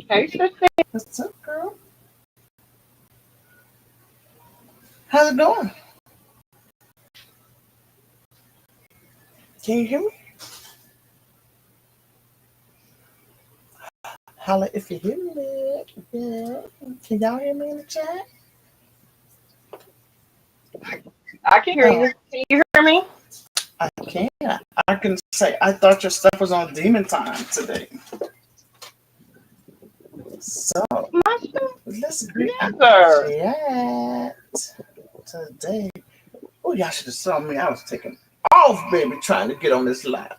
Hey, Sissy. What's up, girl? How's it going? Can you hear me? Holla if you hear me. Yeah. Can y'all hear me in the chat? I can hear Oh, you. Can you hear me? I can. I can say I thought your stuff was on demon time today. So My stuff? let's greet our Never. chat today. Oh, y'all should have saw me. I was taking off, baby, trying to get on this live.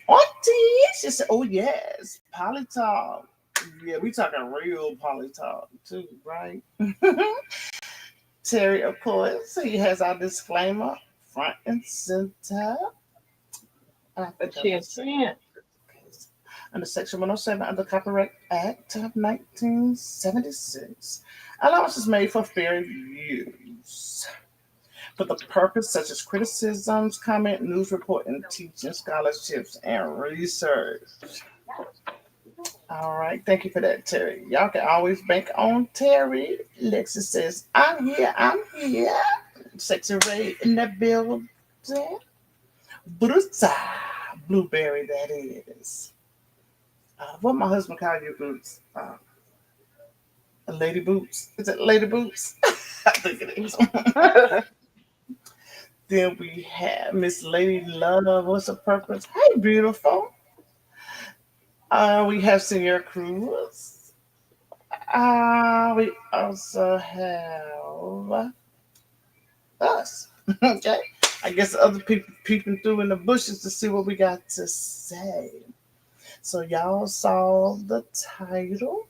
Auntie, she said, "Oh yes, polytalk. Yeah, we talking real polytalk too, right?" Terry, of course, he has our disclaimer front and center. I A think I chin just said chin. under Section 107 of the Copyright Act of 1976. Allowance is made for fair use. For the purpose such as criticisms, comment, news reporting, teaching, scholarships, and research. All right, thank you for that, Terry. Y'all can always bank on Terry. Lexi says, I'm here, I'm here. Sexy Ray in the building. Bruta. Blueberry, that is. What my husband call you, Boots? Lady Boots. Is it Lady Boots? I think it is. Then we have Miss Lady Love. What's her purpose? Hey, beautiful. We have Senior Cruz. We also have us. Okay. I guess other people peeping through in the bushes to see what we got to say. So y'all saw the title.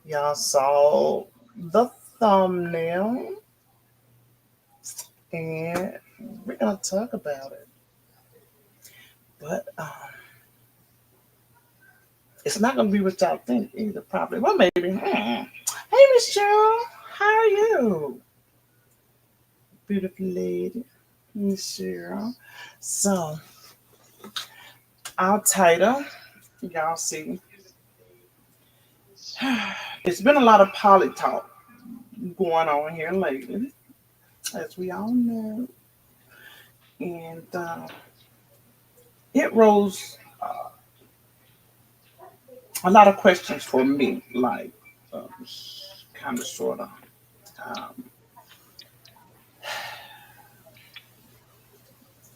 Y'all saw the thumbnail. And we're gonna talk about it. But it's not gonna be what y'all think either, probably. Well, maybe. Hey, Miss Cheryl, how are you? Beautiful lady, Miss Cheryl. So, our title, y'all see, it's been a lot of poly talk going on here lately, as we all know. And it rose a lot of questions for me, like um, kind of sort of. Um,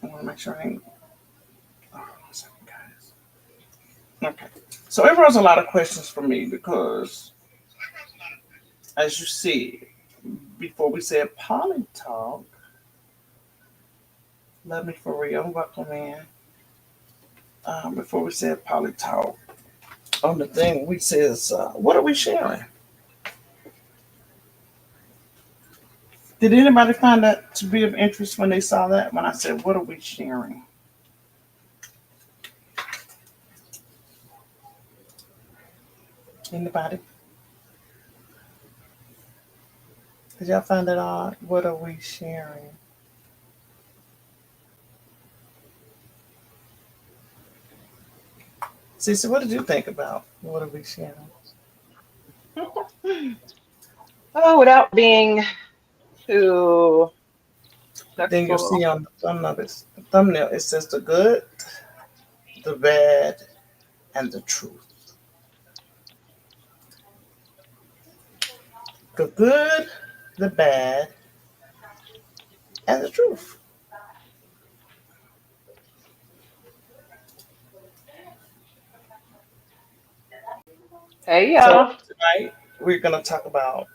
I want to make sure I ain't. Oh, 1 second, guys. Okay. So it rose a lot of questions for me because, as you see, before we said poly talk, love me for real, welcome in. Before we said poly talk, on the thing we says, what are we sharing? Did anybody find that to be of interest when they saw that? When I said, what are we sharing? Anybody? Did y'all find that odd? What are we sharing? Sissy, what did you think about what are we sharing? Oh, without being too Then you'll sexual. see on the thumbnail, it says the good, the bad, and the truth. The good, the bad, and the truth. Hey, So y'all. tonight we're going to talk about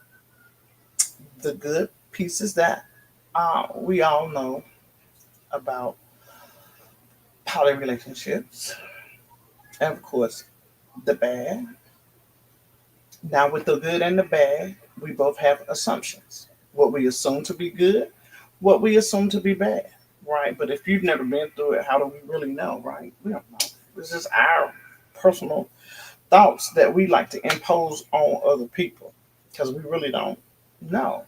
the good pieces that we all know about poly relationships, and of course the bad. Now, with the good and the bad, we both have assumptions. What we assume to be good, what we assume to be bad, right? But if you've never been through it, how do we really know, right? We don't know. This is our personal thoughts that we like to impose on other people because we really don't know.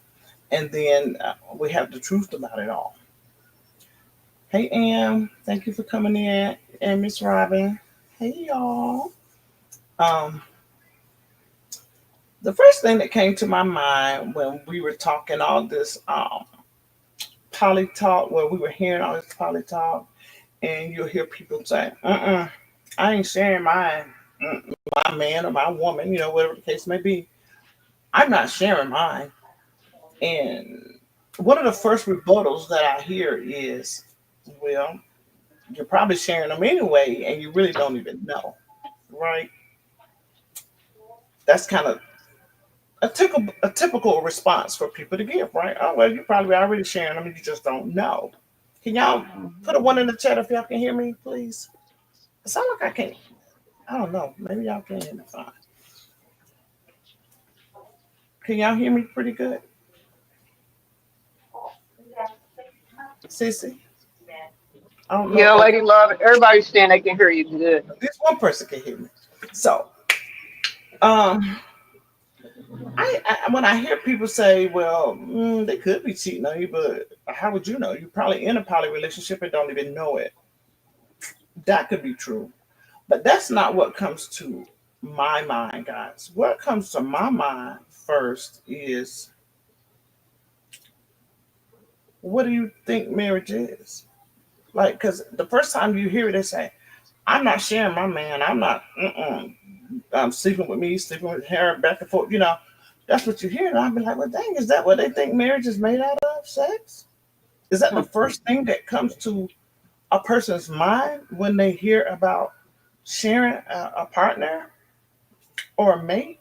And then we have the truth about it all. Hey, Am, thank you for coming in. And Miss Robin. Hey y'all. Um, the first thing that came to my mind when we were talking all this poly talk, where we were hearing all this poly talk, and you'll hear people say, I ain't sharing my man or my woman, whatever the case may be. I'm not sharing mine. And one of the first rebuttals that I hear is, well, you're probably sharing them anyway, and you really don't even know, right? That's kind of a typical response for people to give, right? Oh, well, you're probably already sharing them, and you just don't know. Can y'all put a one in the chat if y'all can hear me, please? It sounds like I can't. I don't know. Maybe y'all can hear me fine. Can y'all hear me pretty good? Sissy? I don't know Yeah, if Lady Love, everybody's saying they can hear you good. this one person can hear me. So, um, I when I hear people say, well, they could be cheating on you, but how would you know? You're probably in a poly relationship and don't even know it. That could be true. But that's not what comes to my mind, guys. What comes to my mind first is, what do you think marriage is? Like, because the first time you hear it, they say, I'm not sharing my man. I'm not, I'm sleeping with me, sleeping with her, back and forth. That's what you hear. And I'll be like, well, dang, is that what they think marriage is made out of? Sex? Is that the first thing that comes to a person's mind when they hear about sharing a partner or a mate?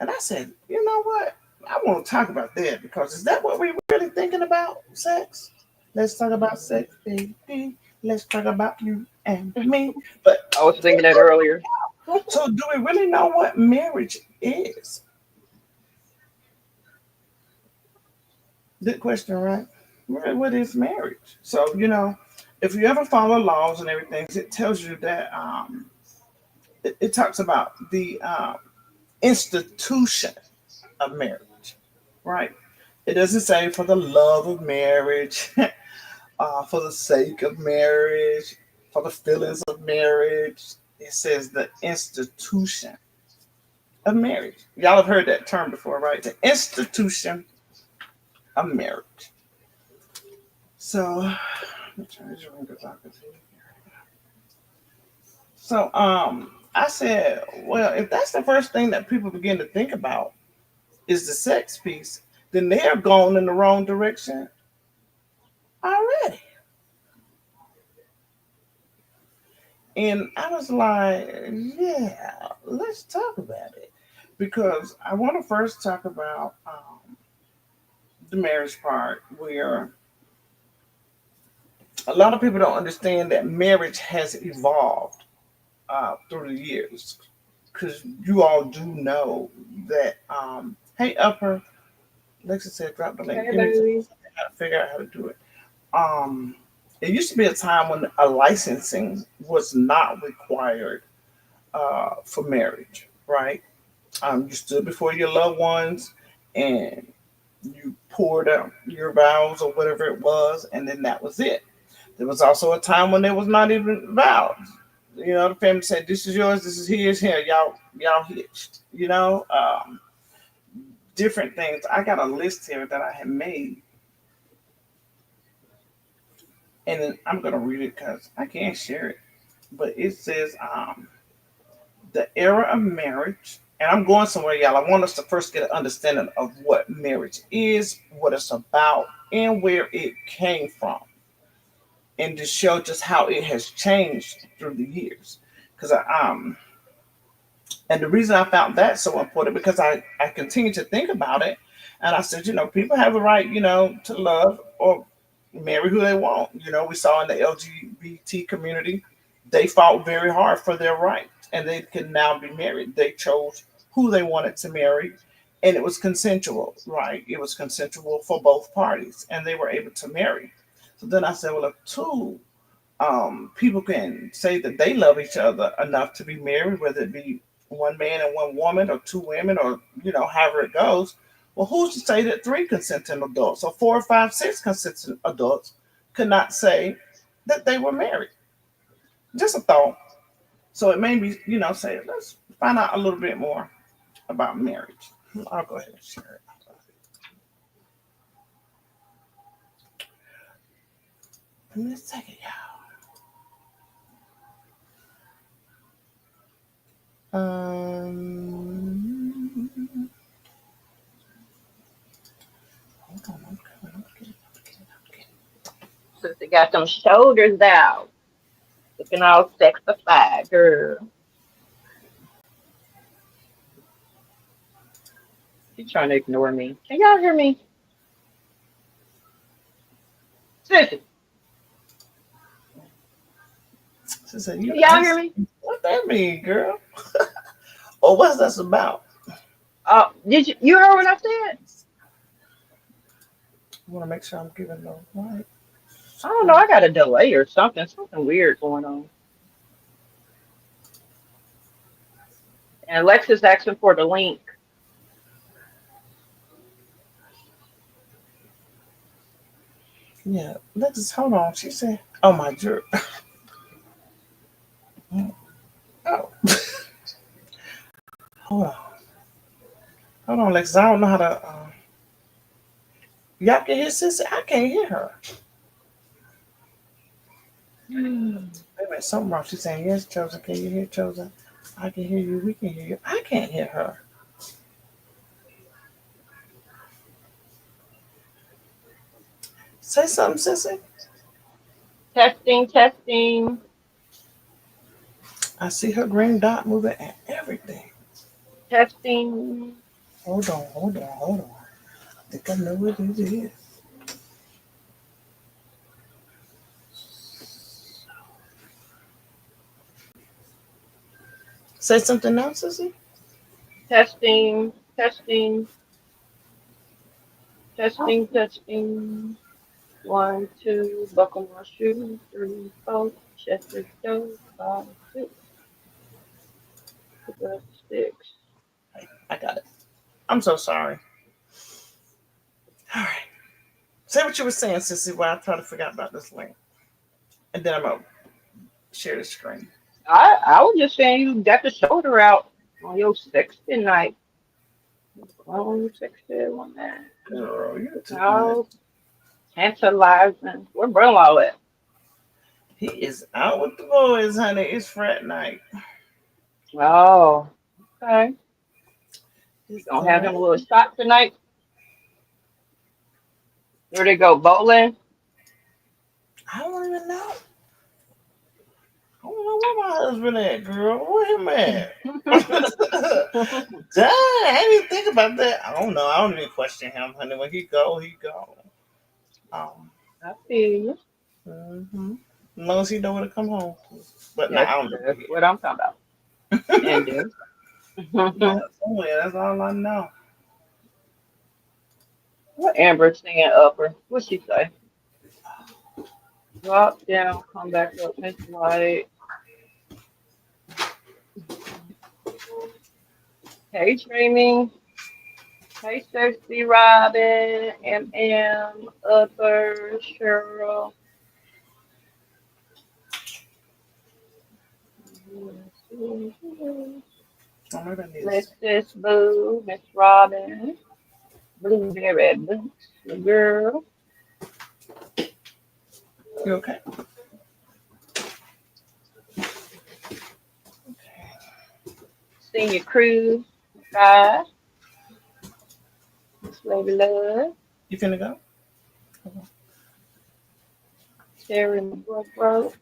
And I said, you know what? I want to talk about that, because is that what we're really thinking about? Sex? Let's talk about sex, baby. Let's talk about you and me. But I was thinking that earlier. so, do we really know what marriage is? Good question, right? What is marriage? So, if you ever follow laws and everything, it tells you that it talks about the institution of marriage, right? It doesn't say for the love of marriage, for the sake of marriage, for the feelings of marriage. It says the institution of marriage. Y'all have heard that term before, right? The institution of marriage. So, I said, well, if that's the first thing that people begin to think about is the sex piece, then they are going in the wrong direction already. And I was like, yeah, let's talk about it. Because I want to first talk about the marriage part, where a lot of people don't understand that marriage has evolved through the years. Because you all do know that, hey, Upper, Lexa said, drop the link. Hey, Give me just baby. how to figure out how to do it. Um, it used to be a time when a licensing was not required for marriage, right? You stood before your loved ones and you poured out your vows or whatever it was, and then that was it. There was also a time when there was not even vows. The family said, "This is yours. This is his. Here, y'all hitched." Different things. I got a list here that I had made, and then I'm gonna read it because I can't share it. But it says, the era of marriage, and I'm going somewhere, y'all. I want us to first get an understanding of what marriage is, what it's about, and where it came from, and to show just how it has changed through the years. Because and the reason I found that so important, because I continue to think about it, and I said, people have a right, to love or marry who they want. We saw in the LGBT community, they fought very hard for their rights, and they can now be married. They chose who they wanted to marry, and it was consensual, right? It was consensual for both parties, and they were able to marry. So then I said, well, if two people can say that they love each other enough to be married, whether it be one man and one woman, or two women, or however it goes. Well, who's to say that three consenting adults, or four or five, six consenting adults could not say that they were married? Just a thought. So it made me, say, let's find out a little bit more about marriage. I'll go ahead and share it. Give me a second, y'all. Hold on, I'm coming. Since they got them shoulders out, looking all sexified, girl. She's trying to ignore me. Can y'all hear me? Sissy, She said, can "You y'all hear asked me? what that mean, girl? Or what's that about?" Did you heard what I said? I want to make sure I'm giving the right. I don't know. I got a delay or something. Something weird going on. And Alexa's asking for the link. Yeah, let's hold on. She said, "Oh my jerk." Oh, hold on, hold on, Lex. I don't know how to. Y'all can hear Sissy. I can't hear her. Wait a minute, something wrong. She's saying, "Yes, Chosen. Can you hear Chosen? I can hear you. We can hear you. I can't hear her." Say something, Sissy. Testing, testing, I see her green dot moving and everything. testing. Hold on. I think I know what it is. Say something else, Sissy. Testing, testing, testing, testing. One, two, buckle my shoes. Three, four, chest is dope. Five, six, pick up the sticks. I got it. I'm so sorry. All right. Say what you were saying, Sissy, while I try to figure out about this link. And then I'm going to share the screen. I was just saying you got the shoulder out on your sexy night. On your sexy one man. Girl, you're too much. How tantalizing. Where brother-in-law at? He is out with the boys, honey. It's frat night. Oh, okay. You It's gonna all have him right. a little shot tonight? Where they go bowling? I don't even know. I don't know where my husband at, girl. Where him at? Dang, I didn't even think about that. I don't know. I don't even question him, honey. When he go, he go. Um, I feel you. hmm As long as he know when to come home. But nah, Yes, I don't know where that's he what I'm talking about. And do. Yeah, somewhere. That's all I know. What Amber saying upper? What she say? Drop down, come back up, Miss White. Hey, Dreaming. Hey, Thirsty Robin. Upper, Cheryl. Oh, maybe I need a second. Let's Boo, Miss Robin. Blueberry Boots, the girl. You okay? Senior Cruise, guys. Miss Lady Love. You finna go? Terry McGruff.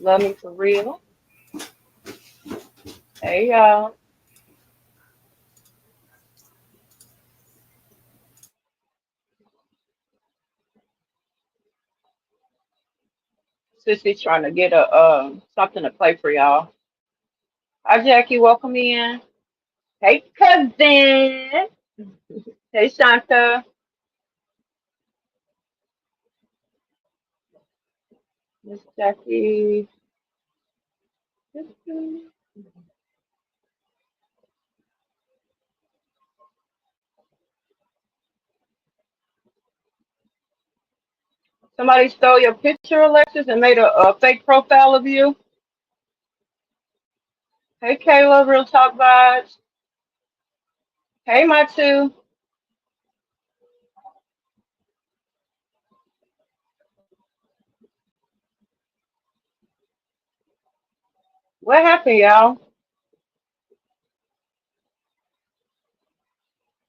Love me for real. Hey, y'all. Sissy's trying to get a something to play for y'all. Hi, Jackie. Welcome in. Hey, cousin. Hey, Shanta. Miss Jackie. Somebody stole your picture, Alexis, and made a fake profile of you. Hey, Kayla, Real Talk Vibes. Hey, my two. What happened, y'all?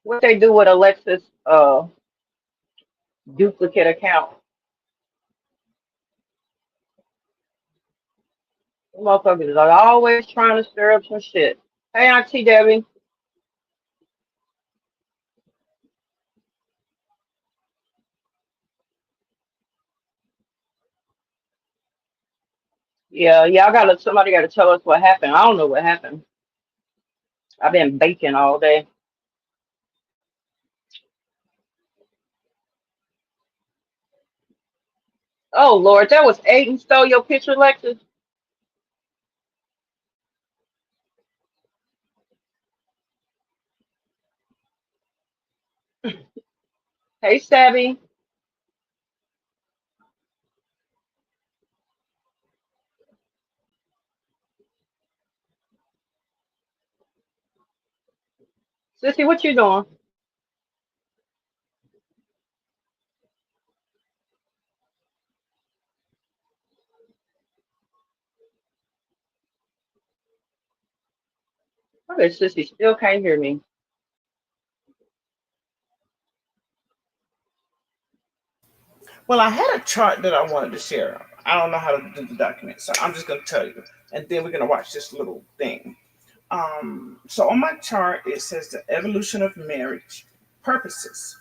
What they do with Alexa's duplicate account? Motherfuckers are always trying to stir up some shit. Hey, Auntie Debbie. Yeah, y'all gotta somebody gotta tell us what happened. I don't know what happened. I've been baking all day. Oh Lord, that was Aiden stole your picture, Lexus. Hey, Savvy. Sissy, what you doing? Okay, Sissy still can't hear me. Well, I had a chart that I wanted to share. I don't know how to do the document, so I'm just going to tell you, and then we're going to watch this little thing. So on my chart, it says the evolution of marriage purposes.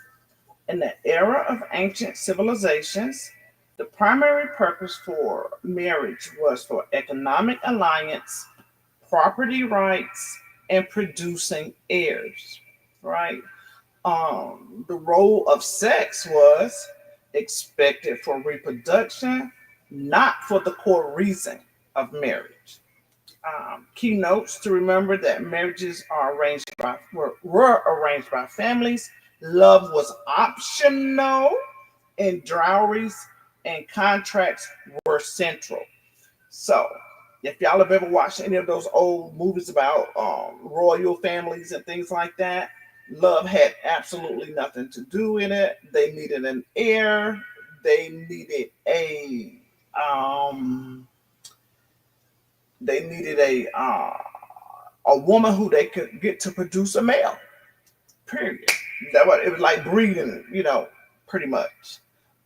In the era of ancient civilizations, the primary purpose for marriage was for economic alliance, property rights, and producing heirs. Right? The role of sex was expected for reproduction, not for the core reason of marriage. Keynotes to remember that marriages are were arranged by families. Love was optional, and dowries and contracts were central. So, if y'all have ever watched any of those old movies about royal families and things like that, love had absolutely nothing to do with it. They needed an heir. They needed um, a woman who they could get to produce a male. Period. That was it was like breeding, pretty much.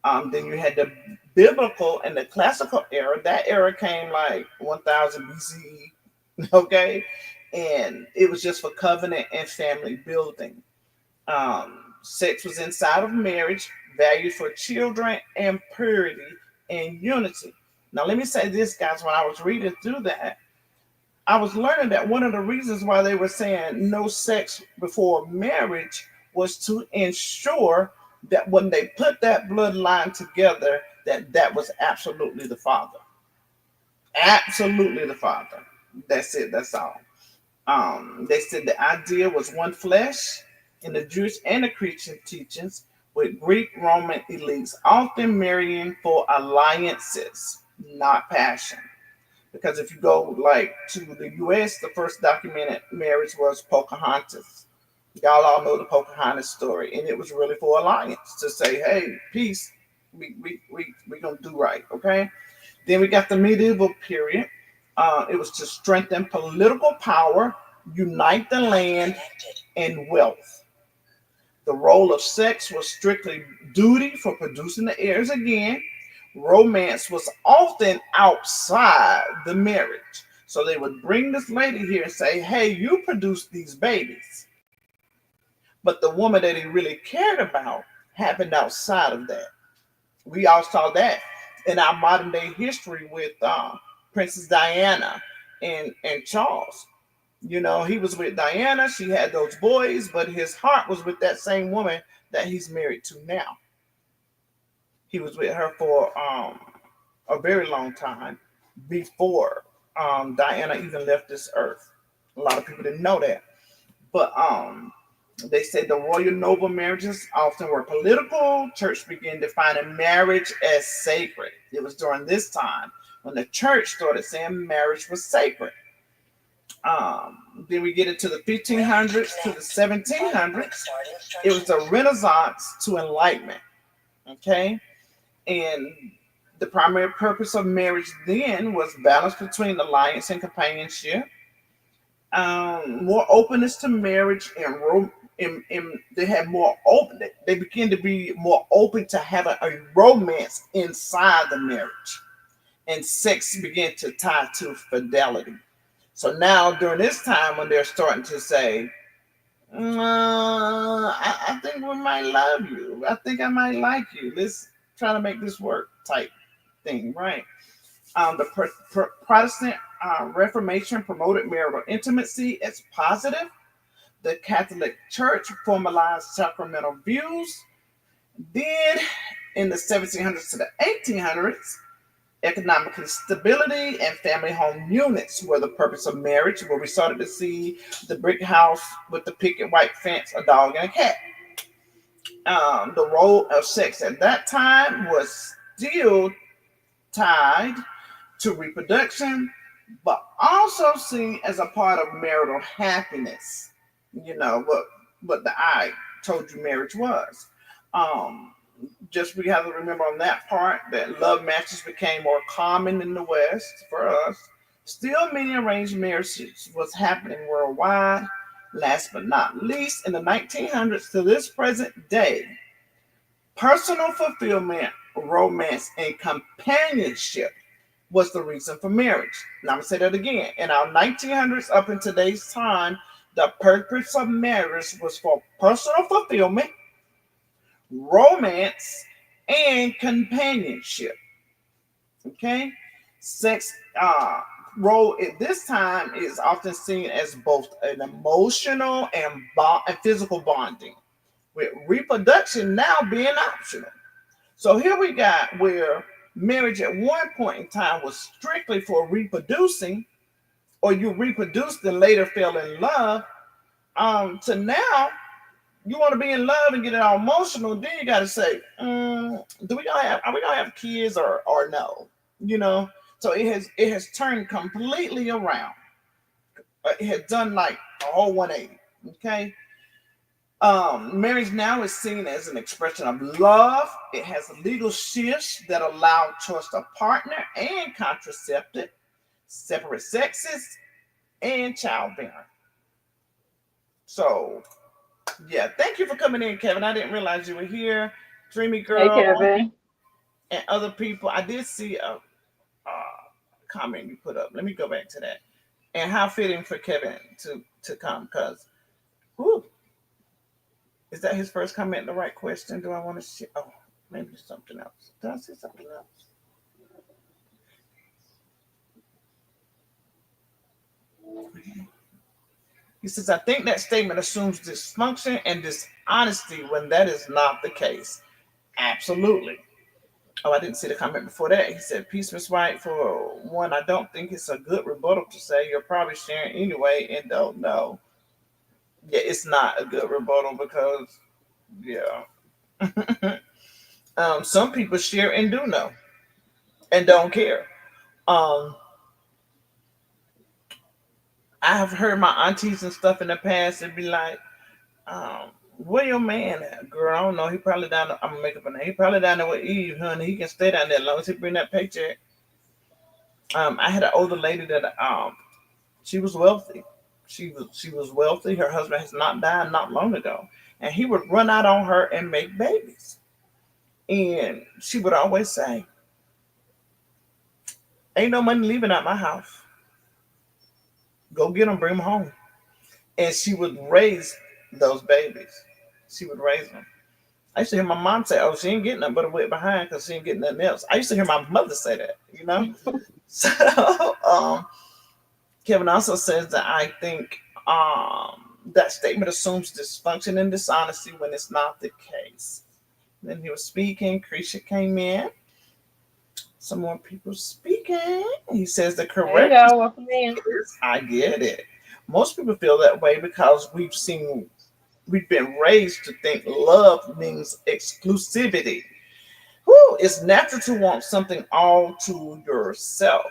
Then you had the biblical and the classical era. That era came like 1000 BCE, okay, and it was just for covenant and family building. Sex was inside of marriage, valued for children and purity and unity. Now, let me say this, guys. When I was reading through that, I was learning that one of the reasons why they were saying no sex before marriage was to ensure that when they put that bloodline together, that was absolutely the father, absolutely the father. That's it. That's all. They said the idea was one flesh in the Jewish and the Christian teachings, with Greek Roman elites often marrying for alliances, not passion. Because if you go like to the U.S., the first documented marriage was Pocahontas. Y'all all know the Pocahontas story, and it was really for alliance to say, "Hey, peace, we gonna do right, okay?" Then we got the medieval period. It was to strengthen political power, unite the land, and wealth. The role of sex was strictly duty for producing the heirs again. Romance was often outside the marriage. So they would bring this lady here and say, "Hey, you produce these babies." But the woman that he really cared about happened outside of that. We all saw that in our modern day history with Princess Diana and Charles. He was with Diana. She had those boys, but his heart was with that same woman that he's married to now. He was with her for a very long time before Diana even left this earth. A lot of people didn't know that. But they said the royal noble marriages often were political. Church began defining marriage as sacred. It was during this time when the church started saying marriage was sacred. Then we get into the 1500s to the 1700s. It was a renaissance to enlightenment. Okay. And the primary purpose of marriage then was balance between alliance and companionship, more openness to marriage and they had more open. They began to be more open to having a romance inside the marriage, and sex began to tie to fidelity. So now during this time, when they're starting to say, I think we might love you. I think I might like you. Let's try to make this work type thing, right? The Protestant Reformation promoted marital intimacy as positive. The Catholic Church formalized sacramental views. Then, in the 1700s to the 1800s, economic stability and family home units were the purpose of marriage, where we started to see the brick house with the picket white fence, a dog, and a cat. The role of sex at that time was still tied to reproduction, but also seen as a part of marital happiness. You know what the I told you marriage was. Um, just we have to remember on that part that love matches became more common in the West for us. Still, many arranged marriages was happening worldwide. Last but not least, in the 1900s to this present day, personal fulfillment, romance, and companionship was the reason for marriage. Now I'm gonna say that again. In our 1900s up in today's time, the purpose of marriage was for personal fulfillment, romance, and companionship. Okay, sex role at this time is often seen as both an emotional and physical bonding, with reproduction now being optional. So here we got where marriage at one point in time was strictly for reproducing, or you reproduced and later fell in love. To now, you want to be in love and get it all emotional. Then you got to say, do we gonna have? Are we gonna have kids or no? You know. So it has turned completely around. It has done like a whole 180. Okay. Marriage now is seen as an expression of love. It has legal shifts that allow choice of partner and contraceptive, separate sexes, and childbearing. So, yeah, thank you for coming in, Kevin. I didn't realize you were here. Dreamy Hey, Girl Kevin. and other people. I did see a comment you put up. Let me go back to that. And how fitting for Kevin to come, because, is that his first comment the right question? Do I want to share? Oh, maybe it's something else. Did I say something else? He says, I think that statement assumes dysfunction and dishonesty when that is not the case. Absolutely. Oh, I didn't see the comment before that. He said, Peace, Miss White. For one, I don't think it's a good rebuttal to say you're probably sharing anyway and don't know. Yeah, it's not a good rebuttal because, yeah. Some people share and do know and don't care. Um, I have heard my aunties and stuff in the past and be like, where your man at? Girl, I don't know. He probably down there. I'm gonna make up a name. He probably down there with Eve, honey. He can stay down there as long as he bring that paycheck. I had an older lady that she was wealthy. She was wealthy. Her husband has not died not long ago. And he would run out on her and make babies. And she would always say, ain't no money leaving out my house. Go get them, bring them home. And she would raise those babies. She would raise them. I used to hear my mom say, "Oh, she ain't getting nothing but a wet behind because she ain't getting nothing else." I used to hear my mother say that. So, Kevin also says that I think that statement assumes dysfunction and dishonesty when it's not the case. Then he was speaking. Krisha came in. Some more people speaking. He says the Hey, correct y'all. Welcome in. is I get it. Most people feel that way because we've been raised to think love means exclusivity. Whew, it's natural to want something all to yourself.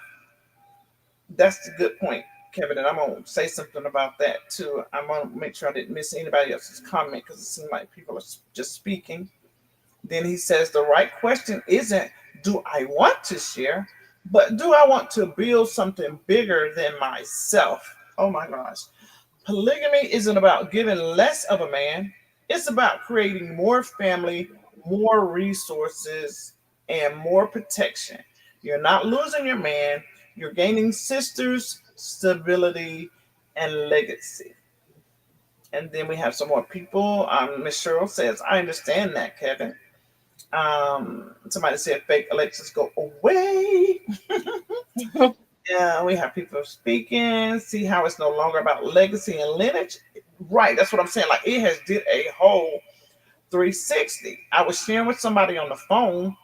That's the good point. Kevin, and I'm gonna say something about that too. I'm gonna make sure I didn't miss anybody else's comment because it seems like people are just speaking. Then he says the right question isn't do I want to share, but do I want to build something bigger than myself? Oh my gosh. Polygamy isn't about giving less of a man, it's about creating more family, more resources, and more protection. You're not losing your man, you're gaining sisters, stability, and legacy. And then we have some more people. Miss Cheryl says, I understand that, Kevin. Somebody said fake Alexis go away. Yeah, we have people speaking. See how it's no longer about legacy and lineage. Right, that's what I'm saying. Like it has did a whole 360. I was sharing with somebody on the phone.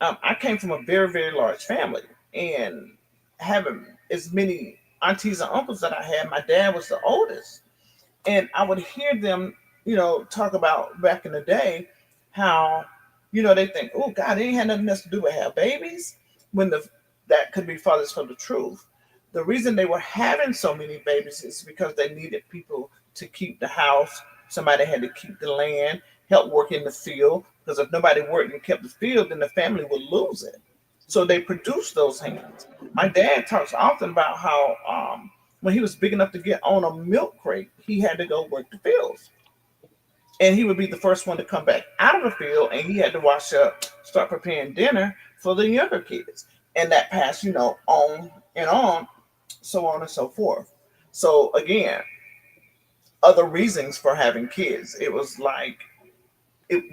I came from a very, very large family, and having as many aunties and uncles that I had, my dad was the oldest, and I would hear them, talk about back in the day how, they think, oh God, they ain't had nothing else to do but have babies, when that could be farthest from the truth. The reason they were having so many babies is because they needed people to keep the house. Somebody had to keep the land, help work in the field, because if nobody worked and kept the field, then the family would lose it. So they produced those hands. My dad talks often about how when he was big enough to get on a milk crate, he had to go work the fields. And he would be the first one to come back out of the field, and he had to wash up, start preparing dinner for the younger kids. And that passed, on and on, so on and so forth. So again, other reasons for having kids. It was like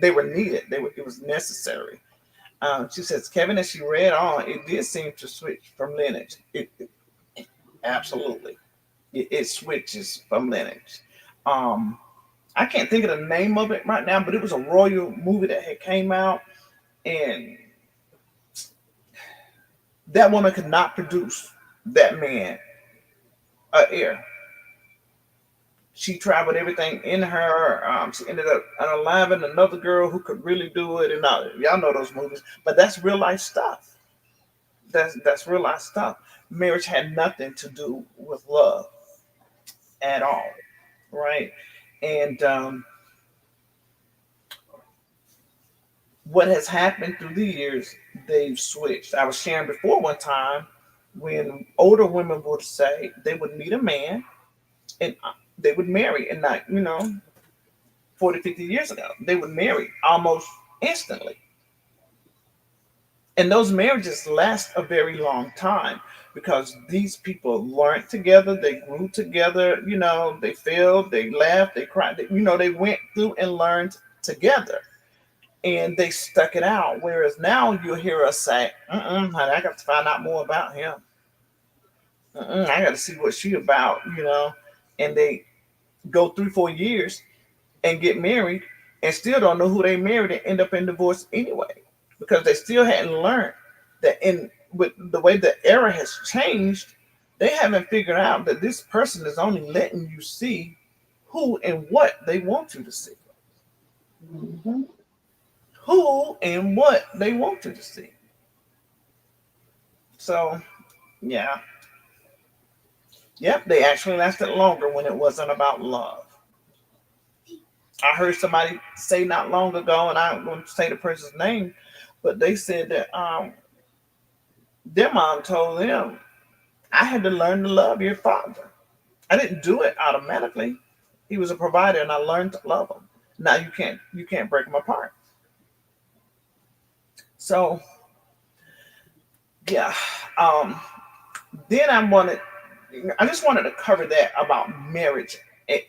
they were needed. It was necessary. She says, Kevin, as she read on, it did seem to switch from lineage. It absolutely, it switches from lineage. I can't think of the name of it right now, but it was a royal movie that had came out, and that woman could not produce that man a heir. She tried with everything in her. She ended up unaliving another girl who could really do it, and y'all know those movies. But that's real life stuff. That's real life stuff. Marriage had nothing to do with love at all, right? And what has happened through the years, they've switched. I was sharing before one time when older women would say they would meet a man and they would marry, and not 40, 50 years ago they would marry almost instantly, and those marriages last a very long time because these people learned together, they grew together, they failed, they laughed, they cried, they went through and learned together, and they stuck it out. Whereas now you'll hear us say, honey, I got to find out more about him. I got to see what she about, and they go 3-4 years and get married and still don't know who they married and end up in divorce anyway, because they still hadn't learned that in with the way the era has changed, they haven't figured out that this person is only letting you see who and what they want you to see. Mm-hmm. Who and what they want you to see. So, yeah. Yep, they actually lasted longer when it wasn't about love. I heard somebody say not long ago, and I'm going to say the person's name, but they said that their mom told them, I had to learn to love your father. I didn't do it automatically. He was a provider, and I learned to love him. Now you can't break him apart. So yeah. Then I just wanted to cover that about marriage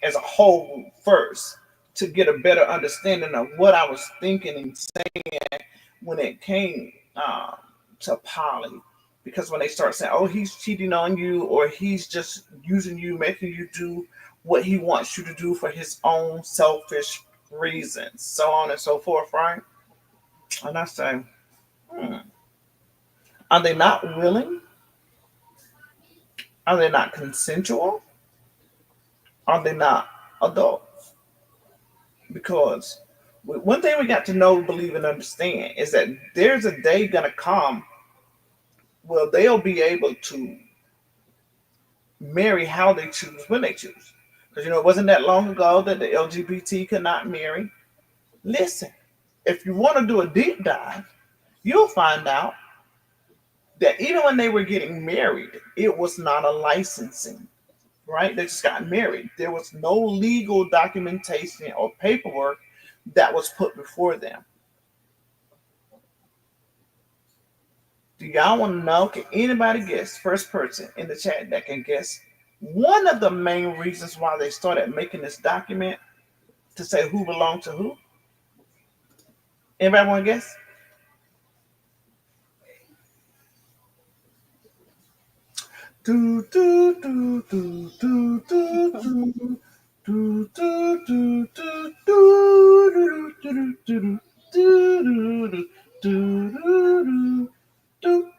as a whole first, to get a better understanding of what I was thinking and saying when it came to poly. Because when they start saying, oh, he's cheating on you, or he's just using you, making you do what he wants you to do for his own selfish reasons, so on and so forth, right? And I say, are they not willing? Are they not consensual? Are they not adults? Because one thing we got to know, believe, and understand is that there's a day gonna come where they'll be able to marry how they choose when they choose. Because it wasn't that long ago that the LGBT could not marry. Listen, if you want to do a deep dive, you'll find out that even when they were getting married, it was not a licensing, right? They just got married. There was no legal documentation or paperwork that was put before them. Do y'all want to know? Can anybody guess? First person in the chat that can guess one of the main reasons why they started making this document to say who belonged to who? Anybody want to guess? Do do do do do do do. Do, do, do, do, do, do, do, do, do, do, do, Do,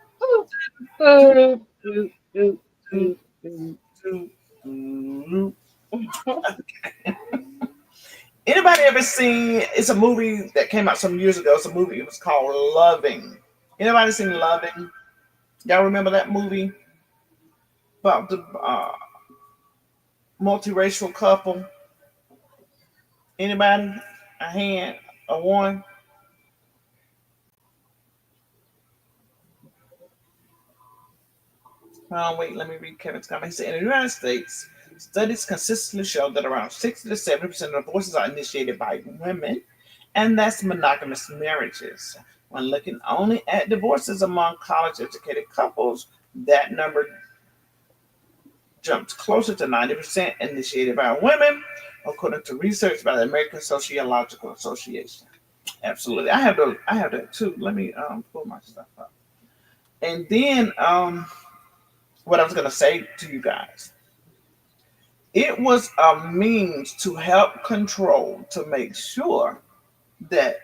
do, do, do, do. do, do. Anybody ever seen? It's a movie that came out some years ago. It's a movie. It was called Loving. Anybody seen Loving? Y'all remember that movie about the multiracial couple? Anybody? A hand? A one? Wait, let me read Kevin's comment. He said, in the United States, studies consistently show that around 60 to 70% of divorces are initiated by women, and that's monogamous marriages. When looking only at divorces among college educated couples, that number jumped closer to 90% initiated by women, according to research by the American Sociological Association. Absolutely. I have that too. Let me pull my stuff up. And then what I was gonna say to you guys. It was a means to help control to make sure that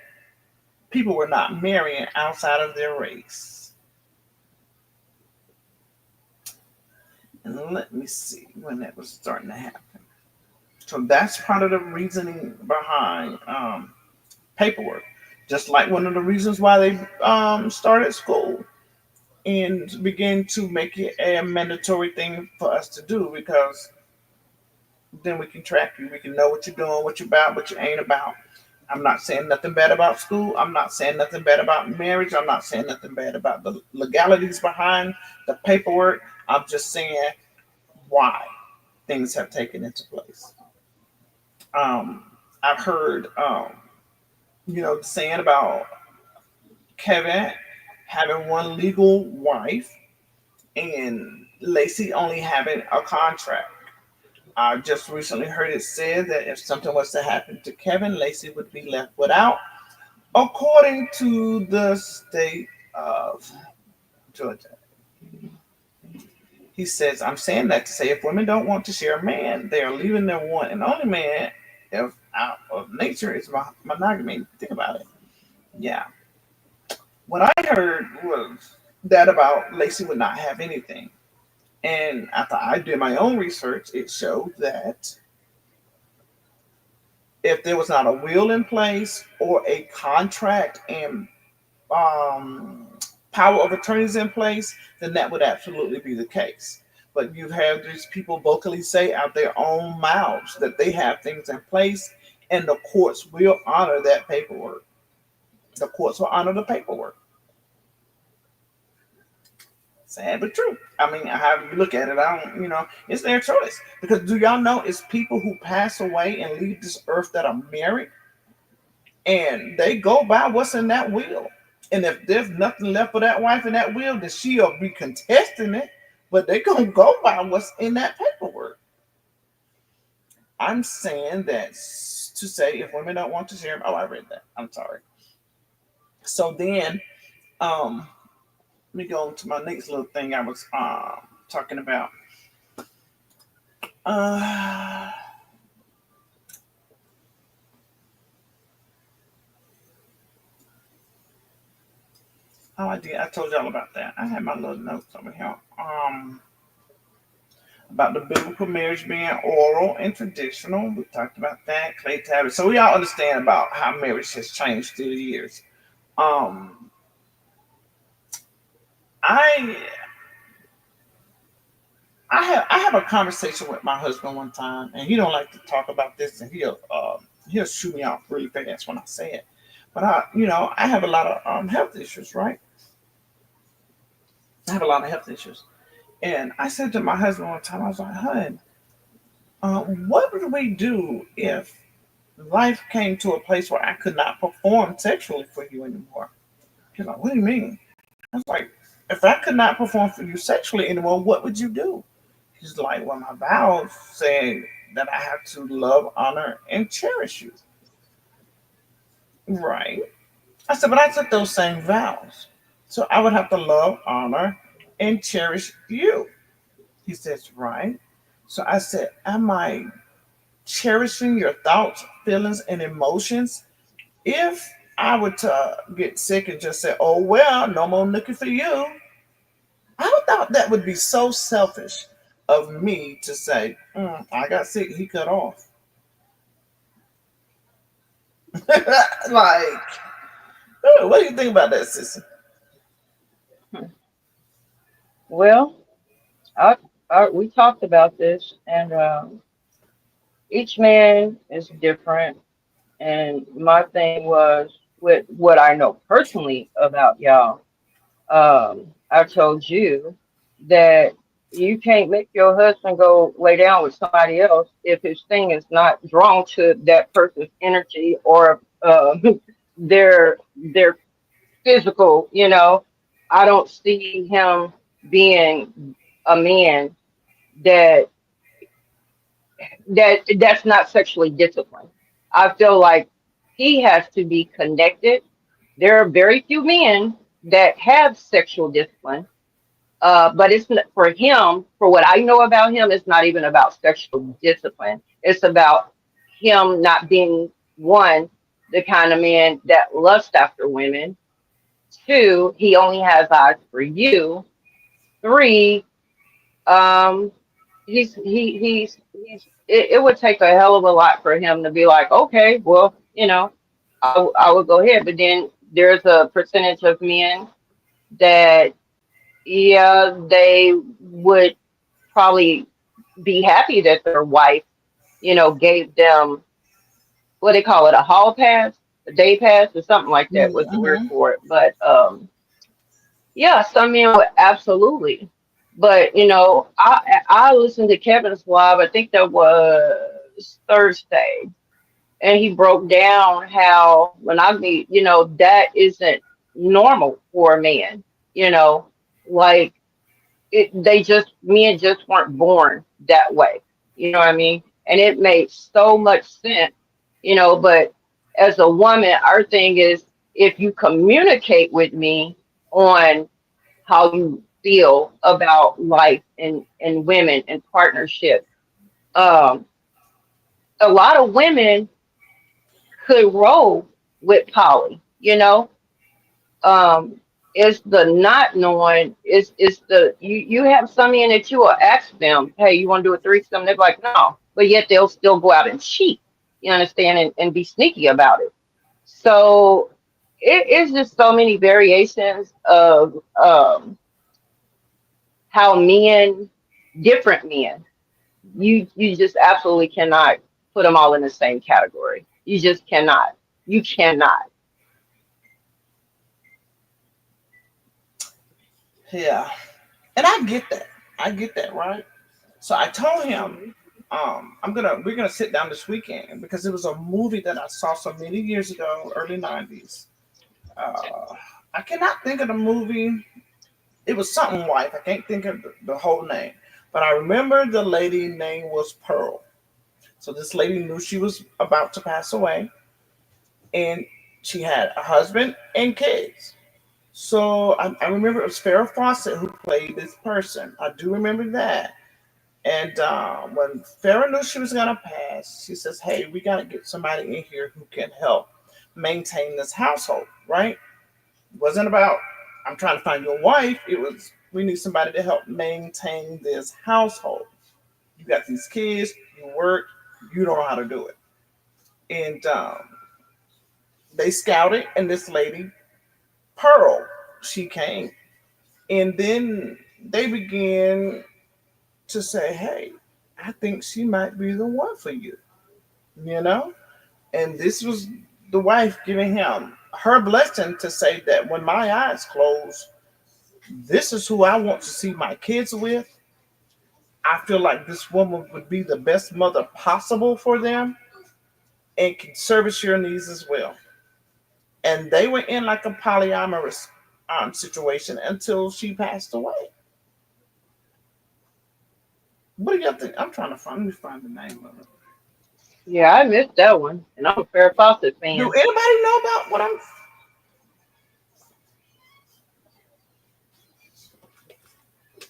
people were not marrying outside of their race. And let me see when that was starting to happen. So that's part of the reasoning behind paperwork. Just like one of the reasons why they started school and began to make it a mandatory thing for us to do because then we can track you. We can know what you're doing, what you're about, what you ain't about. I'm not saying nothing bad about school. I'm not saying nothing bad about marriage. I'm not saying nothing bad about the legalities behind the paperwork. I'm just saying why things have taken into place. I've heard, the saying about Kevin having one legal wife and Lacey only having a contract. I just recently heard it said that if something was to happen to Kevin, Lacey would be left without, according to the state of Georgia. He says, I'm saying that to say if women don't want to share a man, they are leaving their one and only man if out of nature is monogamy. Think about it. Yeah. What I heard was that about Lacey would not have anything. And after I did my own research, it showed that if there was not a will in place or a contract and um, power of attorneys in place, then that would absolutely be the case. But you have these people vocally say out their own mouths that they have things in place, and the courts will honor that paperwork. The courts will honor the paperwork. Sad but true. I mean, however you look at it, it's their choice. Because do y'all know it's people who pass away and leave this earth that are married, and they go by what's in that will. And if there's nothing left for that wife in that will, then she'll be contesting it. But they gonna go by what's in that paperwork. I'm saying that to say if women don't want to share. Oh, I read that. I'm sorry. So then, let me go to my next little thing I was talking about. Uh, I did. I told y'all about that. I had my little notes over here. About the biblical marriage being oral and traditional. We talked about that. Clay Tabby. So we all understand about how marriage has changed through the years. Um, I I I have a conversation with my husband one time, and he don't like to talk about this, and he'll shoot me off really fast when I say it. But I have a lot of health issues, right? I have a lot of health issues, and I said to my husband one time, I was like, "Hun, what would we do if life came to a place where I could not perform sexually for you anymore?" He's like, "What do you mean?" I was like, "If I could not perform for you sexually anymore, what would you do?" He's like, "Well, my vows say that I have to love, honor, and cherish you." Right. I said, "But I took those same vows. So I would have to love, honor, and cherish you." He says, "Right." So I said, "Am I cherishing your thoughts, feelings, and emotions? If I were to get sick and just say, 'Oh, well, no more looking for you,' I thought that would be so selfish of me to say, 'I got sick, he cut off.'" Like, what do you think about that, Sissy? Hmm. Well, we talked about this, and each man is different. And my thing was with what I know personally about y'all. I told you that you can't make your husband go lay down with somebody else if his thing is not drawn to that person's energy or their physical. I don't see him being a man that that's not sexually disciplined. I feel like he has to be connected. There are very few men that have sexual discipline, but it's not, for him. For what I know about him, it's not even about sexual discipline. It's about him not being one, the kind of man that lusts after women. Two, he only has eyes for you. Three, um, it would take a hell of a lot for him to be like, okay, well, I would go ahead. But then there's a percentage of men that, yeah, they would probably be happy that their wife, gave them what they call it, a hall pass, a day pass, or something like that was the word Mm-hmm. for it. But yeah, some men would absolutely. But I listened to Kevin's live. I think that was Thursday, and he broke down how monogamy, that isn't normal for a man. You know, like men just weren't born that way. You know what I mean? And it made so much sense. But as a woman, our thing is if you communicate with me on how you feel about life and women and partnership. Um, a lot of women could roll with poly, Um, it's the not knowing, it's the you have some men that you will ask them, hey, you want to do a threesome? They're like, no, but yet they'll still go out and cheat, you understand, and be sneaky about it. So it's just so many variations of how men, different men, you just absolutely cannot put them all in the same category. You just cannot. You cannot. Yeah. And I get that. I get that, right? So I told him, Mhm. we're gonna sit down this weekend because it was a movie that I saw so many years ago, early '90s. Uh, I cannot think of the movie. It was something wife. I can't think of the whole name, but I remember the lady name was Pearl. So this lady knew she was about to pass away, and she had a husband and kids. So I remember it was Farrah Fawcett who played this person. I do remember that. And when Farrah knew she was gonna pass, she says, "Hey, we gotta get somebody in here who can help maintain this household." Right? It wasn't about I'm trying to find your wife. It was we need somebody to help maintain this household. You got these kids, you work, you don't know how to do it. And they scouted, and this lady, Pearl, she came. And then they began. to say, hey, I think she might be the one for you, you know? And this was the wife giving him her blessing to say that when my eyes close, this is who I want to see my kids with. I feel like this woman would be the best mother possible for them and can service your needs as well. And they were in like a polyamorous situation until she passed away. What do you think? I'm trying to find. Let me find the name of it. Yeah, I missed that one, and I'm a Farrah Fawcett Do fan. anybody know about what I'm?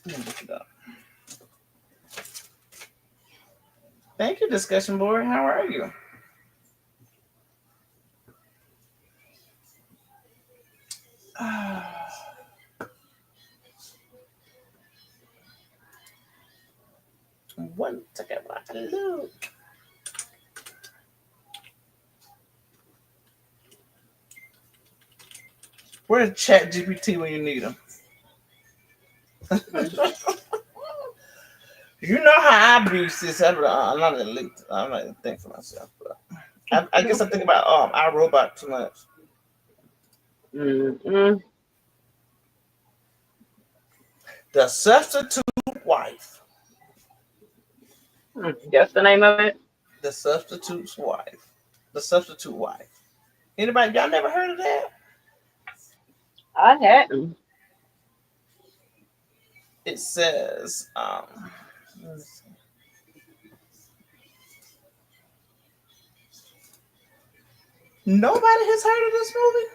Let me look it up. Thank you, discussion board. How are you? One second, while I look. Where's Chat GPT when you need them? You know how I abuse this. I'm not I'm not even think for myself, but I guess I think about I robot too much. Mm-mm. The substitute wife. That's the name of it. The substitute's wife. The substitute wife. Anybody? Y'all never heard of that? I hadn't. It says let me see. Nobody has heard of this movie.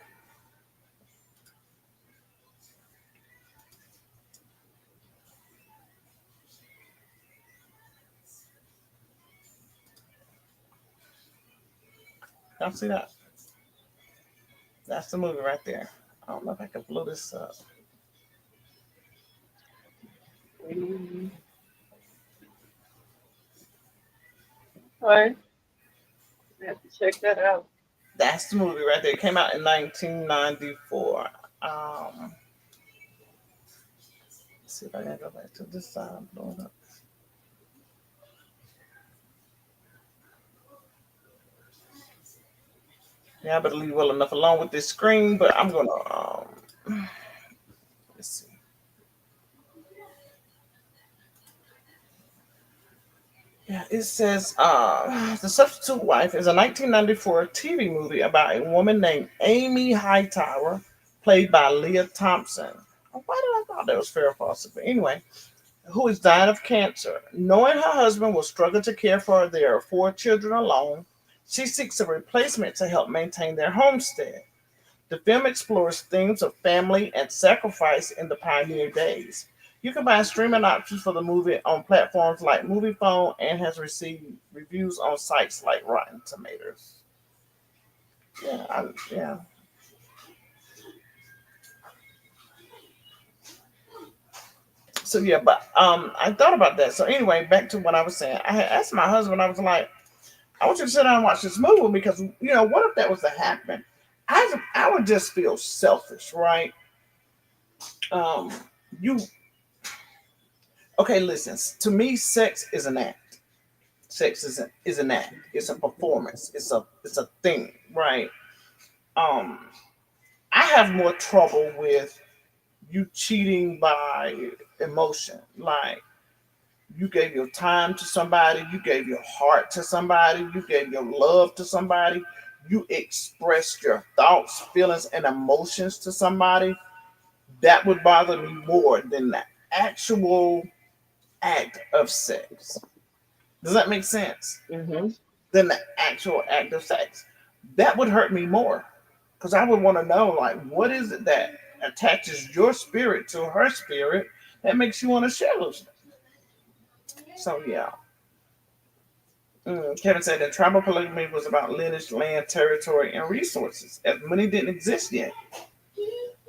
Y'all see that? That's the movie right there. I don't know if I can blow this up. Mm. All right, I have to check that out. That's the movie right there. It came out in 1994. Let's see if I can go back to this side. I'm blowing up. Yeah, I better leave well enough alone with this screen, but I'm gonna let's see. Yeah, it says The Substitute Wife is a 1994 TV movie about a woman named Amy Hightower, played by Leah Thompson. Why did I thought that was Farrah Fawcett? But anyway, who is dying of cancer. Knowing her husband will struggle to care for their four children alone, she seeks a replacement to help maintain their homestead. The film explores themes of family and sacrifice in the pioneer days. You can buy streaming options for the movie on platforms like MoviePhone and has received reviews on sites like Rotten Tomatoes. Yeah. So yeah, but I thought about that. So anyway, back to what I was saying. I had asked my husband. I was like, I want you to sit down and watch this movie because what if that was to happen? I would just feel selfish, right? Um, you okay? Listen, to me, sex is an act. Sex is an act. It's a performance. It's a thing, right? Um, I have more trouble with you cheating by emotion. Like you gave your time to somebody, you gave your heart to somebody, you gave your love to somebody, you expressed your thoughts, feelings, and emotions to somebody. That would bother me more than the actual act of sex. Does that make sense? Mm-hmm. Than the actual act of sex. That would hurt me more because I would want to know, like, what is it that attaches your spirit to her spirit that makes you want to share those things? So, yeah. Kevin said that tribal polygamy was about lineage, land, territory, and resources, as money didn't exist yet.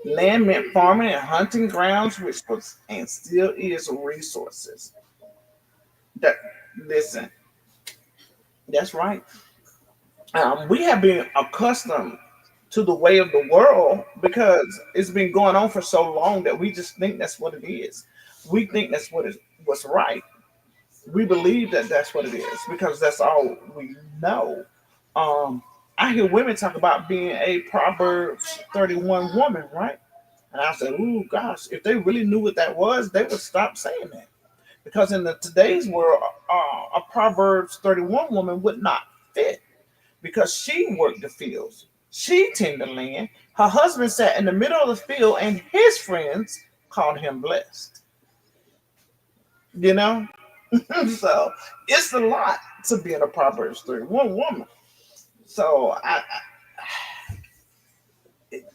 Land meant farming and hunting grounds, which was and still is resources. That listen, that's right. We have been accustomed to the way of the world because it's been going on for so long that we just think that's what it is. We think that's what's right. We believe that that's what it is because that's all we know. Um, I hear women talk about being a Proverbs 31 woman, right? And I said, "Ooh, gosh! If they really knew what that was, they would stop saying that." Because in the today's world, a Proverbs 31 woman would not fit because she worked the fields. She tended the land. Her husband sat in the middle of the field, and his friends called him blessed. You know, so it's a lot to be in a Proverbs 31 woman. So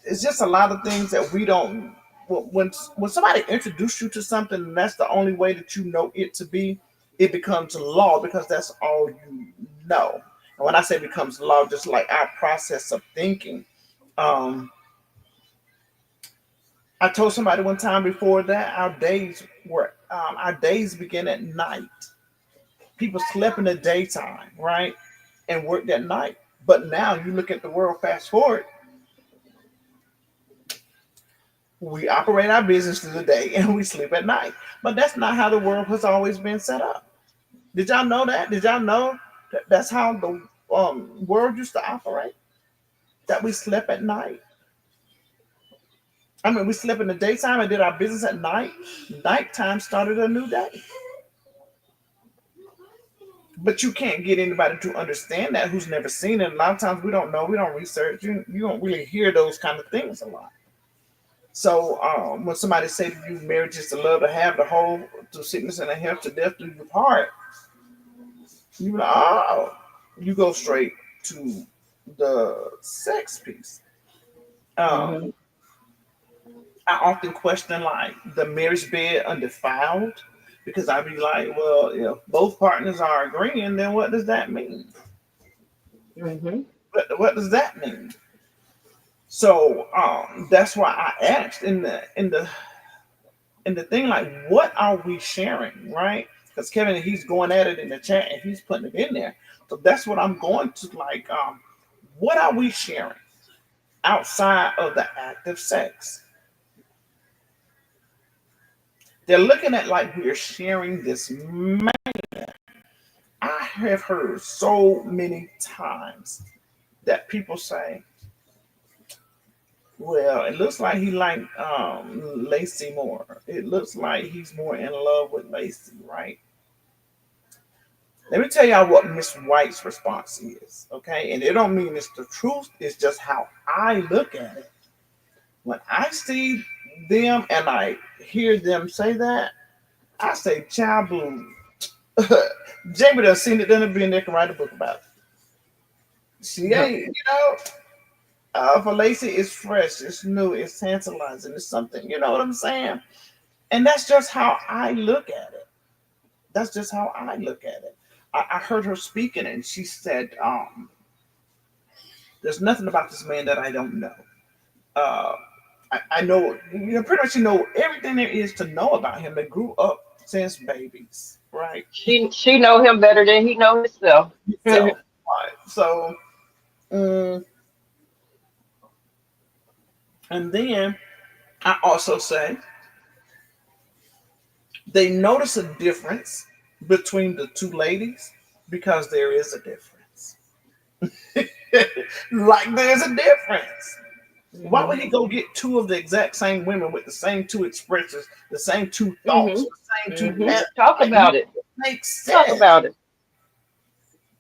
it's just a lot of things that we don't. When somebody introduces you to something, and that's the only way that you know it to be, it becomes law because that's all you know. And when I say becomes law, just like our process of thinking. Um, I told somebody one time before that our days begin at night. People slept in the daytime, right, and worked at night. But now you look at the world. Fast forward, we operate our business through the day and we sleep at night. But that's not how the world has always been set up. Did y'all know that? Did y'all know that that's how the world used to operate? That we slept at night. I mean, we slept in the daytime and did our business at night. Nighttime started a new day. But you can't get anybody to understand that who's never seen it. A lot of times we don't know, we don't research. You don't really hear those kind of things a lot. So when somebody say to you, marriage is to love, to have, the whole, to sickness and to health, to death do you part, you be like, oh, you go straight to the sex piece. Um, Hmm. I often question like the marriage bed undefiled because I be like, well, if both partners are agreeing, then what does that mean? Hmm. What does that mean? So that's why I asked in the thing like, what are we sharing, right? Because Kevin, he's going at it in the chat and he's putting it in there. So that's what I'm going to like. What are we sharing outside of the act of sex? They're looking at like we're sharing this. I have heard so many times that people say, "Well, it looks like he liked Lacey more. It looks like he's more in love with Lacey, right?" Let me tell y'all what Miss White's response is, okay? And it don't mean it's the truth. It's just how I look at it. When I see them and I hear them say that, I say, "Child blue." Jamie done seen it, done been there, can write a book about it. She ain't, for Lacey, it's fresh, it's new, it's tantalizing, it's something, you know what I'm saying? And that's just how I look at it. That's just how I look at it. I heard her speaking and she said, there's nothing about this man that I don't know. Uh, I know, pretty much you know everything there is to know about him. They grew up since babies, right? She know him better than he know himself. So, right. So, um, and then I also say they notice a difference between the two ladies because there is a difference. Like there's a difference. Why would Hmm. he go get two of the exact same women with the same two expressions, the same two thoughts, Hmm. the same two Hmm. patterns? Talk Like make about it. it make Talk sense. about it.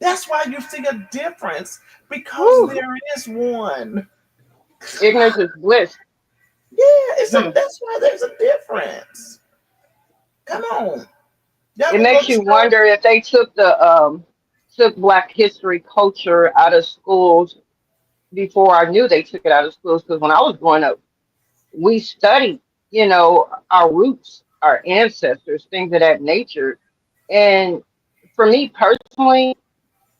That's why you see a difference because Woo. there is one. Ignorance is bliss. Yeah, it's a Hmm. that's why there's a difference. Come on. Y'all It can go makes to you school. wonder if they took Black history culture out of schools before I knew they took it out of schools. Because when I was growing up, we studied, our roots, our ancestors, things of that nature. And for me personally,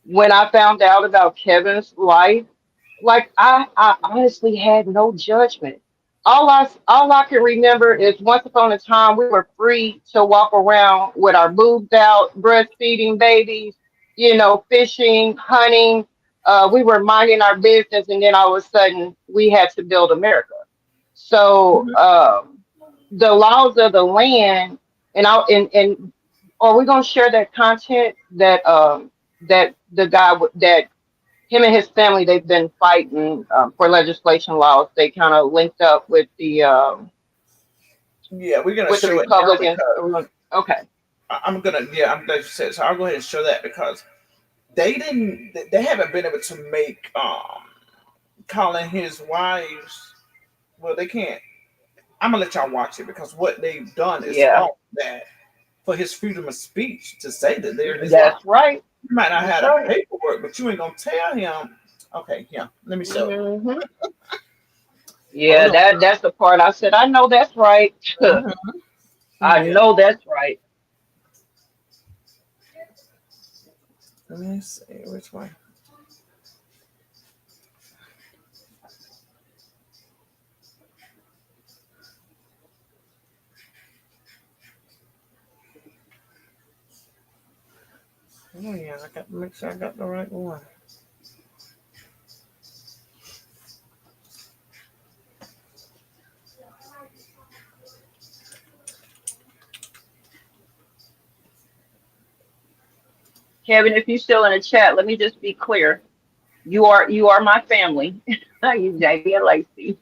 when I found out about Kevin's life, like I honestly had no judgment. All I can remember is once upon a time we were free to walk around with our boobs out, breastfeeding babies, fishing, hunting. We were minding our business, and then all of a sudden we had to build America. So Mhm. the laws of the land, and Or we're gonna share that content that that the guy that him and his family they've been fighting for legislation laws. They kind of linked up Yeah, we're gonna with the show it now Republicans. because Okay. I'm gonna. Yeah, I'm glad you said it. So. I'll go ahead and show that because they didn't. They haven't been able to make calling his wives. Well, they can't. I'm gonna let y'all watch it because what they've done is Yeah, false. That for his freedom of speech to say that they're his wife. that's right. You might not That's have the right. paperwork, but you ain't gonna tell him. Okay, yeah. Let me show. Hmm. Hold Yeah, on. that's the part I said. I know that's right. Mhm. I Yeah. know that's right. Let me see which one. Oh yeah, I got to make sure I got the right one. Kevin, if you're still in the chat, let me just be clear. You are my family. You, Jamie and Lacey.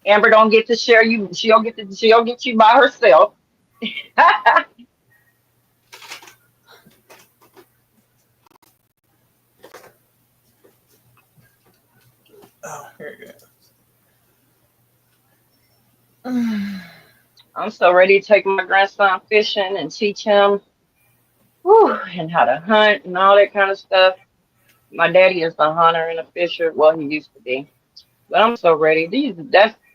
Amber don't get to share you. She'll get you by herself. Oh, here it is. I'm so ready to take my grandson fishing and teach him and how to hunt and all that kind of stuff. My daddy is a hunter and a fisher. Well, he used to be. But I'm so ready.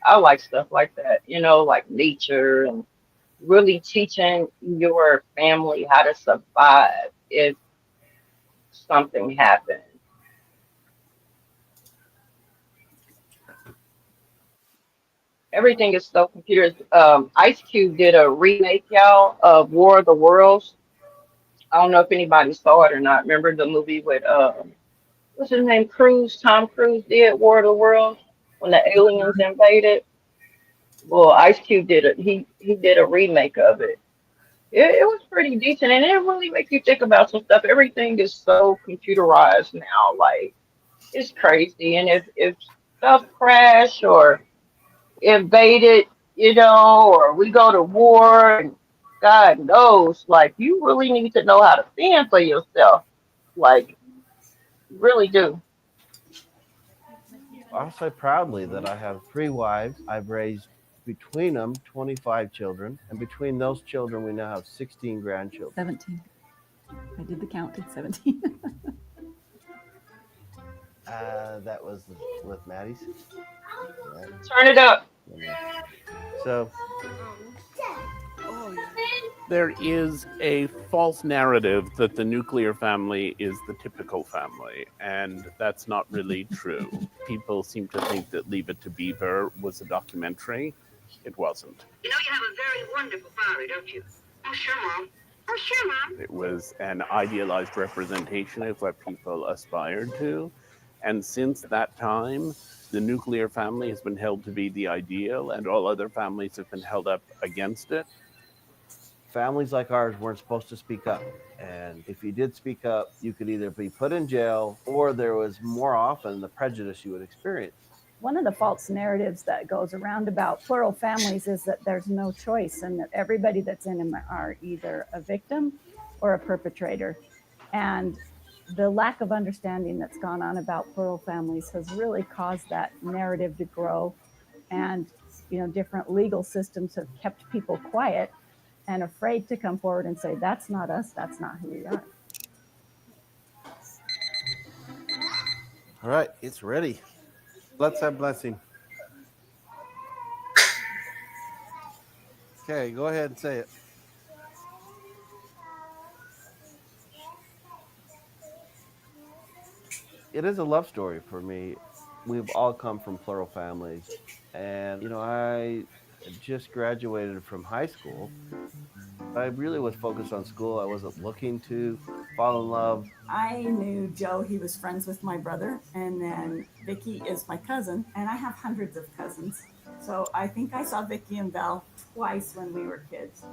I like stuff like that, like nature and really teaching your family how to survive if something happens. Everything is so computers. Ice Cube did a remake, y'all, of War of the Worlds. I don't know if anybody saw it or not. Remember the movie with what's his name? Tom Cruise did War of the Worlds when the aliens invaded. Well, Ice Cube did it. He did a remake of it. It was pretty decent, and it really make you think about some stuff. Everything is so computerized now, like it's crazy. And if stuff crash or invaded, or we go to war, and God knows, like you really need to know how to fend for yourself. Like, you really do. I'll say proudly that I have 3 wives. I've raised between them 25 children, and between those children, we now have 16 grandchildren. 17. I did the count. It's 17. That was with Maddie's. Turn it up. So There is a false narrative that the nuclear family is the typical family, and that's not really true. People seem to think that Leave It to Beaver was a documentary. It wasn't. You know you have a very wonderful father, don't you? Oh, sure, Mom. Oh, sure, Mom. It was an idealized representation of what people aspired to. And since that time, the nuclear family has been held to be the ideal, and all other families have been held up against it. families like ours weren't supposed to speak up. And if you did speak up, you could either be put in jail or there was more often the prejudice you would experience. One of the false narratives that goes around about plural families is that there's no choice and that everybody that's in them are either a victim or a perpetrator. And the lack of understanding that's gone on about plural families has really caused that narrative to grow. And, different legal systems have kept people quiet and afraid to come forward and say, that's not us, that's not who we are. All right, it's ready. Let's have blessing. Okay, go ahead and say it. It is a love story for me. We've all come from plural families. And, I just graduated from high school. I really was focused on school. I wasn't looking to fall in love. I knew Joe, he was friends with my brother, and then Vicky is my cousin, and I have hundreds of cousins. So I think I saw Vicky and Val twice when we were kids.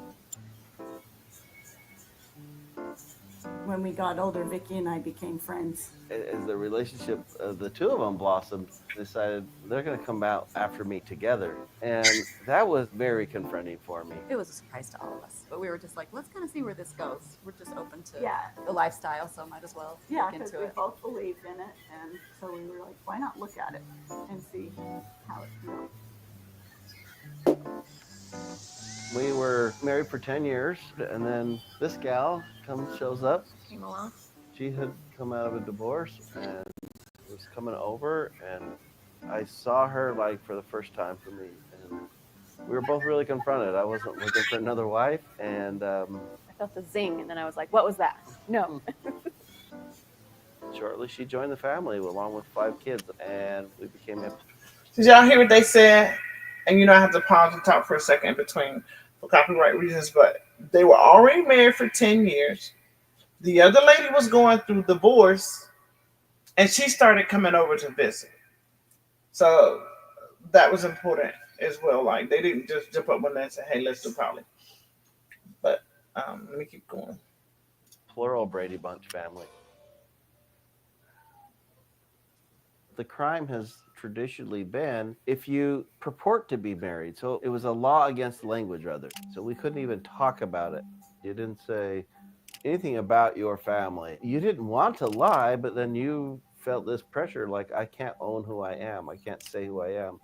When we got older, Vicky and I became friends. As the relationship of the two of them blossomed, they decided they're going to come out after me together. And that was very confronting for me. It was a surprise to all of us, but we were just like, let's kind of see where this goes. We're just open to Yeah. the lifestyle, so might as well look Because into we it. both believed in it, and so we were like, why not look at it and see how it feels? We were married for 10 years, and then this gal shows up. Came along. She had come out of a divorce and was coming over, and I saw her like for the first time for me, and we were both really confronted. I wasn't looking for another wife, and I felt a zing, and then I was like, what was that? No. shortly she joined the family along with 5 kids, and we became a. Did y'all hear what they said? And I have to pause and talk for a second for copyright reasons, but they were already married for 10 years. The other lady was going through divorce, and she started coming over to visit. So that was important as well. Like, they didn't just jump up one day and say, hey, let's do poly. But let me keep going. Plural Brady Bunch family. The crime has traditionally been if you purport to be married. So it was a law against language, rather. So we couldn't even talk about it. You didn't say anything about your family. You didn't want to lie, but then you felt this pressure, like, I can't own who I am. I can't say who I am.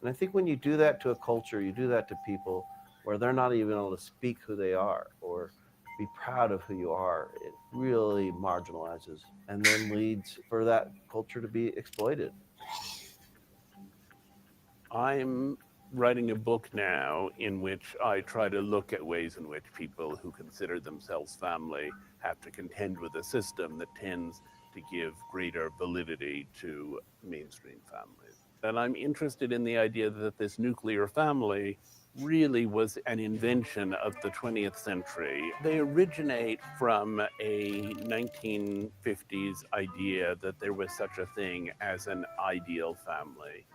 And I think when you do that to a culture, you do that to people where they're not even able to speak who they are or be proud of who you are, it really marginalizes and then leads for that culture to be exploited. I'm writing a book now in which I try to look at ways in which people who consider themselves family have to contend with a system that tends to give greater validity to mainstream families. And I'm interested in the idea that this nuclear family really was an invention of the 20th century. They originate from a 1950s idea that there was such a thing as an ideal family.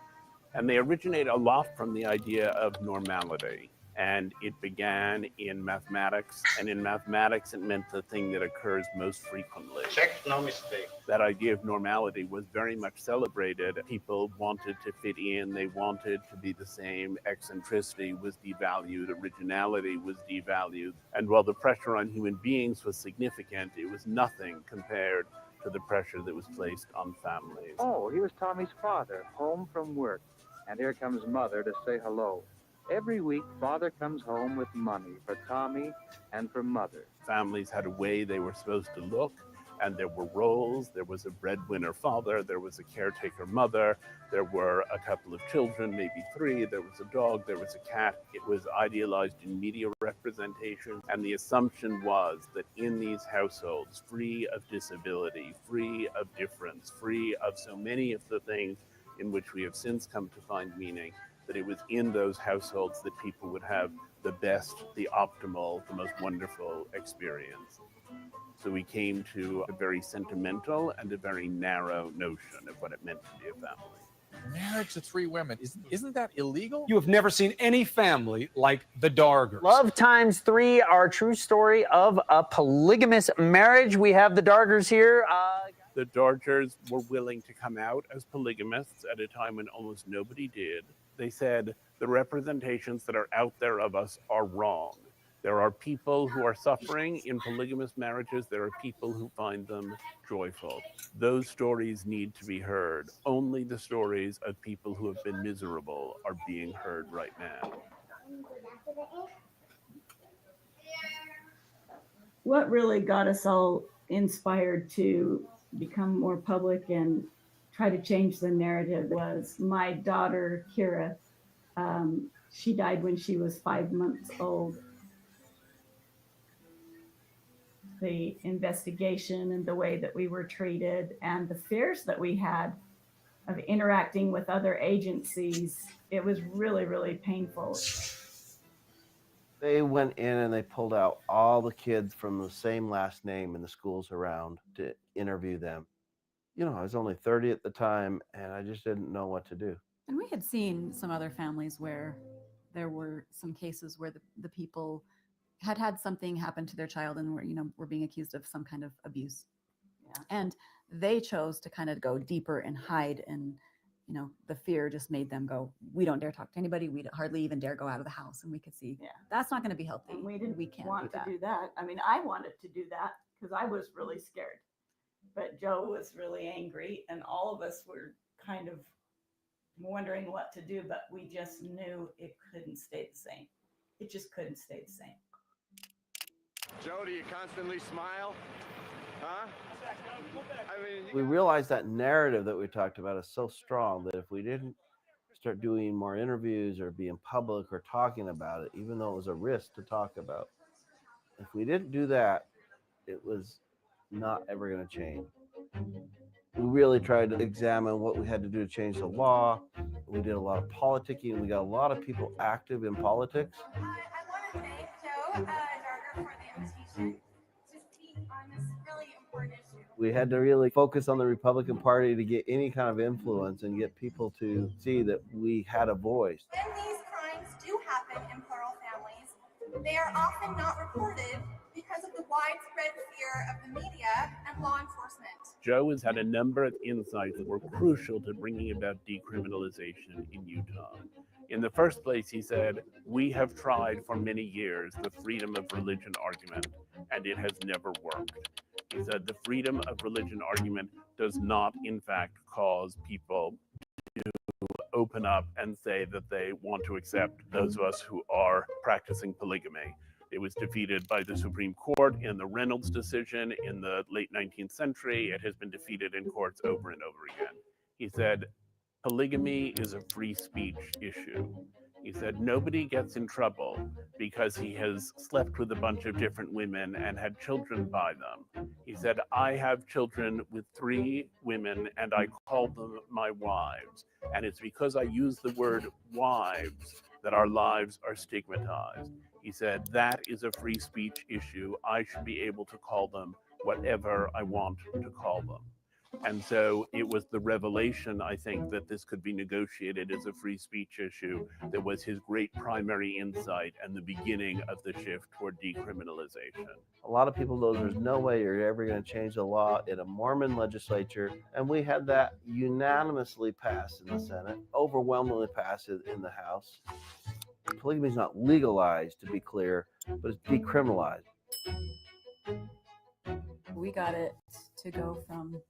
And they originate a lot from the idea of normality. And it began in mathematics. And in mathematics, it meant the thing that occurs most frequently. Check, no mistake. That idea of normality was very much celebrated. People wanted to fit in. They wanted to be the same. Eccentricity was devalued. Originality was devalued. And while the pressure on human beings was significant, it was nothing compared to the pressure that was placed on families. Oh, he was Tommy's father, home from work. And here comes Mother to say hello. Every week, Father comes home with money for Tommy and for Mother. Families had a way they were supposed to look, and there were roles. There was a breadwinner father, there was a caretaker mother, there were a couple of children, maybe 3, there was a dog, there was a cat. It was idealized in media representation, and the assumption was that in these households, free of disability, free of difference, free of so many of the things in which we have since come to find meaning, that it was in those households that people would have the best, the optimal, the most wonderful experience. So we came to a very sentimental and a very narrow notion of what it meant to be a family. Marriage to 3 women, isn't that illegal? You have never seen any family like the Dargers. Love Times 3, our true story of a polygamous marriage. We have the Dargers here. The Dargers were willing to come out as polygamists at a time when almost nobody did. They said, the representations that are out there of us are wrong. There are people who are suffering in polygamous marriages. There are people who find them joyful. Those stories need to be heard. Only the stories of people who have been miserable are being heard right now. What really got us all inspired to become more public and try to change the narrative was my daughter, Kira. She died when she was 5 months old. The investigation and the way that we were treated and the fears that we had of interacting with other agencies, it was really, really painful. They went in and they pulled out all the kids from the same last name in the schools around to interview them. I was only 30 at the time, and I just didn't know what to do. And we had seen some other families where there were some cases where the people had something happen to their child and were being accused of some kind of abuse. Yeah. And they chose to kind of go deeper and hide, and the fear just made them go, we don't dare talk to anybody, we hardly even dare go out of the house. And we could see that's not going to be healthy. And we can't want to do that. I mean, I wanted to do that because I was really scared, but Joe was really angry, and all of us were kind of wondering what to do, but we just knew it couldn't stay the same. It just couldn't stay the same. Joe, do you constantly smile? Huh? We realized that narrative that we talked about is so strong that if we didn't start doing more interviews or be in public or talking about it, even though it was a risk to talk about, if we didn't do that, it was not ever going to change. We really tried to examine what we had to do to change the law. We did a lot of politicking. We got a lot of people active in politics. I want to thank Joe Darger for the invitation to speak on this really important issue. We had to really focus on the Republican Party to get any kind of influence and get people to see that we had a voice. When these crimes do happen in plural families, they are often not reported because of the widespread fear of the media and law enforcement. Joe has had a number of insights that were crucial to bringing about decriminalization in Utah. In the first place, he said, we have tried for many years the freedom of religion argument, and it has never worked. He said the freedom of religion argument does not, in fact, cause people to open up and say that they want to accept those of us who are practicing polygamy. It was defeated by the Supreme Court in the Reynolds decision in the late 19th century. It has been defeated in courts over and over again. He said, polygamy is a free speech issue. He said, nobody gets in trouble because he has slept with a bunch of different women and had children by them. He said, I have children with 3 women and I call them my wives. And it's because I use the word wives that our lives are stigmatized. He said, that is a free speech issue. I should be able to call them whatever I want to call them. And so it was the revelation, I think, that this could be negotiated as a free speech issue that was his great primary insight and the beginning of the shift toward decriminalization. A lot of people know there's no way you're ever going to change the law in a Mormon legislature, and we had that unanimously passed in the Senate, overwhelmingly passed in the House. Polygamy is not legalized, to be clear, but it's decriminalized. We got it to go from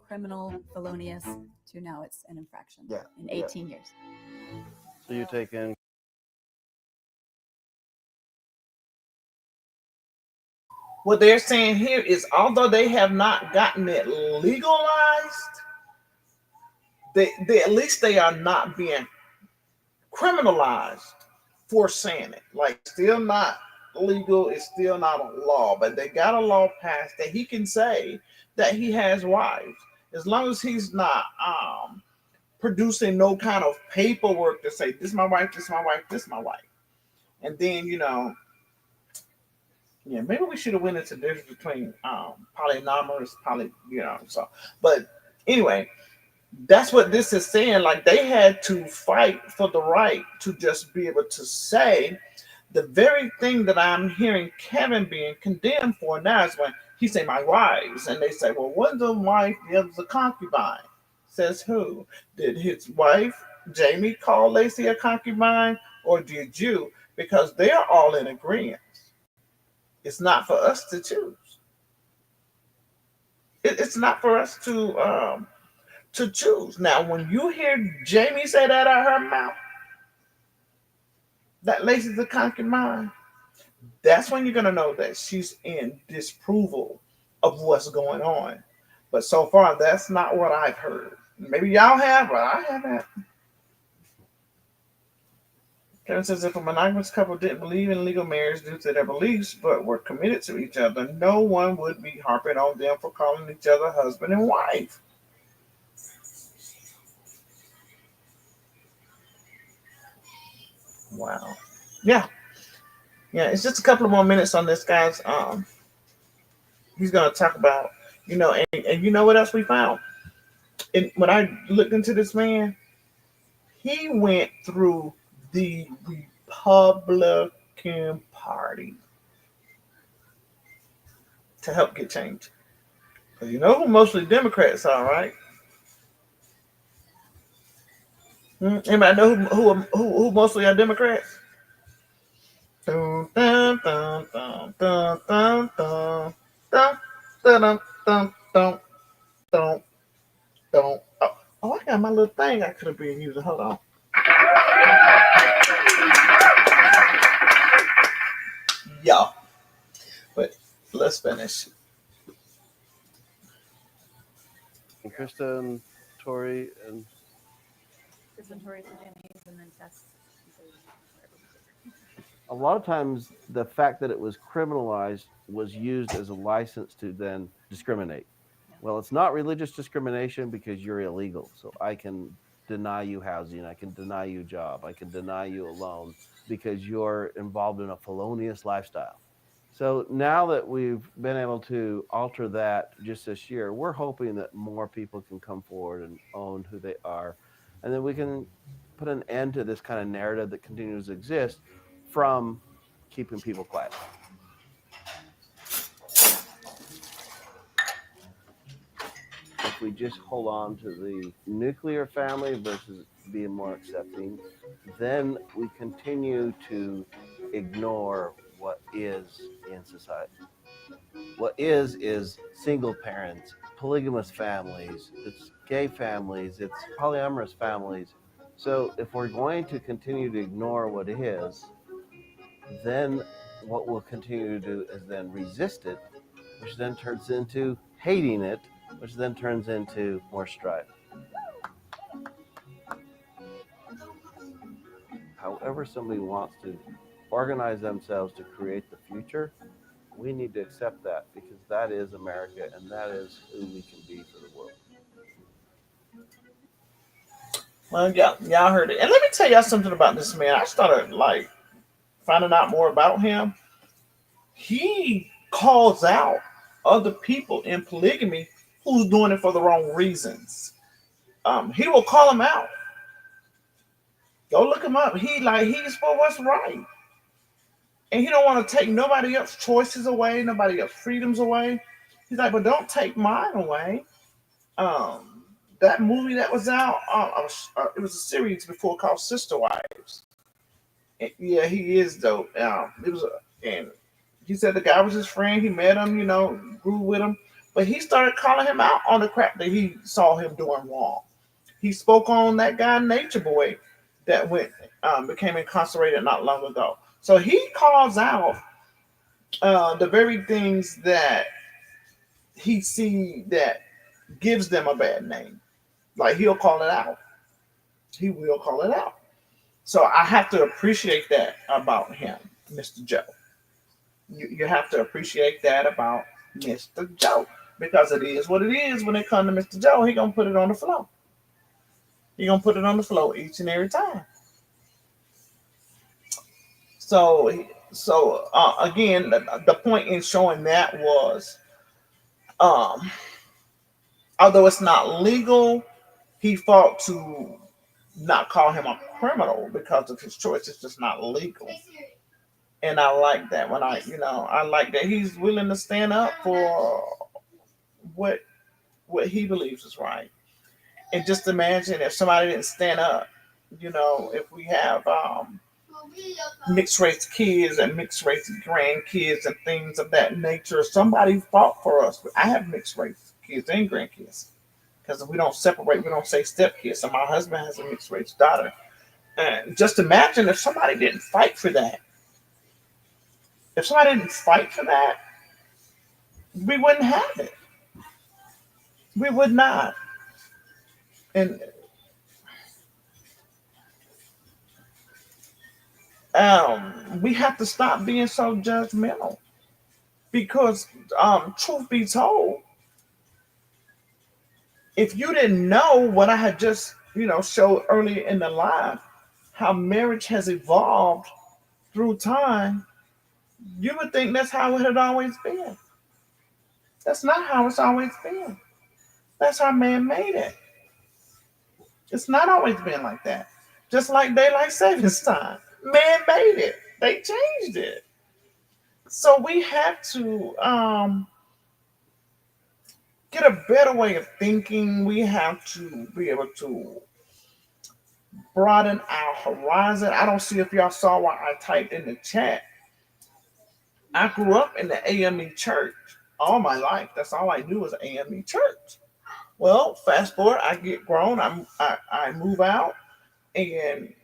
criminal, felonious, to now it's an infraction in 18 years. So you take in. What they're saying here is, although they have not gotten it legalized, they at least they are not being criminalized for saying it. Like, still not legal, it's still not a law, but they got a law passed that he can say that he has wives, as long as he's not producing no kind of paperwork to say, this is my wife, this is my wife, this is my wife. And then, maybe we should have went into the difference between polyamorous, but anyway, that's what this is saying. Like, they had to fight for the right to just be able to say the very thing that I'm hearing Kevin being condemned for now is when he say my wives, and they say, well, one's a wife, the other's a concubine. Says who? Did his wife, Jamie, call Lacey a concubine, or did you? Because they're all in agreement. It's not for us to choose. It's not for us to choose. Now, when you hear Jamie say that out of her mouth, that Lacey's a concubine, that's when you're going to know that she's in disapproval of what's going on. But so far, that's not what I've heard. Maybe y'all have, but I haven't. Kevin says, if a monogamous couple didn't believe in legal marriage due to their beliefs, but were committed to each other, no one would be harping on them for calling each other husband and wife. Wow. Yeah, it's just a couple of more minutes on this, guys. He's going to talk about, and you know what else we found? And when I looked into this man, he went through the Republican Party. to help get change. Because you know who mostly Democrats are, right? Anybody know who mostly are Democrats? Dun, dun, dun, dun, dun, dun, dun, dun, dun, dun, dun, dun, dun. Oh, I got my little thing I could have been using. Hold on. Yeah. But let's finish. And Kristen, Tori, and Kristen, Tori, Janice, and then Tess. a lot of times the fact that it was criminalized was used as a license to then discriminate. Well, it's not religious discrimination because you're illegal. So I can deny you housing, I can deny you a job, I can deny you a loan because you're involved in a felonious lifestyle. So now that we've been able to alter that just this year, we're hoping that more people can come forward and own who they are. And then we can put an end to this kind of narrative that continues to exist from keeping people quiet. If we just hold on to the nuclear family versus being more accepting, then we continue to ignore what is in society. What is single parents, polygamous families, it's gay families, it's polyamorous families. So if we're going to continue to ignore what is, then what we'll continue to do is then resist it, which then turns into hating it, which then turns into more strife. However somebody wants to organize themselves to create the future, we need to accept that because that is America and that is who we can be for the world. Well, y'all heard it. And let me tell y'all something about this man. I started like finding out more about him. He calls out other people in polygamy who's doing it for the wrong reasons. He will call them out. Go look him up. He's for what's right. And he don't want to take nobody else's choices away, nobody else's freedoms away. He's like, but don't take mine away. That movie that was out, it was a series before called Sister Wives. Yeah, he is dope. And he said the guy was his friend. He met him, grew with him, but he started calling him out on the crap that he saw him doing wrong. He spoke on that guy Nature Boy that became incarcerated not long ago. So he calls out the very things that he see that gives them a bad name. Like he'll call it out. He will call it out. So I have to appreciate that about him, Mr. Joe. You have to appreciate that about Mr. Joe because it is what it is when it comes to Mr. Joe. He gonna put it on the floor. He gonna put it on the floor each and every time. So again, the point in showing that was, although it's not legal, he fought to not call him a criminal because of his choice. It's just not legal. And I like that I like that he's willing to stand up for what he believes is right. And just imagine if somebody didn't stand up, if we have mixed race kids and mixed race grandkids and things of that nature, somebody fought for us. I have mixed race kids and grandkids because we don't separate, we don't say stepkids. So my husband has a mixed race daughter. And just imagine if somebody didn't fight for that. If somebody didn't fight for that, we wouldn't have it. We would not. And we have to stop being so judgmental because truth be told, if you didn't know what I had just showed earlier in the live, how marriage has evolved through time, you would think that's how it had always been. That's not how it's always been. That's how man made it. It's not always been like that. Just like daylight savings time. Man made it. They changed it. So we have to get a better way of thinking. We have to be able to broaden our horizon. I don't see if y'all saw what I typed in the chat. I grew up in the AME church all my life. That's all I knew was AME church. Well, fast forward, I get grown. I move out, and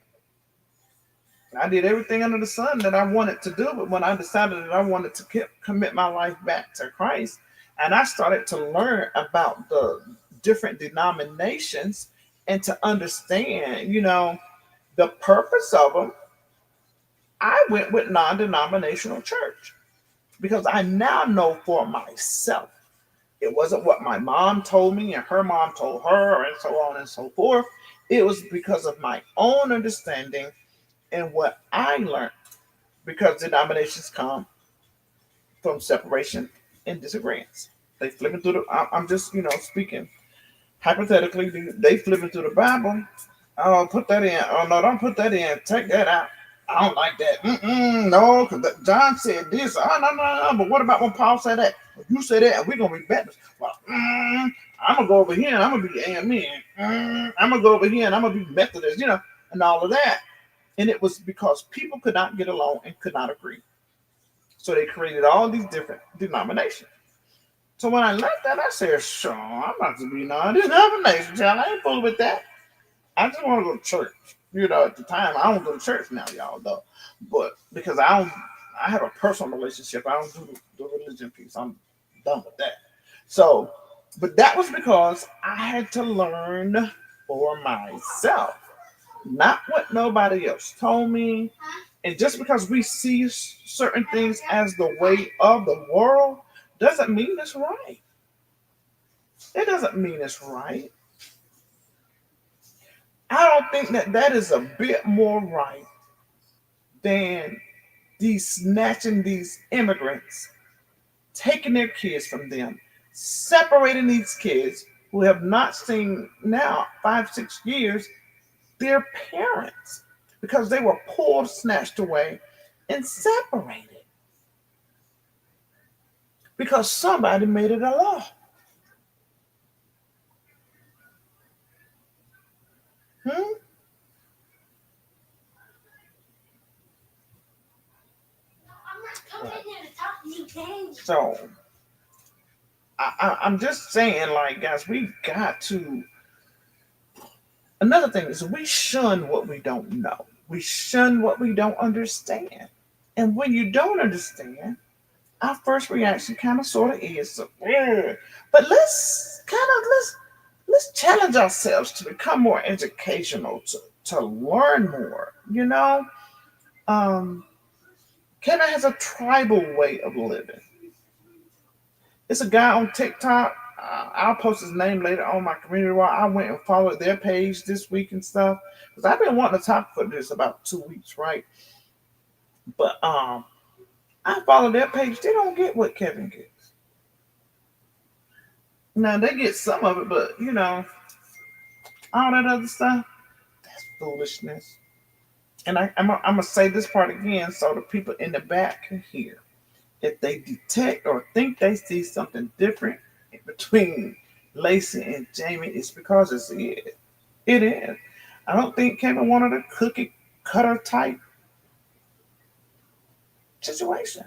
I did everything under the sun that I wanted to do. But when I decided that I wanted to commit my life back to Christ, and I started to learn about the different denominations and to understand, the purpose of them, I went with non-denominational church because I now know for myself. It wasn't what my mom told me and her mom told her and so on and so forth. It was because of my own understanding and what I learned, because denominations come from separation and disagreements. They flipping through I'm just, speaking hypothetically, they flipping through the Bible. Oh, put that in. Oh, no, don't put that in. Take that out. I don't like that. No, because John said this. Oh, no. But what about when Paul said that? If you say that, and we're going to be Baptist. Well, I'm going to go over here and I'm going to be AME. I'm going to go over here and I'm going to be Methodist, and all of that. And it was because people could not get along and could not agree. So they created all these different denominations. So when I left that, I said, sure, I'm about to be non-denominational, child. I ain't fooling with that. I just want to go to church. At the time, I don't go to church now, y'all, though. But because I have a personal relationship. I don't do the religion piece. I'm done with that. So, but that was because I had to learn for myself, not what nobody else told me. And just because we see certain things as the way of the world doesn't mean it's right. It doesn't mean it's right. I don't think that is a bit more right than snatching these immigrants, taking their kids from them, separating these kids who have not seen now 5-6 years their parents because they were pulled, snatched away, and separated because somebody made it a law. So I'm just saying, like, guys, we got to. Another thing is we shun what we don't know. We shun what we don't understand. And when you don't understand, our first reaction kind of sort of is, but let's challenge ourselves to become more educational, to learn more. Kevin has a tribal way of living. It's a guy on TikTok. I'll post his name later on my community wall. I went and followed their page this week and stuff because I've been wanting to talk for this about 2 weeks, right? But I follow their page. They don't get what Kevin gets. Now they get some of it, but all that other stuff, that's foolishness. And I'm gonna say this part again so the people in the back can hear. If they detect or think they see something different between Lacey and Jamie, it's because it's it. It is. I don't think Kevin wanted a cookie cutter type situation.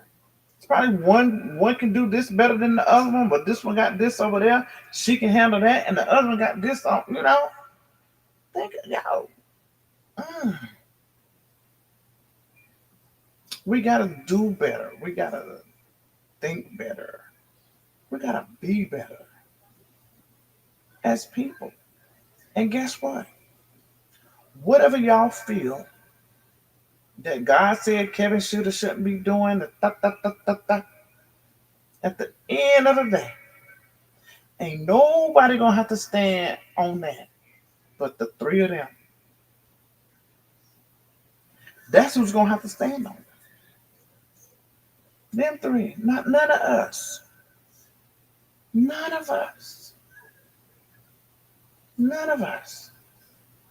It's probably one can do this better than the other one, but this one got this over there. She can handle that, and the other one got this on. Think, we gotta do better. We gotta think better. We gotta be better as people. And guess what? Whatever y'all feel that God said Kevin should or shouldn't be doing, at the end of the day, ain't nobody gonna have to stand on that but the three of them. That's who's gonna have to stand on it. Them three, none of us. None of us. None of us.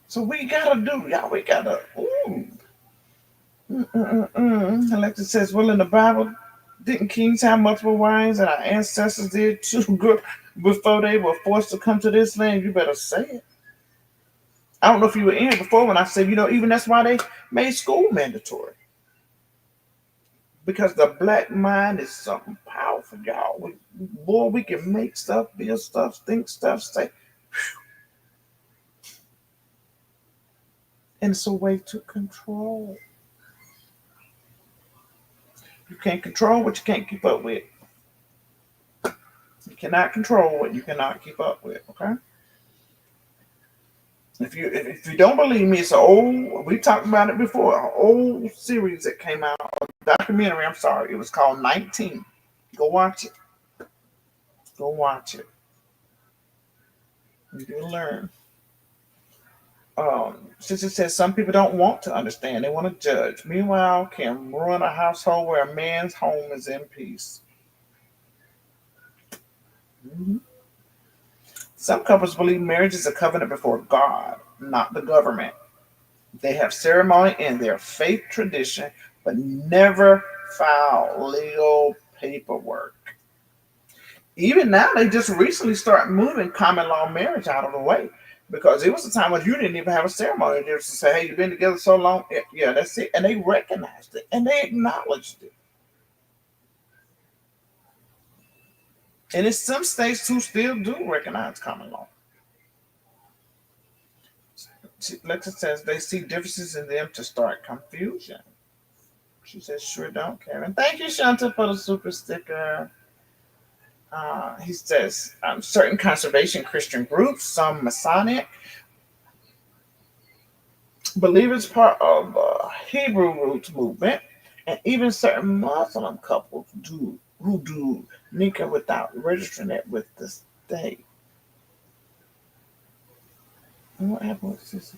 So we gotta do, y'all, we gotta, Alexis says, well, in the Bible, didn't kings have multiple wives and our ancestors did too? Good. before they were forced to come to this land, you better say it. I don't know if you were in here before when I said, even that's why they made school mandatory. Because the black mind is something powerful, y'all. Boy, we can make stuff, build stuff, think stuff, say. And it's a way to control. You can't control what you can't keep up with. You cannot control what you cannot keep up with, okay? If you don't believe me, it's an old, we talked about it before, an old series that came out, a documentary, I'm sorry, it was called 19. Go watch it. Go watch it. You'll learn. Sissy says some people don't want to understand, they want to judge. Meanwhile, can ruin a household where a man's home is in peace. Mm-hmm. Some couples believe marriage is a covenant before God, not the government. They have ceremony in their faith tradition, but never file legal paperwork. Even now, they just recently start moving common law marriage out of the way, because it was a time when you didn't even have a ceremony. They just say, hey, you've been together so long. Yeah, that's it. And they recognized it and they acknowledged it. And in some states who still do recognize common law. Lexa says they see differences in them to start confusion. She says, sure don't, Karen. Thank you, Shanta, for the super sticker. He says certain conservation Christian groups, some Masonic, believe it's part of the Hebrew roots movement, and even certain Muslim couples who do nikah without registering it with the state. And what happened with Sissy?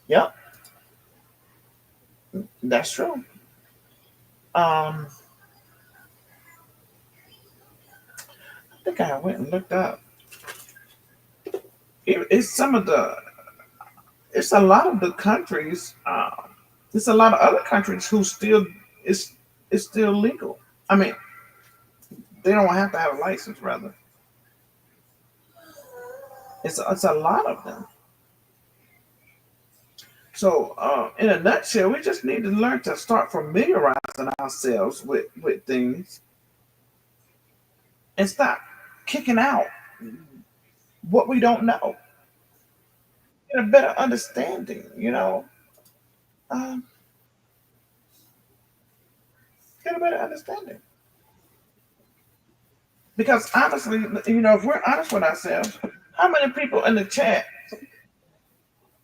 Yep, that's true. I think I went and looked up. It's a lot of the countries. It's a lot of other countries who still it's still legal. I mean, they don't have to have a license. Rather, it's a lot of them. So, in a nutshell, we just need to learn to start familiarizing ourselves with things and stop kicking out what we don't know. Get a better understanding, Get a better understanding. Because honestly, if we're honest with ourselves, how many people in the chat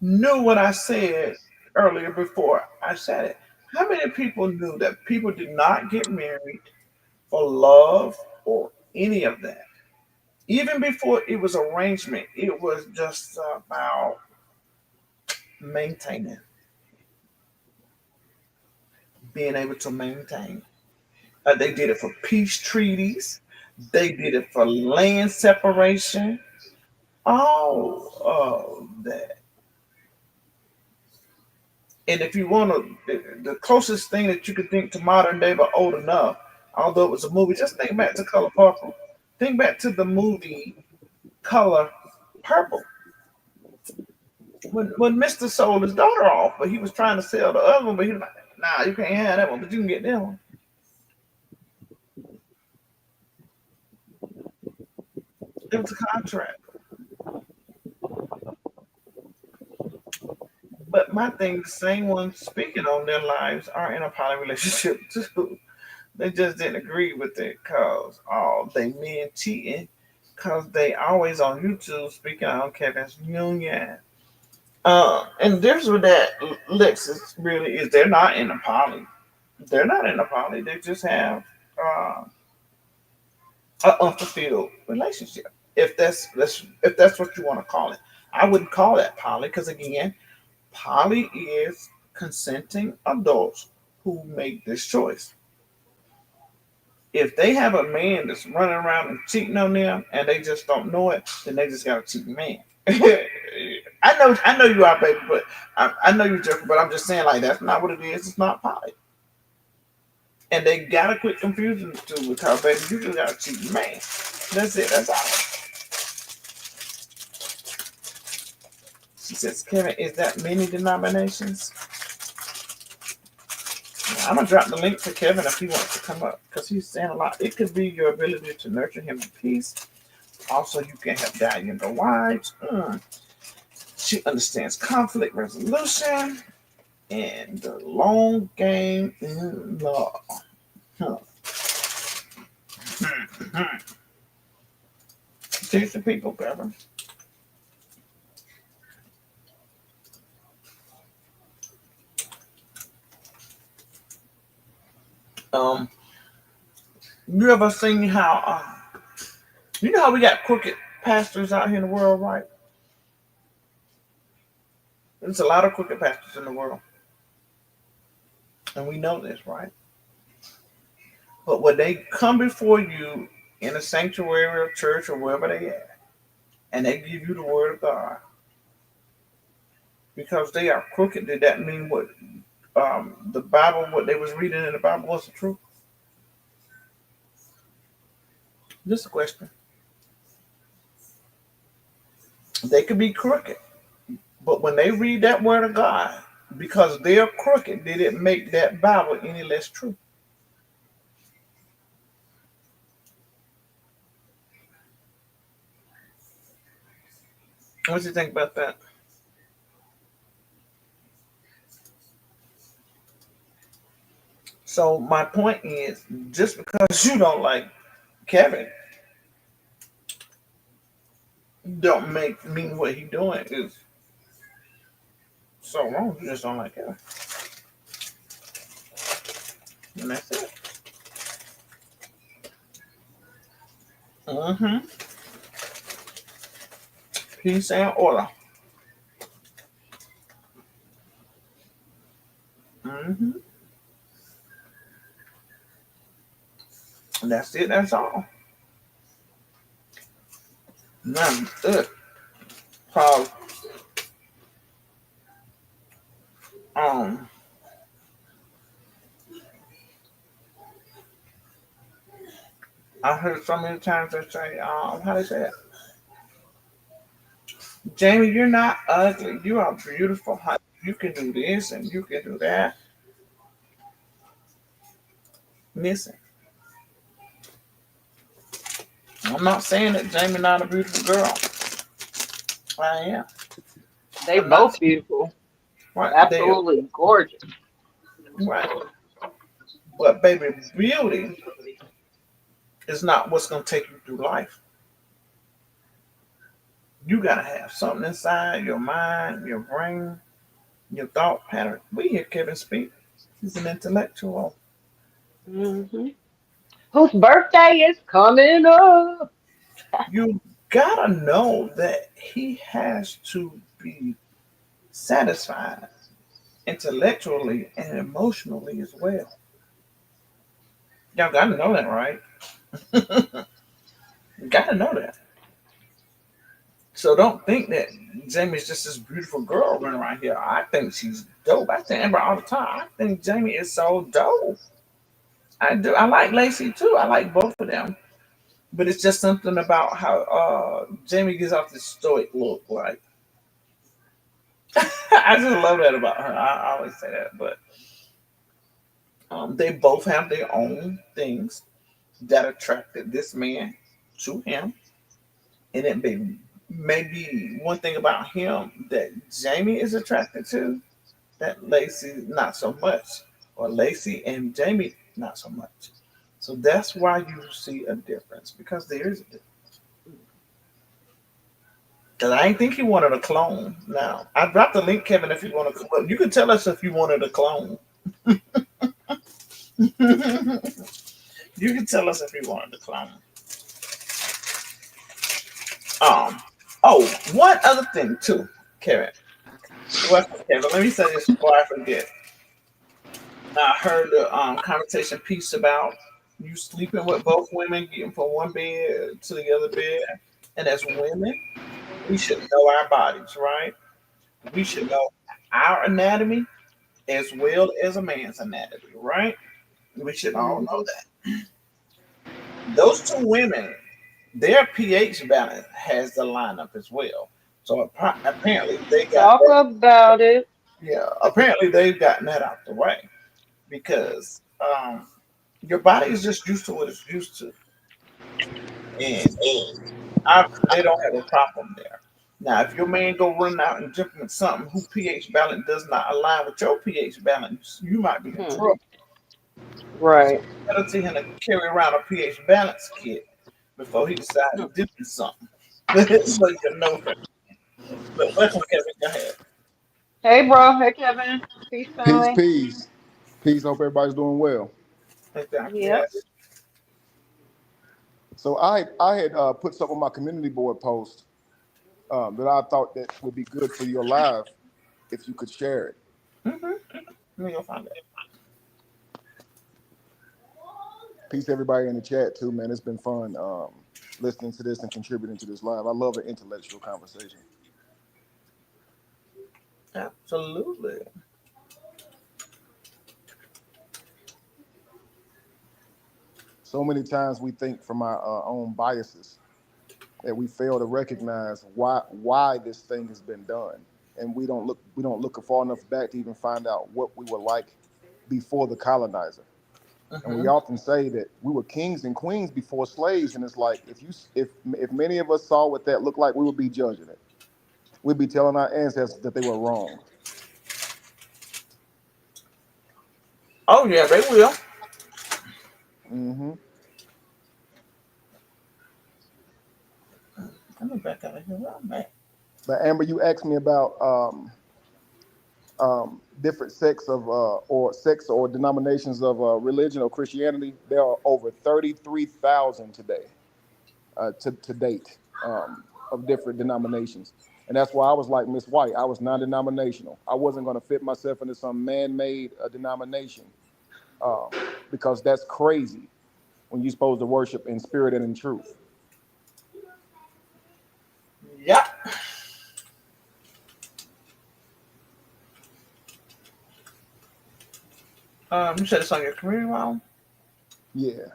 knew what I said earlier before I said it? How many people knew that people did not get married for love or any of that? Even before it was arrangement, it was just about maintaining, being able to maintain. They did it for peace treaties. They did it for land separation. All of that. And if you want to, the closest thing that you could think to modern day, but old enough, although it was a movie, just think back to Color Purple. Think back to the movie Color Purple. When Mr. sold his daughter off, but he was trying to sell the other one, but he was like, nah, you can't have that one, but you can get that one. It was a contract. But my thing, the same ones speaking on their lives are in a poly relationship too. They just didn't agree with it because they men cheating because they always on YouTube speaking on Kevin's union. And the difference with that, Lexus, really is they're not in a poly. They're not in a poly. They just have an unfulfilled relationship. If that's what you want to call it. I wouldn't call that poly because, again, poly is consenting adults who make this choice. If they have a man that's running around and cheating on them and they just don't know it, then they just got a cheating man. I know you are, baby, but I know you're joking, but I'm just saying, like, that's not what it is. It's not poly. And they gotta quit confusing the two because, baby, you just got a cheating man. That's it. That's all. She says, Kevin, is that many denominations? I'm going to drop the link to Kevin if he wants to come up because he's saying a lot. It could be your ability to nurture him in peace. Also, you can help die younger wives. She understands conflict resolution and the long game in law. Teach the people, Kevin. You ever seen how you know how we got crooked pastors out here in the world, right? There's a lot of crooked pastors in the world. And we know this, right? But when they come before you in a sanctuary or church or wherever they are, and they give you the word of God, because they are crooked, did that mean what the Bible, what they was reading in the Bible was the truth? Just a question. They could be crooked, but when they read that word of God, because they're crooked, did it make that Bible any less true? What do you think about that? So my point is, just because you don't like Kevin, don't mean what he doing is so wrong. You just don't like Kevin, and that's it. Peace and order. And that's it. That's all. None. Paul. I heard so many times they say, how they say it? Jamie, you're not ugly. You are beautiful. Honey. You can do this and you can do that. Listen, I'm not saying that Jamie not a beautiful girl. I am. They both beautiful. Right, absolutely gorgeous. Right. But baby, beauty is not what's going to take you through life. You got to have something inside your mind, your brain, your thought pattern. We hear Kevin speak. He's an intellectual. Whose birthday is coming up? You got to know that he has to be satisfied intellectually and emotionally as well. Y'all got to know that, right? You got to know that. So don't think that Jamie's just this beautiful girl running around here. I think she's dope. I tell Amber all the time. I think Jamie is so dope. I do. I like Lacey too. I like both of them. But it's just something about how Jamie gives off this stoic look. Like I just love that about her. I always say that. But they both have their own things that attracted this man to him, and it may be one thing about him that Jamie is attracted to that Lacey not so much, or Lacey and Jamie not so much. So that's why you see a difference, because there is a difference. Because I didn't think he wanted a clone. Now, I dropped the link, Kevin, if you want to come up. You can tell us if you wanted a clone. You can tell us if you wanted a clone. One other thing too, Kevin. Kevin, let me say this before I forget. I heard the conversation piece about you sleeping with both women, getting from one bed to the other bed. And as women, we should know our bodies, right? We should know our anatomy as well as a man's anatomy, right? We should all know that. Those two women their pH balance has to line up as well. So apparently they got Talk that. about it. Yeah, apparently they've gotten that out the way because your body is just used to what it's used to, and obviously they don't have a problem there. Now, if your man go running out and jumping at something who pH balance does not align with your pH balance, you might be in trouble. So Right. it's better to him to carry around a pH balance kit before he decides to do something. So you can know. But welcome, Kevin. Go ahead. Hey, bro. Hey, Kevin. Peace, Peace, family. peace. Peace. Hope everybody's doing well. Exactly. Yep. Yes. So I had put something on my community board post that I thought that would be good for your live if you could share it. Mm-hmm. Let me go find it. Peace, everybody in the chat too, man. It's been fun listening to this and contributing to this live. I love an intellectual conversation. Absolutely. So many times we think from our own biases that we fail to recognize why this thing has been done, and we don't look far enough back to even find out what we were like before the colonizer. And we Mm-hmm. often say that we were kings and queens before slaves, and it's like if many of us saw what that looked like, we would be judging it. We'd be telling our ancestors that they were wrong. Oh yeah, they will. Hmm. Let me back out of here. Where I'm at. But Amber, you asked me about different sects of or sects or denominations of religion or Christianity. There are over 33,000 today, to date, of different denominations. And that's why I was like Miss White. I was non-denominational. I wasn't going to fit myself into some man-made denomination, um, because that's crazy when you're supposed to worship in spirit and in truth. Yep. You said it's on your community wall? Yeah.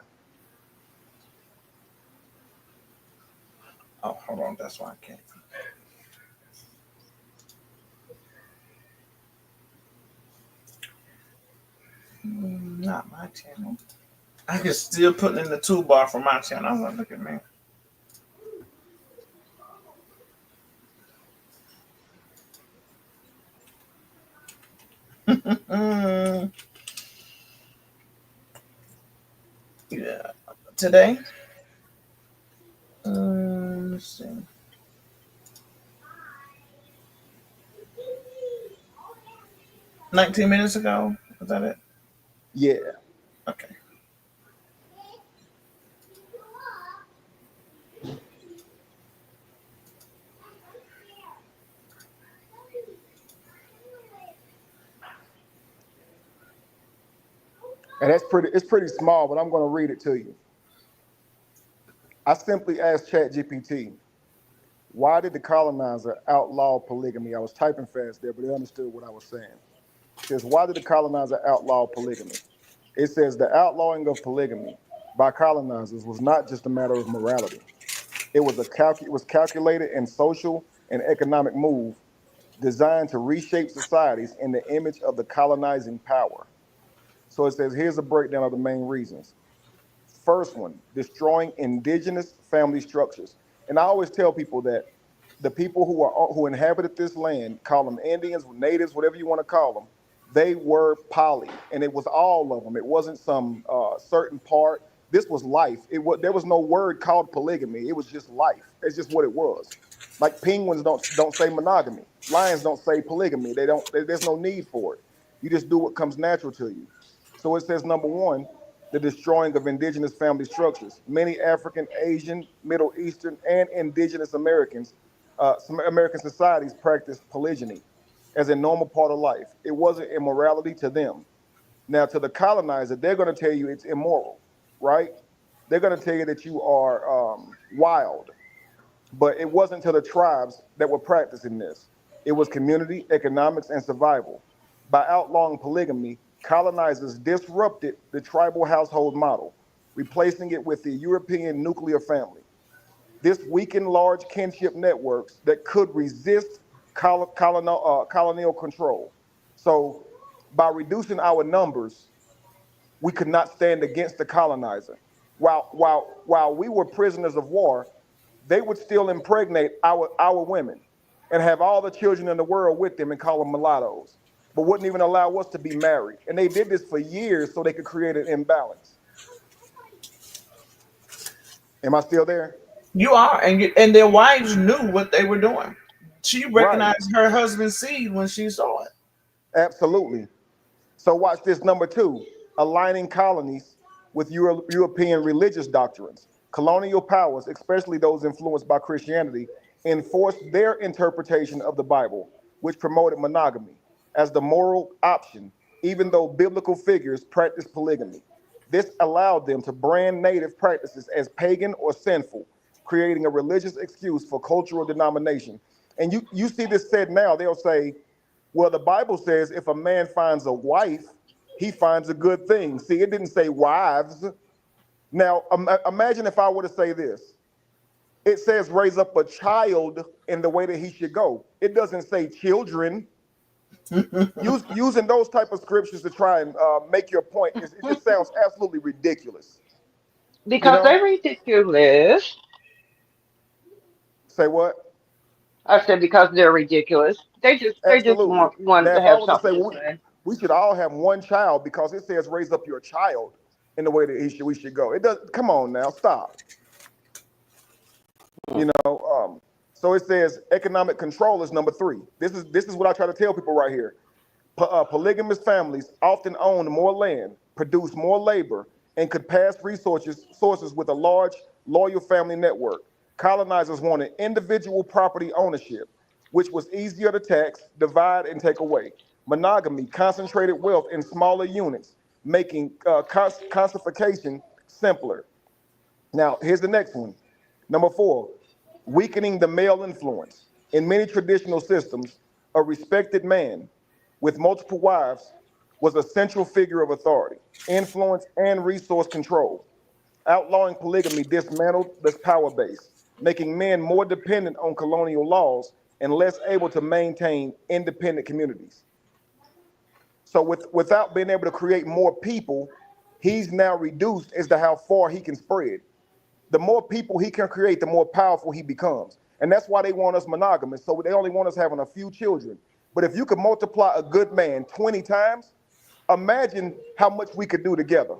Oh, hold on. That's why I can't. Not my channel. I can still put it in the toolbar for my channel. I was like, look at me. Yeah. Today. Let's see. 19 minutes ago. Was that it? Yeah. Okay. And it's pretty small, but I'm going to read it to you. I simply asked ChatGPT, why did the colonizer outlaw polygamy? I was typing fast there, but it understood what I was saying. It says, why did the colonizer outlaw polygamy? It says the outlawing of polygamy by colonizers was not just a matter of morality. It was calculated and social and economic move designed to reshape societies in the image of the colonizing power. So it says, here's a breakdown of the main reasons. First one, destroying indigenous family structures. And I always tell people that the people who inhabited this land, call them Indians, natives, whatever you want to call them, they were poly, and it was all of them. It wasn't some certain part. This was life. There was no word called polygamy. It was just life. It's just what it was. Like penguins don't say monogamy. Lions don't say polygamy. There's no need for it. You just do what comes natural to you. So it says number one, the destroying of indigenous family structures. Many African, Asian, Middle Eastern, and indigenous Americans, some American societies practice polygyny as a normal part of life. It wasn't immorality to them. Now, to the colonizer, they're going to tell you it's immoral, right? They're going to tell you that you are wild. But it wasn't to the tribes that were practicing this. It was community, economics, and survival. By outlawing polygamy, colonizers disrupted the tribal household model, replacing it with the European nuclear family. This weakened large kinship networks that could resist colonial control. So, by reducing our numbers, we could not stand against the colonizer. While we were prisoners of war, they would still impregnate our women and have all the children in the world with them and call them mulattoes, but wouldn't even allow us to be married. And they did this for years so they could create an imbalance. Am I still there? You are, and their wives knew what they were doing. She recognized her husband's seed when she saw it. Absolutely. So watch this, number 2, aligning colonies with European religious doctrines. Colonial powers, especially those influenced by Christianity, enforced their interpretation of the Bible, which promoted monogamy as the moral option, even though biblical figures practiced polygamy. This allowed them to brand native practices as pagan or sinful, creating a religious excuse for cultural denomination. And you see this said now, they'll say, well, the Bible says if a man finds a wife, he finds a good thing. See, it didn't say wives. Now, imagine if I were to say this. It says raise up a child in the way that he should go. It doesn't say children. Using those type of scriptures to try and make your point, it just sounds absolutely ridiculous. Because they're ridiculous. Say what? I said because they're ridiculous. They just want Now, to if I have was to say, something to well, say. we should all have one child because it says raise up your child in the way that we should go. It does. Come on now, stop. So it says economic control is number 3. This is what I try to tell people right here. Polygamous families often own more land, produce more labor, and could pass sources with a large, loyal family network. Colonizers wanted individual property ownership, which was easier to tax, divide, and take away. Monogamy concentrated wealth in smaller units, making conservation simpler. Now, here's the next one. Number 4, weakening the male influence. In many traditional systems, a respected man with multiple wives was a central figure of authority, influence, and resource control. Outlawing polygamy dismantled this power base, making men more dependent on colonial laws and less able to maintain independent communities. So without being able to create more people, he's now reduced as to how far he can spread. The more people he can create, the more powerful he becomes. And that's why they want us monogamous. So they only want us having a few children. But if you could multiply a good man 20 times, imagine how much we could do together.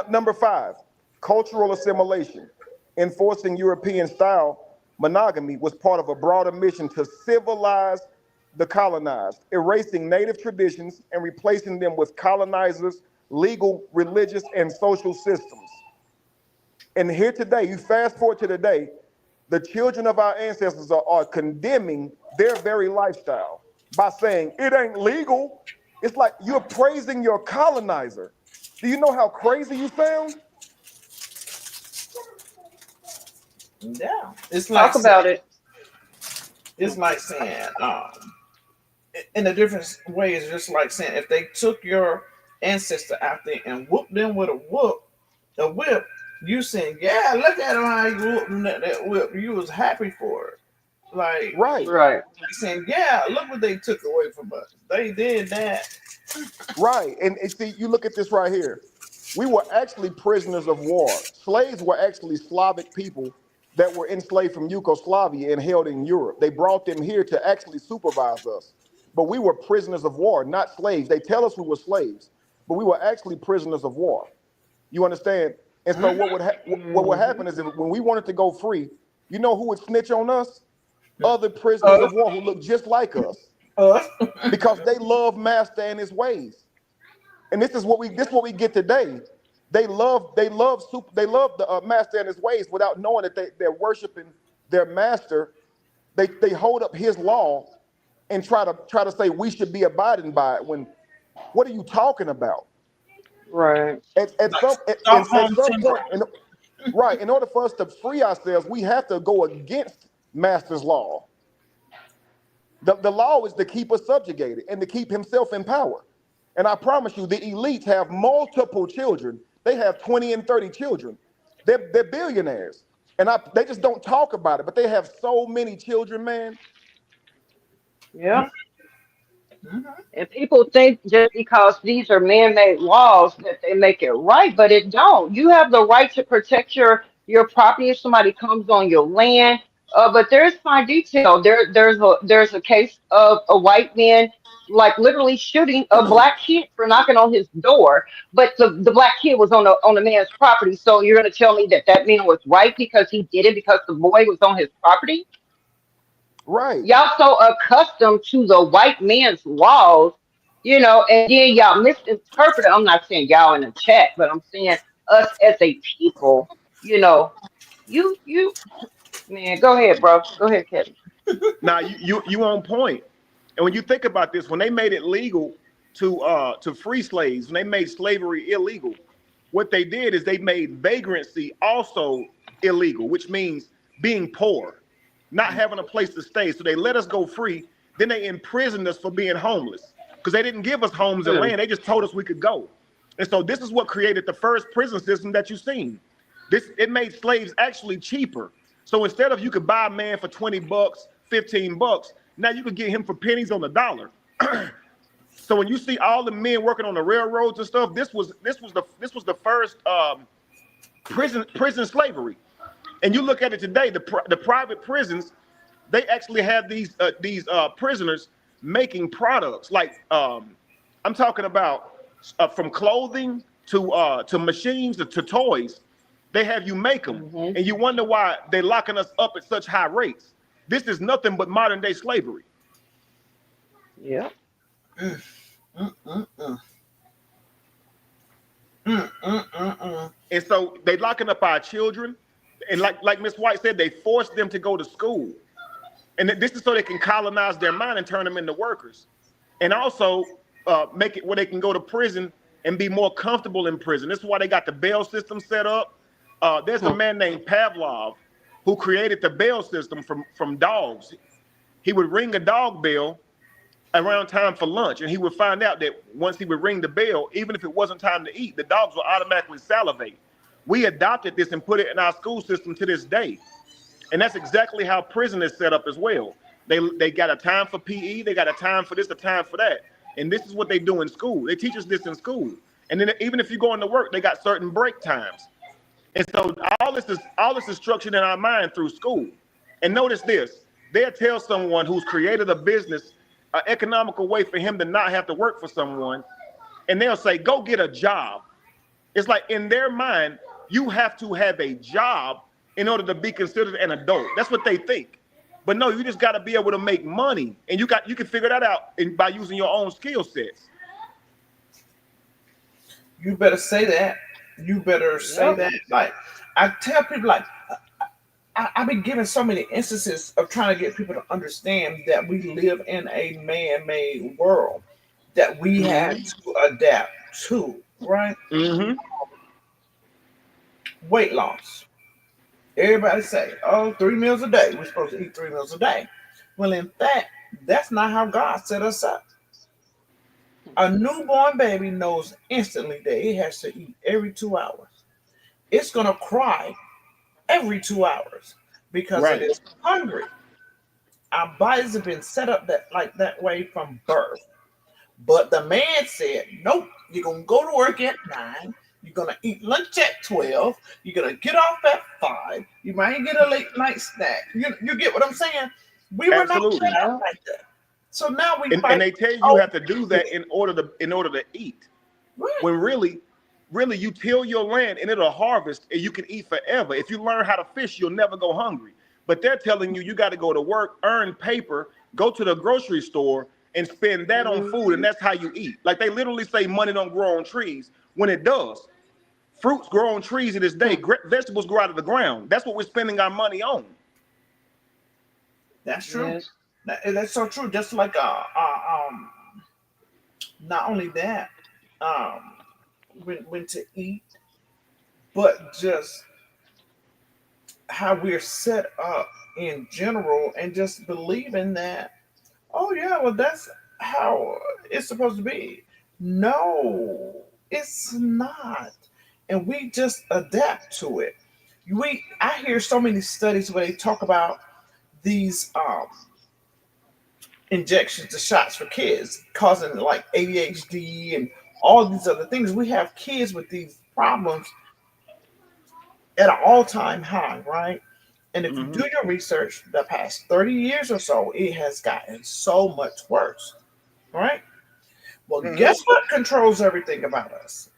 Number 5, cultural assimilation. Enforcing European style monogamy was part of a broader mission to civilize the colonized, erasing native traditions and replacing them with colonizers' legal, religious, and social systems. And here today, you fast forward to today, the children of our ancestors are condemning their very lifestyle by saying it ain't legal. It's like you're praising your colonizer. Do you know how crazy you sound? Yeah, it's like Talk about it. It's like saying, in a different way, it's just like saying if they took your ancestor out there and whooped them with a whip, you saying, yeah, look at him how you whooped them that whip. You was happy for it. Like, right. Saying, yeah, look what they took away from us. They did that. Right. And see, you look at this right here. We were actually prisoners of war. Slaves were actually Slavic people that were enslaved from Yugoslavia and held in Europe. They brought them here to actually supervise us. But we were prisoners of war, not slaves. They tell us we were slaves, but we were actually prisoners of war. You understand? And so what would happen is when we wanted to go free, you know who would snitch on us? Other prisoners of war who look just like us. Because they love master and his ways. And this is what we get today. They love the master and his ways without knowing that they're worshiping their master. They hold up his law and try to say we should be abiding by it. When what are you talking about? Right. At some point, right, in order for us to free ourselves, we have to go against master's law. The law is to keep us subjugated and to keep himself in power. And I promise you, the elites have multiple children. They have 20 and 30 children. They're billionaires. And they just don't talk about it, but they have so many children, man. Yeah. And people think just because these are man-made laws that they make it right, but it don't. You have the right to protect your property if somebody comes on your land. But there's fine detail. There's a case of a white man like literally shooting a black kid for knocking on his door, but the black kid was on the man's property. So you're gonna tell me that that man was right because he did it because the boy was on his property? Right. Y'all so accustomed to the white man's laws, and then y'all misinterpret it. I'm not saying y'all in the chat, but I'm saying us as a people, you man, go ahead, bro. Go ahead, Kevin. Now you on point. And when you think about this, when they made it legal to free slaves, when they made slavery illegal, what they did is they made vagrancy also illegal, which means being poor, not having a place to stay. So they let us go free. Then they imprisoned us for being homeless because they didn't give us homes and land. They just told us we could go. And so this is what created the first prison system that you've seen. It made slaves actually cheaper. So instead of you could buy a man for $20, $15, now you could get him for pennies on the dollar. So when you see all the men working on the railroads and stuff, this was the first prison slavery. And you look at it today, the private prisons, they actually have these prisoners making products like I'm talking about from clothing to machines to toys. They have you make them, and you wonder why they're locking us up at such high rates. This is nothing but modern day slavery. Yeah. And so they locking up our children, and like Miss White said, they force them to go to school, and this is so they can colonize their mind and turn them into workers, and also make it where they can go to prison and be more comfortable in prison. This is why they got the bail system set up. There's a man named Pavlov who created the bail system from dogs. He would ring a dog bell around time for lunch, and he would find out that once he would ring the bell, even if it wasn't time to eat, the dogs would automatically salivate. We adopted this and put it in our school system to this day. And that's exactly how prison is set up as well. They got a time for PE, they got a time for this, a time for that. And this is what they do in school. They teach us this in school. And then even if you go into work, they got certain break times. And so all this is structured in our mind through school. And notice this, they'll tell someone who's created a business, an economical way for him to not have to work for someone, and they'll say, go get a job. It's like in their mind, you have to have a job in order to be considered an adult. That's what they think. But no, you just got to be able to make money, and you can figure that out by using your own skill sets. You better say that. You better say that. Like, I tell people, like, I've been given so many instances of trying to get people to understand that we live in a man-made world that we had to adapt to, right? Weight loss. Everybody say, 3 meals a day. We're supposed to eat 3 meals a day. Well, in fact, that's not how God set us up. A newborn baby knows instantly that it has to eat every 2 hours. It's going to cry every 2 hours because it is hungry. Our bodies have been set up that way from birth. But the man said, nope, you're going to go to work at 9. You're going to eat lunch at 12. You're going to get off at 5. You might get a late night snack. You get what I'm saying? We were not set up like that. So now we and they tell you have to do that in order to eat. Right. When really you till your land and it'll harvest and you can eat forever. If you learn how to fish, you'll never go hungry. But they're telling you got to go to work, earn paper, go to the grocery store and spend that on food, and that's how you eat. Like they literally say money don't grow on trees when it does. Fruits grow on trees to this day. Vegetables grow out of the ground. That's what we're spending our money on. That's true. Yes. That's so true. Just like not only that, when to eat, but just how we're set up in general, and just believing that, oh yeah, well that's how it's supposed to be. No, it's not. And we just adapt to it. I hear so many studies where they talk about these injections, the shots for kids, causing like ADHD and all these other things. We have kids with these problems at an all-time high, right? And if you do your research, the past 30 years or so, it has gotten so much worse, right? Well, guess what controls everything about us?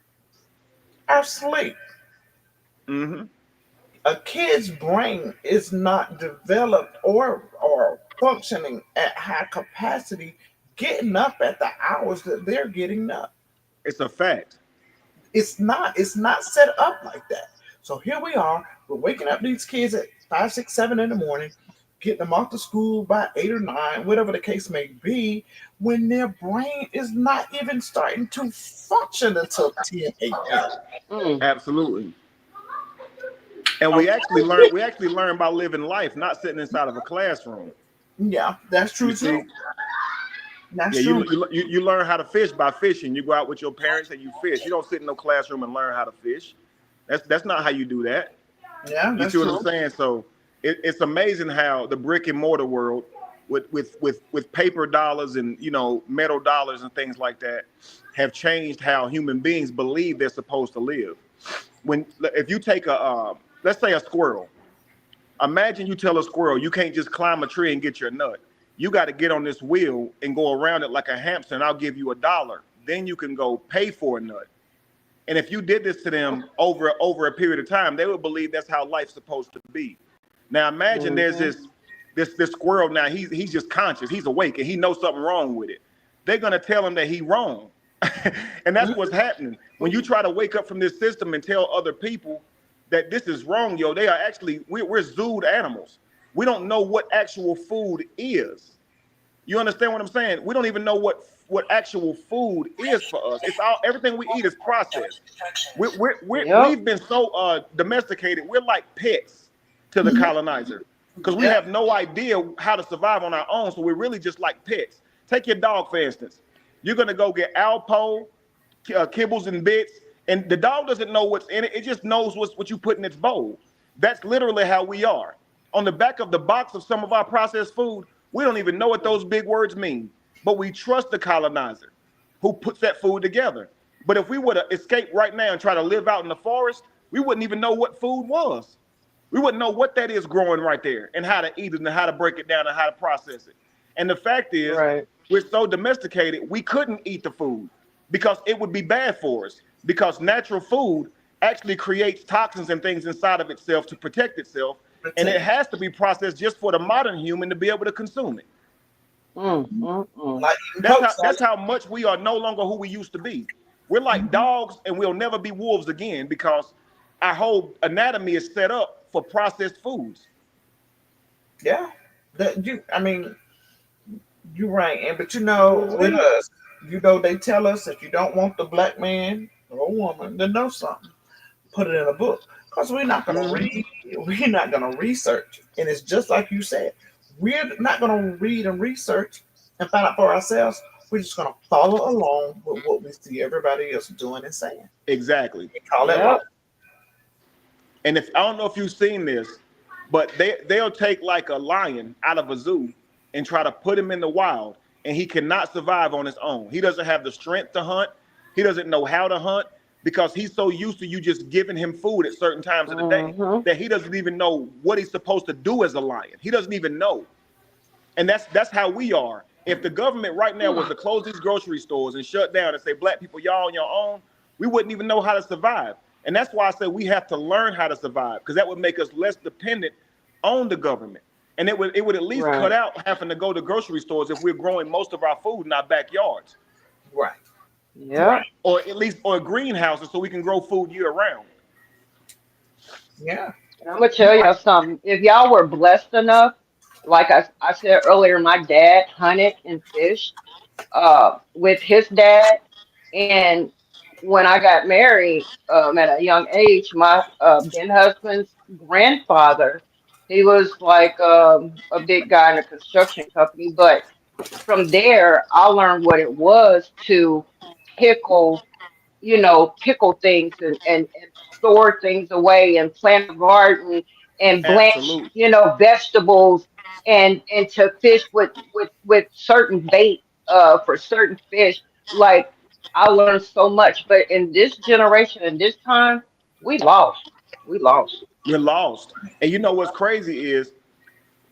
Our sleep. A kid's brain is not developed or functioning at high capacity, getting up at the hours that they're getting up. It's a fact. It's not set up like that. So here we are. We're waking up these kids at 5, 6, 7 in the morning, getting them off to school by 8 or 9, whatever the case may be, when their brain is not even starting to function until 10 a.m. Absolutely. And we actually learn by living life, not sitting inside of a classroom. Yeah, that's true too. That's true. You learn how to fish by fishing. You go out with your parents and you fish. You don't sit in no classroom and learn how to fish. That's not how you do that. Yeah, you see what I'm saying? So it's amazing how the brick and mortar world, with paper dollars and metal dollars and things like that, have changed how human beings believe they're supposed to live. If you take let's say a squirrel. Imagine you tell a squirrel you can't just climb a tree and get your nut. You got to get on this wheel and go around it like a hamster, and I'll give you $1. Then you can go pay for a nut. And if you did this to them over a period of time, they would believe that's how life's supposed to be. Now imagine there's this squirrel now, he's just conscious, he's awake, and he knows something wrong with it. They're gonna tell him that he's wrong. And that's what's happening. When you try to wake up from this system and tell other people that this is wrong, they are actually, we're zooed animals. We don't know what actual food is. You understand what I'm saying? We don't even know what actual food is for us. It's everything we eat is processed. We've been so domesticated. We're like pets to the colonizer because we have no idea how to survive on our own. So we're really just like pets. Take your dog, for instance. You're going to go get Alpo, kibbles and bits, and the dog doesn't know what's in it. It just knows what you put in its bowl. That's literally how we are. On the back of the box of some of our processed food, we don't even know what those big words mean, but we trust the colonizer who puts that food together. But if we were to escape right now and try to live out in the forest, we wouldn't even know what food was. We wouldn't know what that is growing right there and how to eat it and how to break it down and how to process it. And the fact is, we're so domesticated, we couldn't eat the food because it would be bad for us, because natural food actually creates toxins and things inside of itself to protect itself. And it has to be processed just for the modern human to be able to consume it. That's how much we are no longer who we used to be. We're like dogs, and we'll never be wolves again because our whole anatomy is set up for processed foods. Yeah, you're right. But with us, they tell us if you don't want the black man or woman to know something, put it in a book. Because we're not going to read, we're not going to research. And it's just like you said, we're not going to read and research and find out for ourselves. We're just going to follow along with what we see everybody else doing and saying. Exactly. Call it out. And I don't know if you've seen this, but they'll take like a lion out of a zoo and try to put him in the wild, and he cannot survive on his own. He doesn't have the strength to hunt. He doesn't know how to hunt, because he's so used to you just giving him food at certain times of the day that he doesn't even know what he's supposed to do as a lion. He doesn't even know. And that's how we are. If the government right now was to close these grocery stores and shut down and say, black people, y'all on your own, we wouldn't even know how to survive. And that's why I say we have to learn how to survive, because that would make us less dependent on the government. And it would at least cut out having to go to grocery stores if we're growing most of our food in our backyards. Right. Yeah. Right. Or at least greenhouses so we can grow food year round. Yeah. And I'm gonna tell y'all something. If y'all were blessed enough, like I said earlier, my dad hunted and fished with his dad. And when I got married at a young age, my then husband's grandfather, he was like a big guy in a construction company. But from there, I learned what it was to pickle, pickle things and store things away and plant a garden and blanch, Absolutely. vegetables and to fish with certain bait for certain fish. Like I learned so much, but in this generation, in this time, we lost. We lost. We're lost. And you know what's crazy is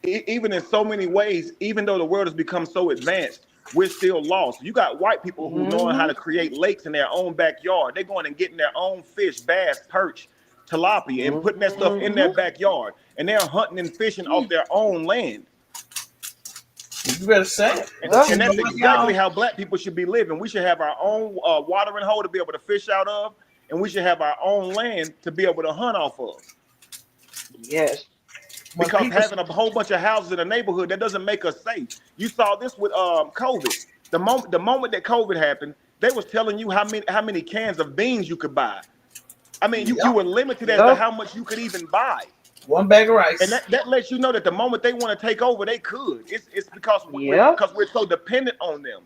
even in so many ways, even though the world has become so advanced, we're still lost. You got white people who knowing how Hmm. to create lakes in their own backyard. They're going and getting their own fish, bass, perch, tilapia, and putting that stuff in their Hmm. backyard. And they're hunting and fishing off their own land. You better say it. Well, And You know that's what, exactly y'all? how black people should be living. We should have our own watering hole to be able to fish out of, and we should have our own land to be able to hunt off of. yes. When Because people, having a whole bunch of houses in a neighborhood, that doesn't make us safe. You saw this with COVID. The moment that COVID happened, they was telling you how many cans of beans you could buy. I mean, you yep, were limited as to Yep. how much you could even buy. one bag of And rice. that lets you know that the moment they want to take over, they could. It's because Yep. we're so dependent on them.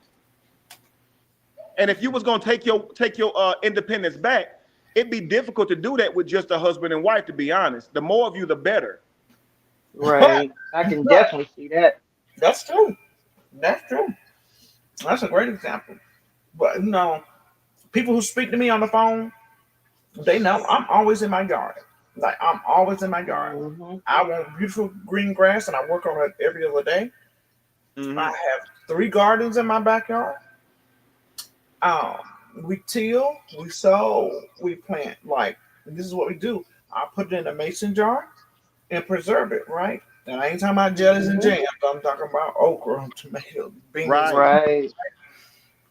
And if you was gonna take your independence back, it'd be difficult to do that with just a husband and wife. To be honest, the more of you, the better. Right. I can definitely see that. That's true. That's true. That's a great example. But people who speak to me on the phone, they know I'm always in my garden. Like I'm always in my garden. Hmm. I want beautiful green grass, and I work on it every other day. I Hmm. have 3 gardens in my backyard. Um, we till, we sow, we plant. Like this is what we do. I put it in a mason jar and preserve it. Right. And I ain't talking about jellies and Hmm. jams. I'm talking about okra, tomatoes, beans. Right. Right.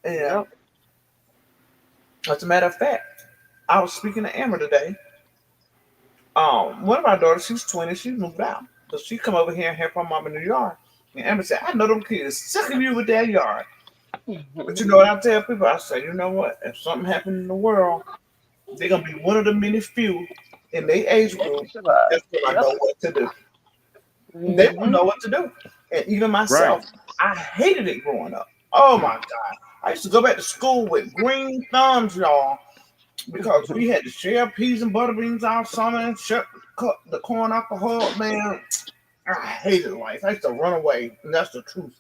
And Yep. as a matter of fact, I was speaking to Amber today. One of my daughters, she's 20, she moved out. So she come over here and help her mom in the yard. And Amber said, I know them kids sick of you with that yard. But you know what I tell people? I say, you know what? If something happened in the world, they're gonna be one of the many few in their age group Survive. that's gonna Yep. know what to do. They will Hmm. know what to do. And even Right. myself, I hated it growing up. Oh my God. I used to go back to school with green thumbs, y'all, because we had to share peas and butter beans all summer and cut the corn off the hub, man. I hated life. I used to run away, and that's the truth.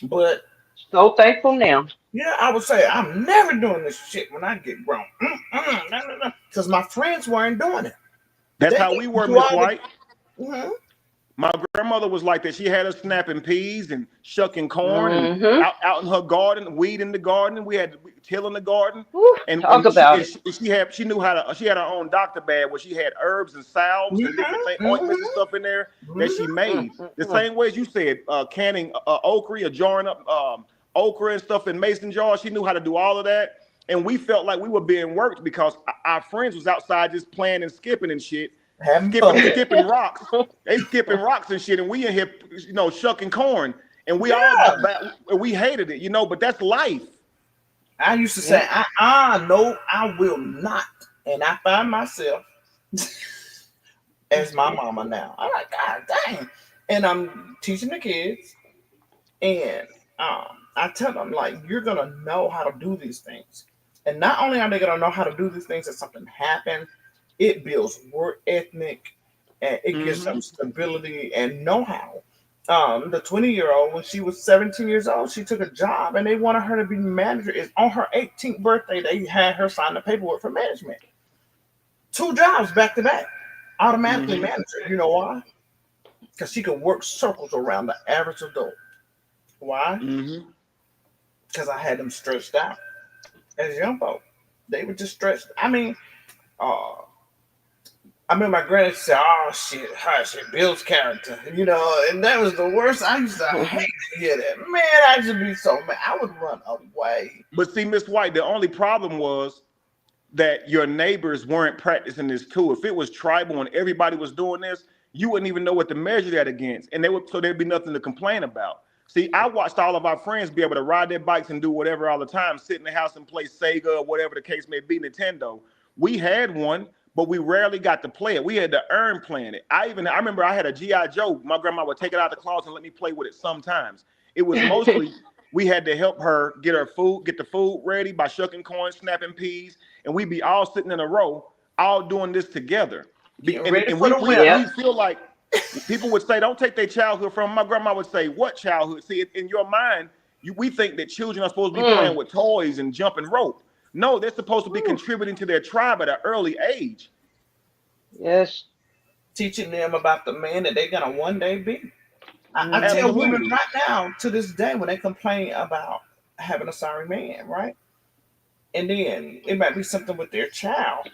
But So thankful now. yeah, I would say I'm never doing this shit when I get grown. Because my friends weren't doing it. That's They how we didn't were, do Miss all the. White. Mhm. My grandmother was like that. She had us snapping peas and shucking corn and Hmm. out in her garden, weed in the garden. We had till in the garden, Whew, and talk and she about and it. she knew how to. She had her own doctor bag where she had herbs and salves and different things, ointments and stuff in there that she Mm, made. mm, The mm. same way as you said, canning okra or jarring up okra and stuff in mason jars. She knew how to do all of that, and we felt like we were being worked because our friends was outside just playing and skipping and shit, Having skipping fun. skipping rocks. They skipping rocks and shit, and we in here, shucking corn, and Yeah. we hated it, but that's life. I used to say, Yep. no, I will not. And I find myself as my mama now. I'm like, God dang. And I'm teaching the kids, and I tell them, like, you're going to know how to do these things. And not only are they going to know how to do these things if something happened, it builds work ethic and it gives Hmm. them stability and know how. The 20-year-old, when she was 17 years old, she took a job and they wanted her to be manager. Is on her 18th birthday, they had her sign the paperwork for management. 2 jobs back to back, automatically Hmm. manager. You know why? Because she could work circles around the average adult. Why? Hmm. Because I had them stretched out as young folk. They were just stretched. I mean, uh, I remember my granny said, "Oh shit, how shit builds character," and that was the worst. I used to hate to hear that. Man, I used to be so mad. I would run away. But see, Miss White, the only problem was that your neighbors weren't practicing this too. If it was tribal and everybody was doing this, you wouldn't even know what to measure that against, and so there'd be nothing to complain about. See, I watched all of our friends be able to ride their bikes and do whatever all the time, sit in the house and play Sega or whatever the case may be, Nintendo. We had one, but we rarely got to play it. We had to earn playing it. I remember I had a GI Joe. My grandma would take it out of the closet and let me play with it sometimes. It was mostly we had to help her get the food ready by shucking corn, snapping peas, and we'd be all sitting in a row, all doing this together. And we feel like people would say, don't take their childhood from them. My grandma would say, what childhood? See, in your mind, we think that children are supposed to be playing with toys and jumping rope. No, they're supposed to be contributing to their tribe at an early age. Yes. Teaching them about the man that they're going to one day be. I tell women right now, to this day, when they complain about having a sorry man, right? And then it might be something with their child.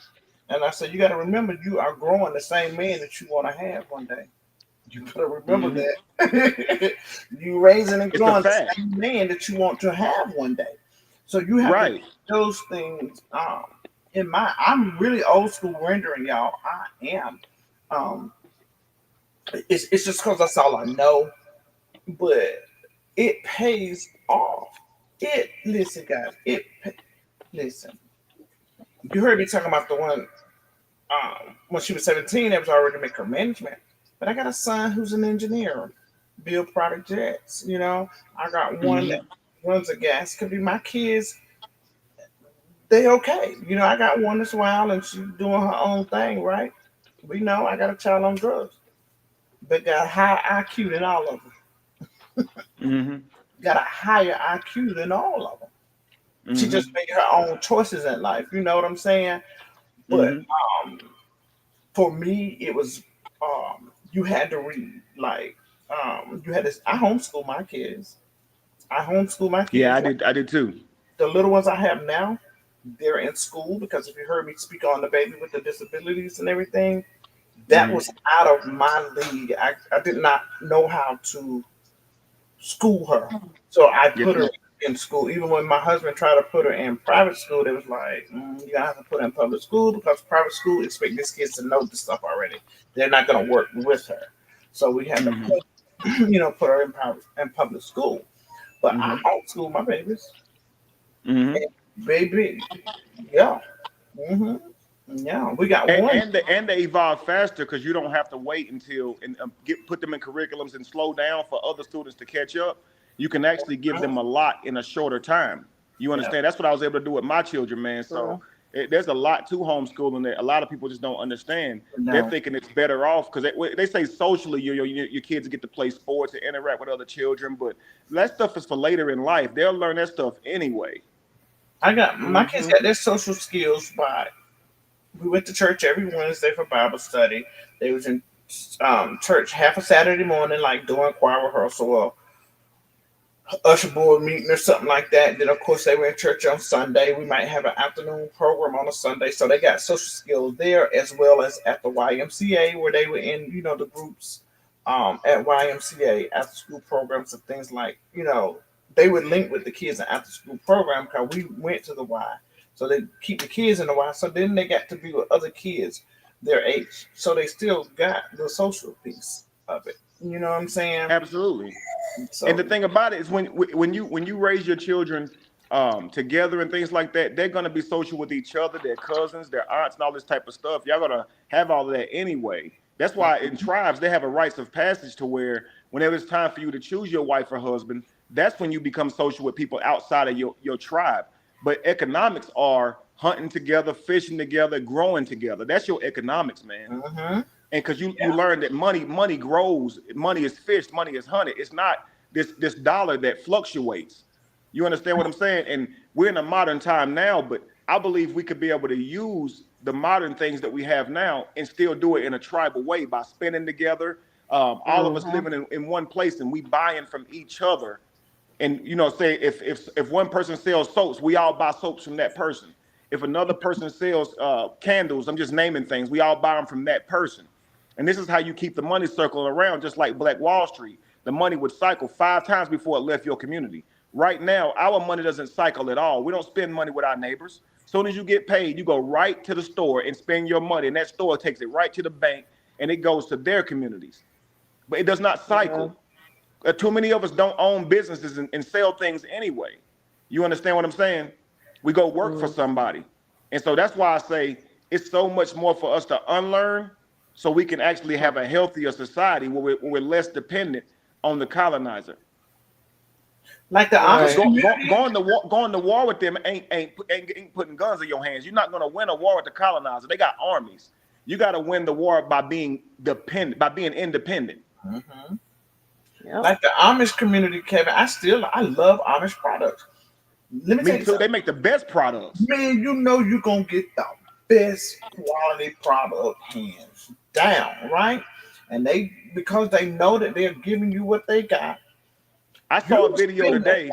And I said, you got to remember, you are growing the same man that you want to have one day. You got to remember that. You raising and growing the same man that you want to have one day. So you have to do those things in mind. I'm really old school rendering, y'all. I am. It's just because that's all I know, but it pays off. Listen, guys. Listen. You heard me talking about the one when she was 17. That was already making her management. But I got a son who's an engineer, build private jets. You know, I got one that runs a gas. Could be my kids. They okay. You know, I got one that's wild and she's doing her own thing, right? We know I got a child on drugs. But got a high IQ than all of them. Got a higher IQ than all of them. She just made her own choices in life. You know what I'm saying? But for me, it was you had to read. Like you had to. I homeschool my kids. Yeah, I did too. The little ones I have now, they're in school because if you heard me speak on the baby with the disabilities and everything. That was out of my league. I did not know how to school her. So I put her in school. Even when my husband tried to put her in private school, they was like, you gotta have to put her in public school because private school expect these kids to know the stuff already. They're not gonna work with her. So we had to put her in public school. But I homeschool my babies. And baby, yeah. Yeah, we got one. And they evolve faster because you don't have to wait until put them in curriculums and slow down for other students to catch up. You can actually give them a lot in a shorter time. You understand? That's what I was able to do with my children, man. So there's a lot to homeschooling that a lot of people just don't understand. They're thinking it's better off because they say socially your kids get to play sports and interact with other children, but that stuff is for later in life. They'll learn that stuff anyway. I got my kids got their social skills by. We went to church every Wednesday for Bible study. They was in church half a Saturday morning, like doing choir rehearsal or usher board meeting or something like that. Then, of course, they were in church on Sunday. We might have an afternoon program on a Sunday. So they got social skills there as well as at the YMCA where they were in, the groups at YMCA, after school programs and things like, they would link with the kids in after school program because we went to the Y. So they keep the kids in the Y. So then they got to be with other kids their age. So they still got the social piece of it. You know what I'm saying? Absolutely. So, and the thing about it is when you raise your children together and things like that, they're gonna be social with each other, their cousins, their aunts, and all this type of stuff. Y'all gonna have all of that anyway. That's why in tribes they have a rites of passage to where whenever it's time for you to choose your wife or husband, that's when you become social with people outside of your tribe. But economics are hunting together, fishing together, growing together. That's your economics, man. And because you learn that money grows, money is fished, money is hunted. It's not this dollar that fluctuates. You understand what I'm saying? And we're in a modern time now, but I believe we could be able to use the modern things that we have now and still do it in a tribal way by spending together. All of us living in one place and we buying from each other. And say if one person sells soaps, we all buy soaps from that person. If another person sells candles, I'm just naming things, we all buy them from that person. And this is how you keep the money circling around, just like Black Wall Street. The money would cycle 5 times before it left your community. Right now, our money doesn't cycle at all. We don't spend money with our neighbors. As soon as you get paid, you go right to the store and spend your money, and that store takes it right to the bank, and it goes to their communities. But it does not cycle. Too many of us don't own businesses and sell things anyway. You understand what I'm saying? We go work for somebody. And so that's why I say it's so much more for us to unlearn so we can actually have a healthier society where we're less dependent on the colonizer. Like the Because Amish going to war with them ain't putting guns in your hands. You're not going to win a war with the colonizer. They got armies. You got to win the war by being independent. Mm-hmm. Yep. Like the Amish community, Kevin. I love Amish products. Let me too. They make the best products. Man, you know you're gonna get the best quality product hands down, right? And because they know that they're giving you what they got. I saw a video today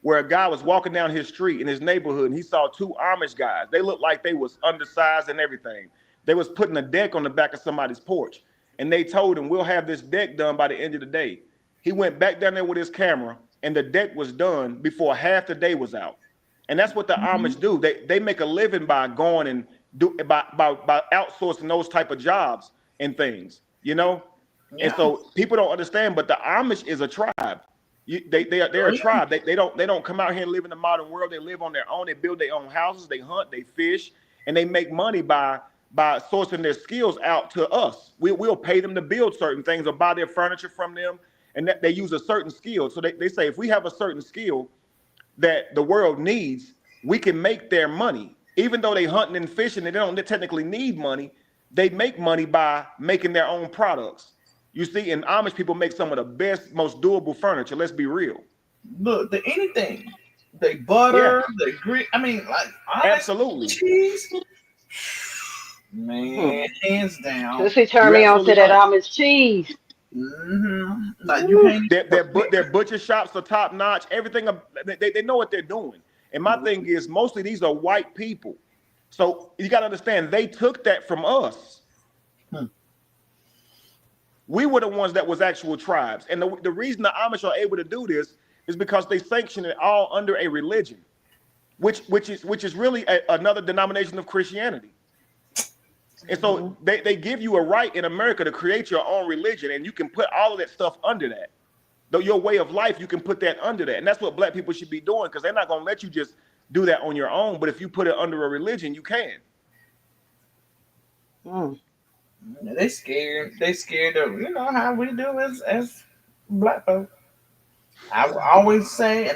where a guy was walking down his street in his neighborhood and he saw two Amish guys. They looked like they was undersized and everything. They was putting a deck on the back of somebody's porch. And they told him, we'll have this deck done by the end of the day. He went back down there with his camera and the deck was done before half the day was out. And that's what the Amish do. They make a living by going and by outsourcing those type of jobs and things, you know? Yeah. And so people don't understand, but the Amish is a tribe. They're a tribe. They don't come out here and live in the modern world. They live on their own. They build their own houses. They hunt. They fish, and they make money by sourcing their skills out to us. We'll pay them to build certain things or buy their furniture from them, and that they use a certain skill. So they say if we have a certain skill that the world needs, we can make their money. Even though they hunting and fishing, and they don't technically need money, they make money by making their own products. You see, and Amish people make some of the best, most durable furniture. Let's be real. Look, anything. They butter, they grit. I mean, like absolutely cheese. Man, hands down. Sissy turned me on to that Amish cheese. Mm-hmm. Like you their butcher shops are top notch. Everything they know what they're doing. And my thing is, mostly these are white people. So you got to understand, they took that from us. We were the ones that was actual tribes. And the reason the Amish are able to do this is because they sanction it all under a religion, which is really another denomination of Christianity. And so they give you a right in America to create your own religion, and you can put all of that stuff under that. Though your way of life, you can put that under that. And that's what black people should be doing, because they're not going to let you just do that on your own. But if you put it under a religion, you can. They scared of, you know, how we do as black folk. I always say,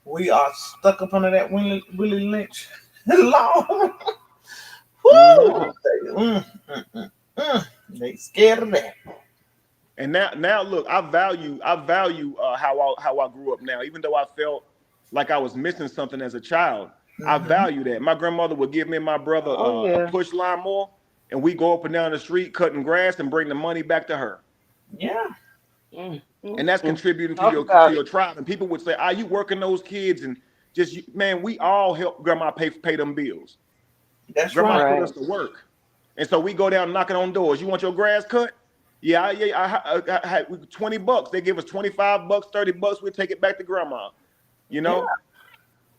we are stuck up under that Willie Lynch law. They scared of that. And now look, I value how I grew up now. Even though I felt like I was missing something as a child, I value that. My grandmother would give me and my brother a push lawnmower, and we go up and down the street cutting grass and bring the money back to her. Yeah. And that's contributing to your tribe. And people would say, you working those kids? And man, we all help grandma pay them bills. That's grandma right. put us to work. And so we go down knocking on doors. You want your grass cut? Yeah, I had $20. They give us $25, $30. We'll take it back to grandma. You know?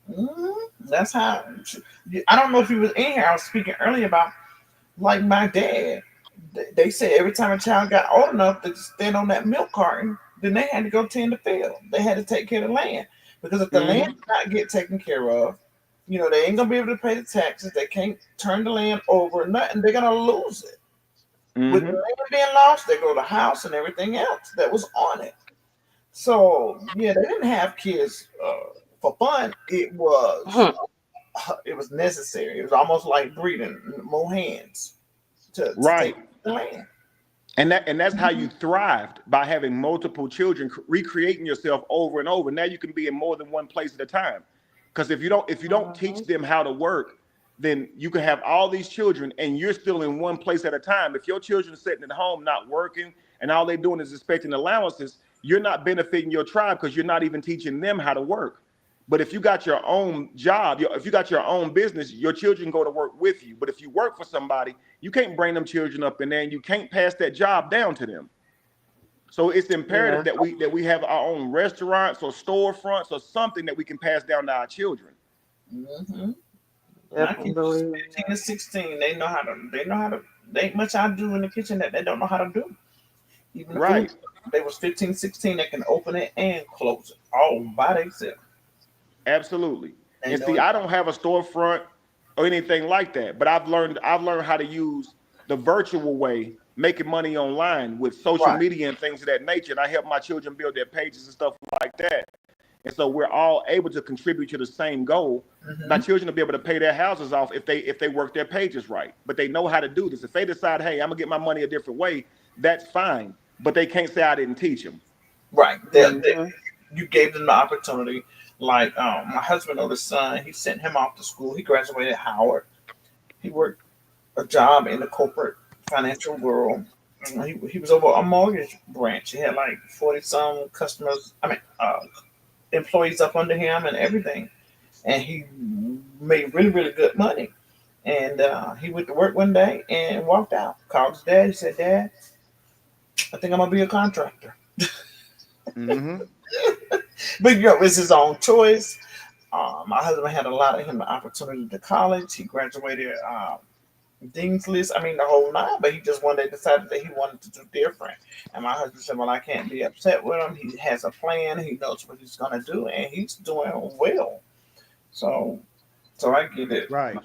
Yeah. That's how. I don't know if he was in here. I was speaking earlier about, like, my dad. They said every time a child got old enough to stand on that milk carton, then they had to go tend the field. They had to take care of the land. Because if the land did not get taken care of, you know, they ain't going to be able to pay the taxes. They can't turn the land over or nothing. They're going to lose it. With the land being lost, they go to the house and everything else that was on it. So, yeah, they didn't have kids for fun. It was necessary. It was almost like breeding more hands to take the land. And that's how you thrived, by having multiple children, recreating yourself over and over. Now you can be in more than one place at a time. Because if you don't teach them how to work, then you can have all these children and you're still in one place at a time. If your children are sitting at home not working and all they're doing is expecting allowances, you're not benefiting your tribe because you're not even teaching them how to work. But if you got your own job, if you got your own business, your children go to work with you. But if you work for somebody, you can't bring them children up in there and you can't pass that job down to them. So it's imperative that we have our own restaurants or storefronts or something that we can pass down to our children. My kids 15 and 16, they know how to, they ain't much I do in the kitchen that they don't know how to do. Even food, they was 15, 16, they can open it and close it all by themselves. Absolutely. And see, I don't have a storefront or anything like that, but I've learned how to use the virtual way making money online with social Right. media and things of that nature. And I help my children build their pages and stuff like that. And so we're all able to contribute to the same goal. My children will be able to pay their houses off if they work their pages right. But they know how to do this. If they decide, hey, I'm gonna get my money a different way, that's fine. But they can't say I didn't teach them. Right. You gave them the opportunity. Like my husband oldest son, he sent him off to school. He graduated Howard. He worked a job in the corporate financial world. He was over a mortgage branch. He had like 40 some customers. Employees up under him and everything. And he made really, really good money. And he went to work one day and walked out. Called his dad. He said, "Dad, I think I'm gonna be a contractor." But it's his own choice. My husband had allowed him the opportunity to college. He graduated Dean's List. I mean, the whole nine. But he just one day decided that he wanted to do different. And my husband said, "Well, I can't be upset with him. He has a plan. He knows what he's gonna do, and he's doing well." So I get it. Right.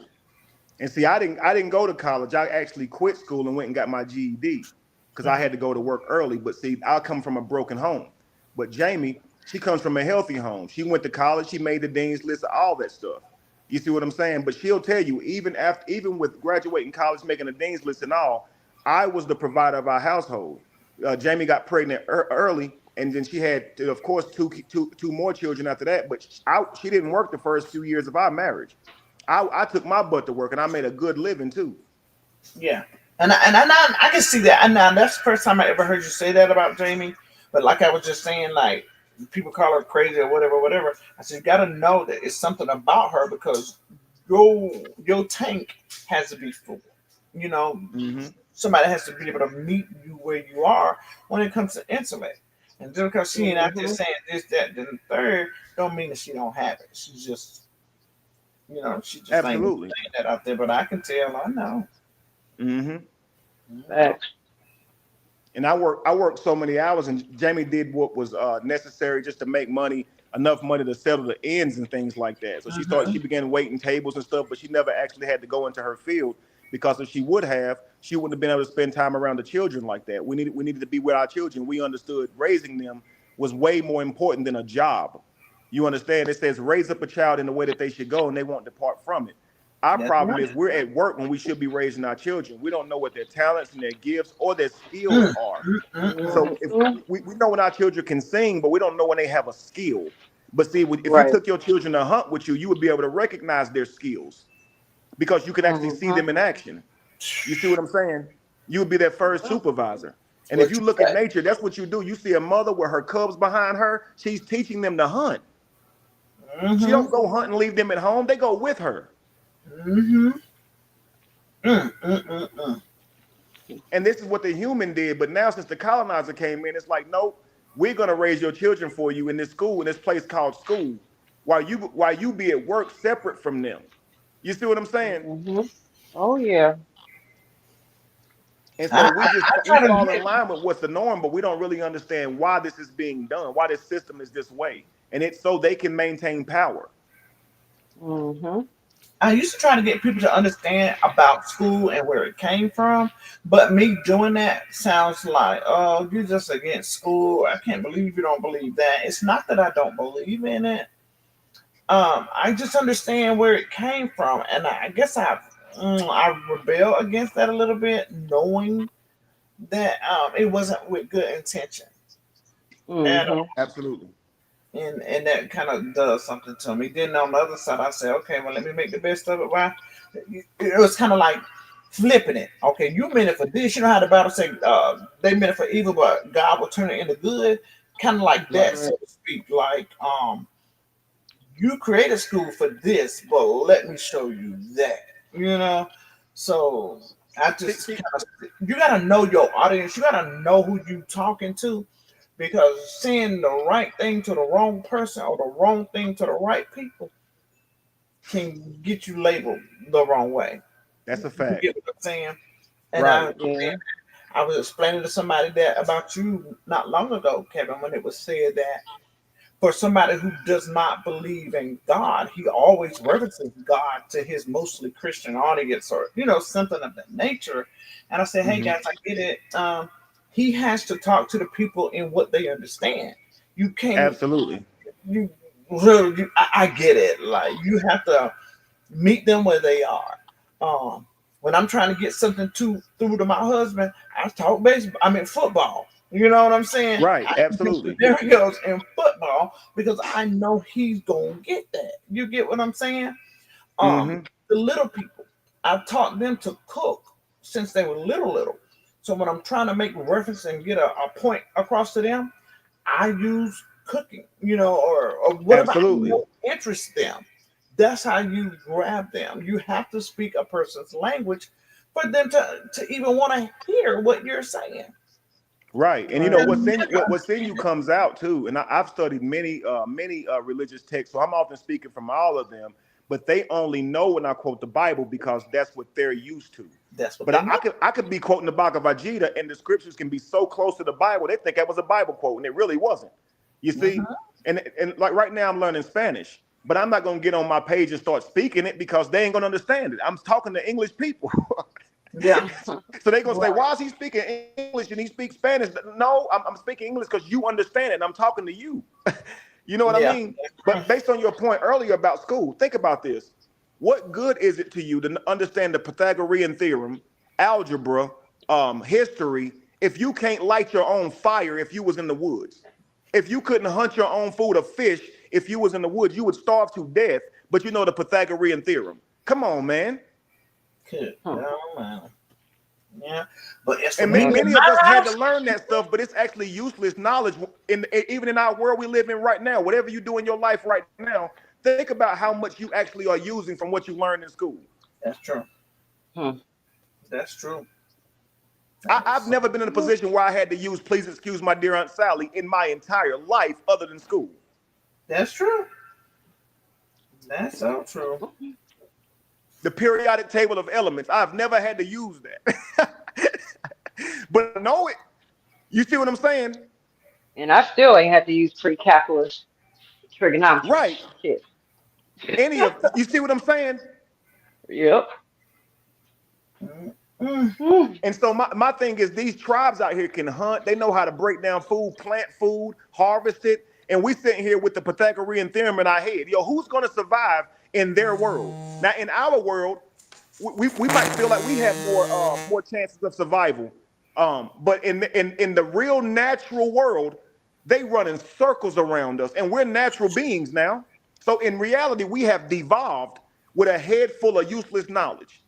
And see, I didn't go to college. I actually quit school and went and got my GED because I had to go to work early. But see, I come from a broken home. But Jamie, she comes from a healthy home. She went to college. She made the Dean's List, all that stuff. You see what I'm saying? But she'll tell you, even with graduating college, making the Dean's List and all, I was the provider of our household. Jamie got pregnant early, and then she had, of course, two more children after that. But she didn't work the first few years of our marriage. I took my butt to work, and I made a good living too. Yeah, and I can see that. And now that's the first time I ever heard you say that about Jamie. But like I was just saying, like people call her crazy or whatever. I said you got to know that it's something about her because your tank has to be full. You know, somebody has to be able to meet you where you are when it comes to intellect. And just because she ain't out there saying this, that, then the third, don't mean that she don't have it. She's just, she just ain't saying that out there. But I can tell, I know. And I worked so many hours, and Jamie did what was necessary just to make money, enough money to settle the ends and things like that. So she began waiting tables and stuff, but she never actually had to go into her field because if she would have, she wouldn't have been able to spend time around the children like that. We needed to be with our children. We understood raising them was way more important than a job. You understand? It says raise up a child in the way that they should go, and they won't depart from it. Our problem is we're at work when we should be raising our children. We don't know what their talents and their gifts or their skills are. So if we know when our children can sing, but we don't know when they have a skill. But see, if you took your children to hunt with you, you would be able to recognize their skills because you can actually see them in action. You see what I'm saying? You would be their first supervisor. And if you look at nature, that's what you do. You see a mother with her cubs behind her. She's teaching them to hunt. She don't go hunt and leave them at home. They go with her. And this is what the human did. But now since the colonizer came in, it's like, nope, we're going to raise your children for you in this school, in this place called school, while you be at work separate from them. You see what I'm saying? Oh, yeah. And so we fall in line with what's the norm, but we don't really understand why this is being done, why this system is this way. And it's so they can maintain power. I used to try to get people to understand about school and where it came from, but me doing that sounds like, oh, you're just against school. I can't believe you don't believe that. It's not that I don't believe in it. I just understand where it came from, and I guess I rebel against that a little bit, knowing that it wasn't with good intention. Absolutely. And that kind of does something to me. Then on the other side, I say, okay, well, let me make the best of it. Why? It was kind of like flipping it. Okay, you meant it for this. You know how the Bible say they meant it for evil, but God will turn it into good. Kind of like that, so to speak. Like, you created school for this, but let me show you that. So I just you gotta know your audience. You gotta know who you talking to. Because saying the right thing to the wrong person or the wrong thing to the right people can get you labeled the wrong way. That's a fact. You get what I'm saying? And I was explaining to somebody that about you not long ago, Kevin, when it was said that for somebody who does not believe in God, he always references God to his mostly Christian audience, or something of that nature. And I say, hey guys, I get it. He has to talk to the people in what they understand. You can't. Absolutely. I get it. Like, you have to meet them where they are. When I'm trying to get something through to my husband, I talk baseball. I mean football. You know what I'm saying? Right. I Absolutely. use scenarios in football because I know he's gonna get that. You get what I'm saying? Mm-hmm. The little people, I've taught them to cook since they were little. So when I'm trying to make reference and get a point across to them, I use cooking, or whatever Absolutely. interests them. That's how you grab them. You have to speak a person's language for them to even want to hear what you're saying. Right, and what's in you comes out too. And I've studied many religious texts, so I'm often speaking from all of them. But they only know when I quote the Bible because that's what they're used to. That's what. But I could be quoting the Bhagavad Gita, and the scriptures can be so close to the Bible they think that was a Bible quote, and it really wasn't. You see, and like right now I'm learning Spanish, but I'm not gonna get on my page and start speaking it because they ain't gonna understand it. I'm talking to English people. Yeah. So they're gonna say, why is he speaking English and he speaks Spanish? No, I'm speaking English because you understand it and I'm talking to you. You know what I mean? But based on your point earlier about school, think about this. What good is it to you to understand the Pythagorean theorem, algebra, history, if you can't light your own fire if you was in the woods? If you couldn't hunt your own food of fish if you was in the woods, you would starve to death, but you know the Pythagorean theorem. Come on, man. Yeah, but it's and many of us had to learn that stuff, but it's actually useless knowledge. Even in our world we live in right now, whatever you do in your life right now, think about how much you actually are using from what you learned in school. That's true. That's true. I've never been in a position where I had to use "Please excuse my dear Aunt Sally" in my entire life, other than school. That's true. That's so true. The periodic table of elements. I've never had to use that. But I know it. You see what I'm saying? And I still ain't had to use pre-calculus trigonometry. Right. Shit. You see what I'm saying? Yep. And so my thing is, these tribes out here can hunt. They know how to break down food, plant food, harvest it. And we sitting here with the Pythagorean theorem in our head. Who's going to survive in their world? Now, in our world, we might feel like we have more chances of survival. But in the real natural world, they run in circles around us, and we're natural beings now. So in reality, we have devolved with a head full of useless knowledge.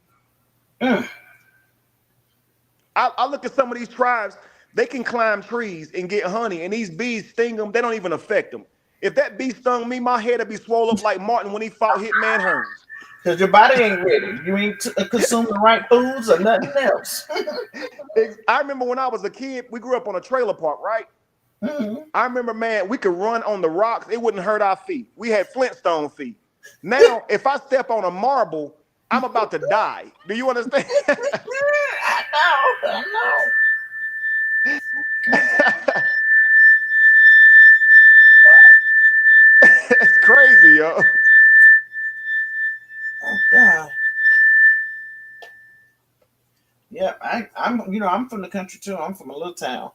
I look at some of these tribes. They can climb trees and get honey, and these bees sting them. They don't even affect them. If that bee stung me, my head would be swollen up like Martin when he fought Hitman Hearns. Because your body ain't ready. You ain't consuming the right foods or nothing else. I remember when I was a kid, we grew up on a trailer park, right? I remember, man, we could run on the rocks. It wouldn't hurt our feet. We had Flintstone feet. Now, if I step on a marble, I'm about to die. Do you understand? I know. It's crazy, yo. Oh God. Yeah, I'm from the country too. I'm from a little town.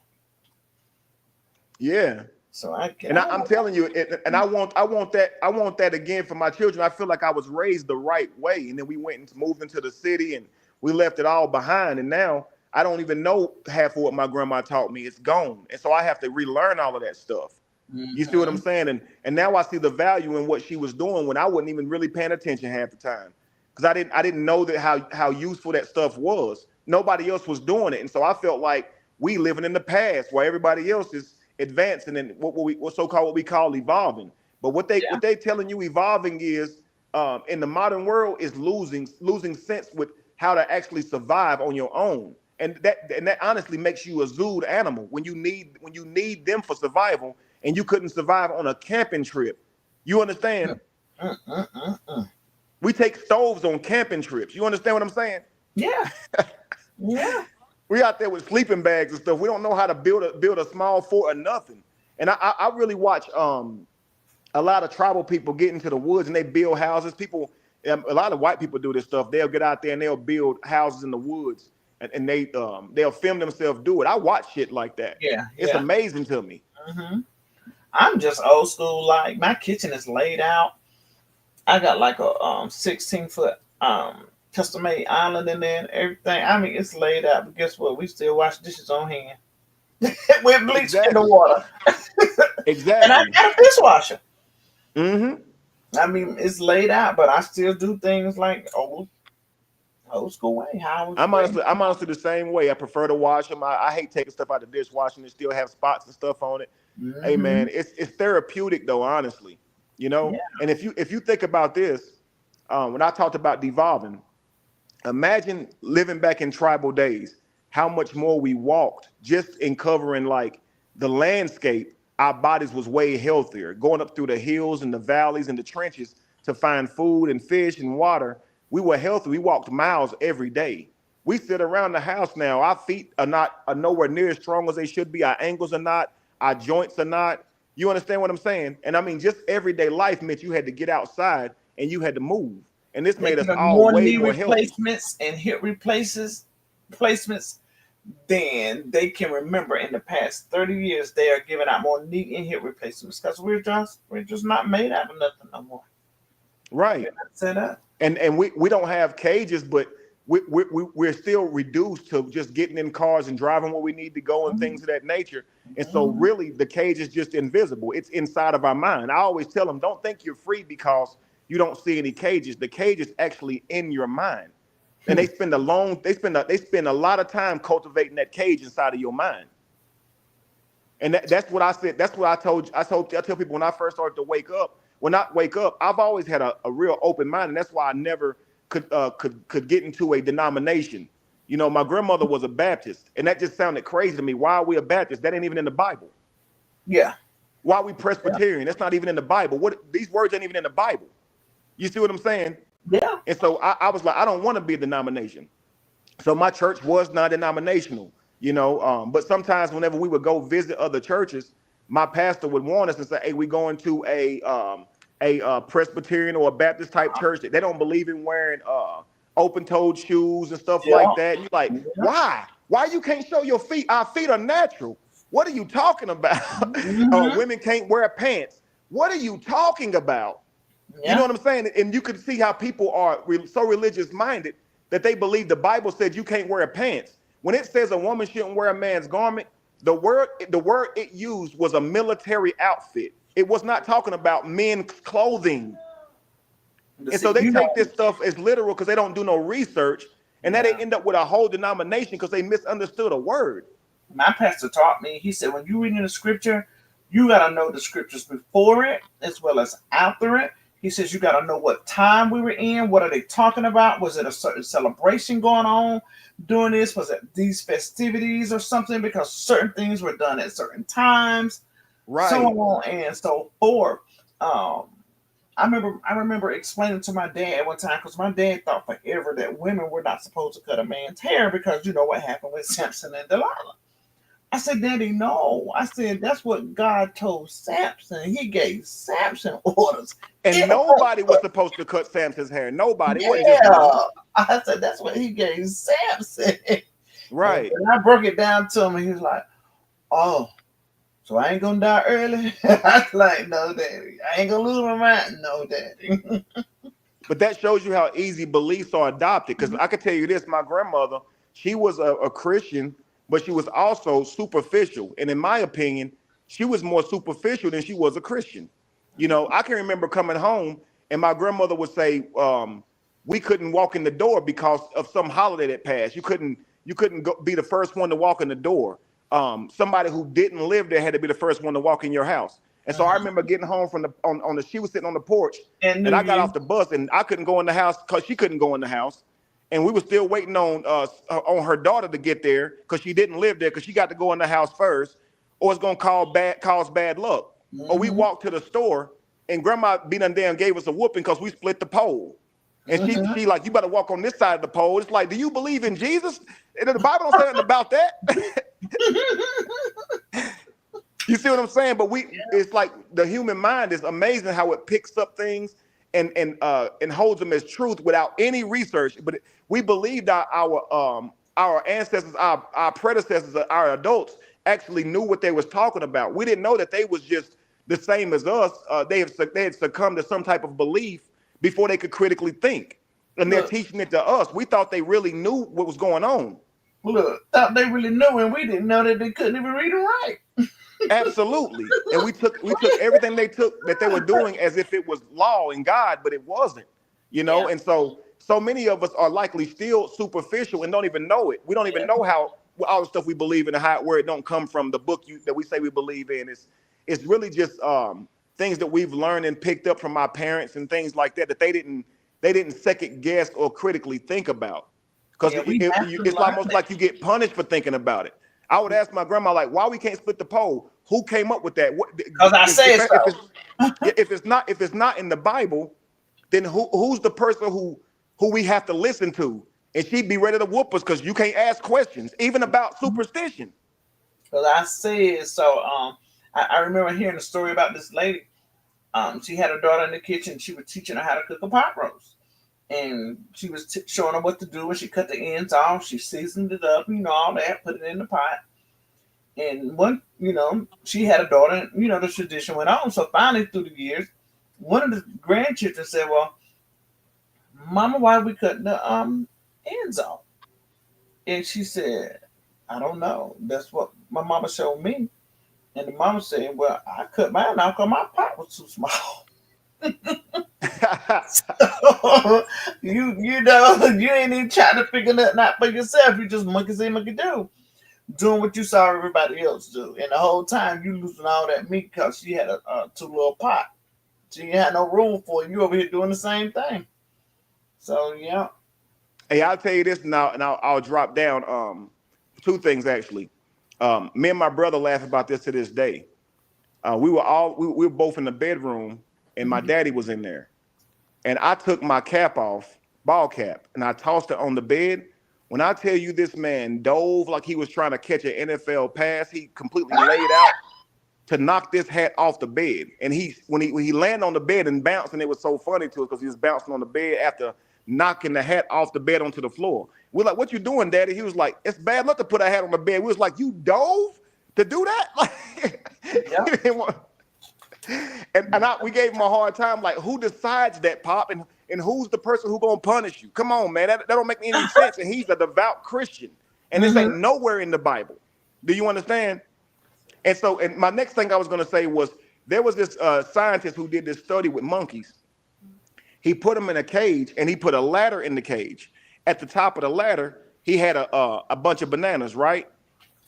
Yeah. So I'm telling you, and I want that again for my children. I feel like I was raised the right way, and then we went and moved into the city, and we left it all behind, and now I don't even know half of what my grandma taught me. It's gone, and so I have to relearn all of that stuff. You see what I'm saying? And now I see the value in what she was doing when I wasn't even really paying attention half the time, because I didn't know that how useful that stuff was. Nobody else was doing it, and so I felt like we living in the past while everybody else is advancing and what we call evolving. But what they telling you evolving is in the modern world is losing sense with how to actually survive on your own. And that honestly makes you a zooed animal when you need them for survival, and you couldn't survive on a camping trip. You understand? We take stoves on camping trips. You understand what I'm saying? Yeah. Yeah. We out there with sleeping bags and stuff. We don't know how to build a small fort or nothing. And I really watch a lot of tribal people get into the woods and they build houses. People, a lot of white people do this stuff. They'll get out there and they'll build houses in the woods, and they'll film themselves do it. I watch shit like that. Yeah, it's yeah. amazing to me. I'm just old school. Like my kitchen is laid out. I got like a 16-foot custom made island in there and everything. I mean, it's laid out. But guess what? We still wash dishes on hand with bleach in the water. Exactly. And I got a dishwasher. Mm-hmm. I mean, it's laid out, but I still do things like old school way. I'm honestly the same way. I prefer to wash them. I hate taking stuff out of the dishwasher and still have spots and stuff on it. Mm-hmm. Hey man, it's therapeutic though, honestly. You know, Yeah. and if you think about this, when I talked about devolving, imagine living back in tribal days, how much more we walked just in covering like the landscape. Our bodies was way healthier, going up through the hills and the valleys and the trenches to find food and fish and water. We were healthy. We walked miles every day. We sit around the house now. Our feet are nowhere near as strong as they should be. Our ankles are not. Our joints are not. You understand what I'm saying? And I mean, just everyday life meant you had to get outside and you had to move. And this made us all way knee more healthy. replacements and hip replacements than they can remember in the past 30 years. They are giving out more knee and hip replacements because we're just not made out of nothing no more. Right. Set up. And we don't have cages, but we're still reduced to just getting in cars and driving where we need to go and things of that nature. And so really the cage is just invisible. It's inside of our mind. I always tell them, don't think you're free because you don't see any cages. The cage is actually in your mind. And they spend a lot of time cultivating that cage inside of your mind. And that's what I said. That's what I tell people when I first started to wake up. When I wake up, I've always had a real open mind, and that's why I never could get into a denomination. You know, my grandmother was a Baptist, and that just sounded crazy to me. Why are we a Baptist? That ain't even in the Bible. Yeah. Why are we Presbyterian? Yeah. That's not even in the Bible. These words ain't even in the Bible. You see what I'm saying? Yeah. And so I was like, I don't want to be a denomination. So my church was not denominational, you know. But sometimes whenever we would go visit other churches, my pastor would warn us and say, "Hey, we going to a Presbyterian or a Baptist type church that they don't believe in wearing open-toed shoes and stuff like that." And you're like, why? Why you can't show your feet? Our feet are natural. What are you talking about? Women can't wear pants. What are you talking about? Yeah. You know what I'm saying? And you can see how people are so religious-minded that they believe the Bible said you can't wear pants. When it says a woman shouldn't wear a man's garment, the word it used was a military outfit. It was not talking about men's clothing. And so they take this stuff as literal because they don't do no research, and then they end up with a whole denomination because they misunderstood a word. My pastor taught me, he said, when you read in the scripture, you got to know the scriptures before it as well as after it. He says you got to know what time we were in. What are they talking about? Was it a certain celebration going on during this? Was it these festivities or something? Because certain things were done at certain times. Right. So on and so forth. I remember explaining to my dad at one time, because my dad thought forever that women were not supposed to cut a man's hair because you know what happened with Samson and Delilah. I said, Daddy, no. I said, that's what God told Samson. He gave Samson orders. And nobody was supposed to cut Samson's hair. Nobody. Yeah. I said, that's what he gave Samson. Right. And I broke it down to him, and he was like, oh, so I ain't going to die early? I was like, no, Daddy. I ain't going to lose my mind. No, Daddy. But that shows you how easy beliefs are adopted. Because I can tell you this, my grandmother, she was a Christian, but she was also superficial. And in my opinion, she was more superficial than she was a Christian. You know, I can remember coming home and my grandmother would say, we couldn't walk in the door because of some holiday that passed. You couldn't be the first one to walk in the door. Somebody who didn't live there had to be the first one to walk in your house. And so I remember getting home from she was sitting on the porch and I got off the bus and I couldn't go in the house because she couldn't go in the house. And we were still waiting on her daughter to get there because she didn't live there because she got to go in the house first, or it's gonna cause bad luck. Mm-hmm. Or we walked to the store and Grandma damn gave us a whooping because we split the pole. And she like, you better walk on this side of the pole. It's like, do you believe in Jesus? And the Bible don't say nothing about that. You see what I'm saying? But it's like the human mind is amazing how it picks up things and holds them as truth without any research. But we believed our ancestors, our predecessors, our adults actually knew what they was talking about. We didn't know that they was just the same as us. They had succumbed to some type of belief before they could critically think, and they're teaching it to us. We thought they really knew what was going on. Look, thought they really knew, and we didn't know that they couldn't even read and write. Absolutely. And we took everything that they were doing as if it was law and God, but it wasn't, and so many of us are likely still superficial and don't even know it. We don't even know how all the stuff we believe in and where it don't come from. The book that we say we believe in it's really just things that we've learned and picked up from our parents and things like that they didn't second guess or critically think about, because it's almost like you get punished for thinking about it. I would ask my grandma, like, why we can't split the pole? Who came up with that? Because I say so. If it's not in the Bible, then who's the person who we have to listen to? And she'd be ready to whoop us because you can't ask questions, even about superstition. Because I said so. I remember hearing a story about this lady. She had her daughter in the kitchen. She was teaching her how to cook a pot roast. And she was showing her what to do, and she cut the ends off. She seasoned it up, all that, put it in the pot. And she had a daughter, and, the tradition went on. So finally, through the years, one of the grandchildren said, well, Mama, why are we cutting the ends off? And she said, I don't know. That's what my mama showed me. And the mama said, well, I cut mine off because my pot was too small. So, you ain't even trying to figure nothing out for yourself. You just monkey see, monkey do, doing what you saw everybody else do. And the whole time you losing all that meat because she had a too little pot. She had no room for it. You over here doing the same thing. So yeah. Hey, I'll tell you this now, and I'll drop down two things actually. Me and my brother laugh about this to this day. We were both in the bedroom, and my daddy was in there. And I took my cap off, ball cap, and I tossed it on the bed. When I tell you this man dove like he was trying to catch an NFL pass, he completely laid out to knock this hat off the bed. And when he landed on the bed and bounced, and it was so funny to us because he was bouncing on the bed after knocking the hat off the bed onto the floor. We're like, what you doing, Daddy? He was like, it's bad enough to put a hat on the bed. We was like, you dove to do that? Like, we gave him a hard time, like, who decides that, Pop? And who's the person who gonna punish you? Come on, man, that don't make any sense. And he's a devout Christian. And this ain't nowhere in the Bible. Do you understand? And so, and my next thing I was gonna say was, there was this scientist who did this study with monkeys. He put them in a cage, and he put a ladder in the cage. At the top of the ladder, he had a bunch of bananas, right?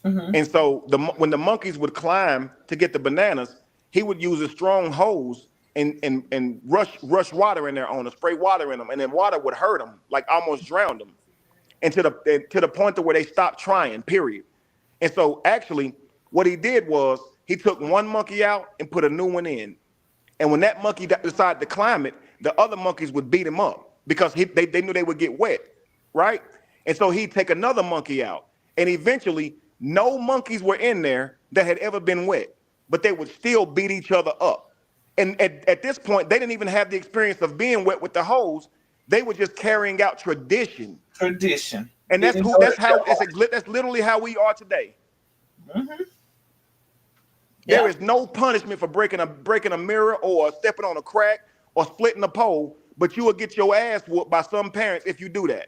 And so when the monkeys would climb to get the bananas, he would use a strong hose and rush water in there on them, spray water in them, and then water would hurt them, like almost drown them, and to the point to where they stopped trying, period. And so actually, what he did was he took one monkey out and put a new one in. And when that monkey decided to climb it, the other monkeys would beat him up because they knew they would get wet, right? And so he'd take another monkey out, and eventually no monkeys were in there that had ever been wet, but they would still beat each other up. And at this point, they didn't even have the experience of being wet with the hose. They were just carrying out tradition. And that's literally how we are today. There is no punishment for breaking a mirror or stepping on a crack or splitting a pole, but you will get your ass whooped by some parents if you do that.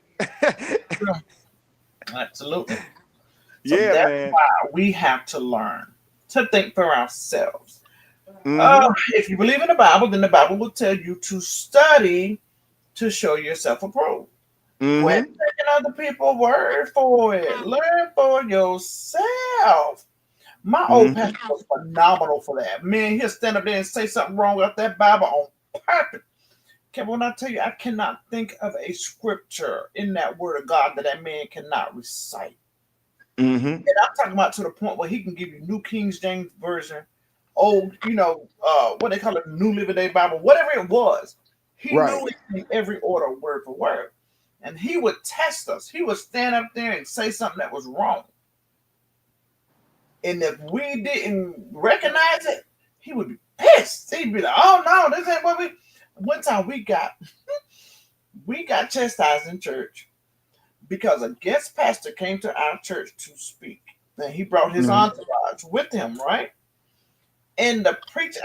Absolutely. So yeah, that's man. Why we have to learn to think for ourselves. If you believe in the Bible, then the Bible will tell you to study to show yourself approved. When taking other people's word for it, learn for yourself. My old pastor was phenomenal for that. Man, he'll stand up there and say something wrong with that Bible on purpose. When I tell you, I cannot think of a scripture in that word of God that man cannot recite. And I'm talking about to the point where he can give you New King James Version, old, what they call it, New Living Day Bible, whatever it was. He knew it in every order, word for word. And he would test us. He would stand up there and say something that was wrong. And if we didn't recognize it, he would be pissed. He'd be like, "Oh no, this ain't what we." One time we got chastised in church because a guest pastor came to our church to speak, and he brought his entourage with him, right? And the preacher,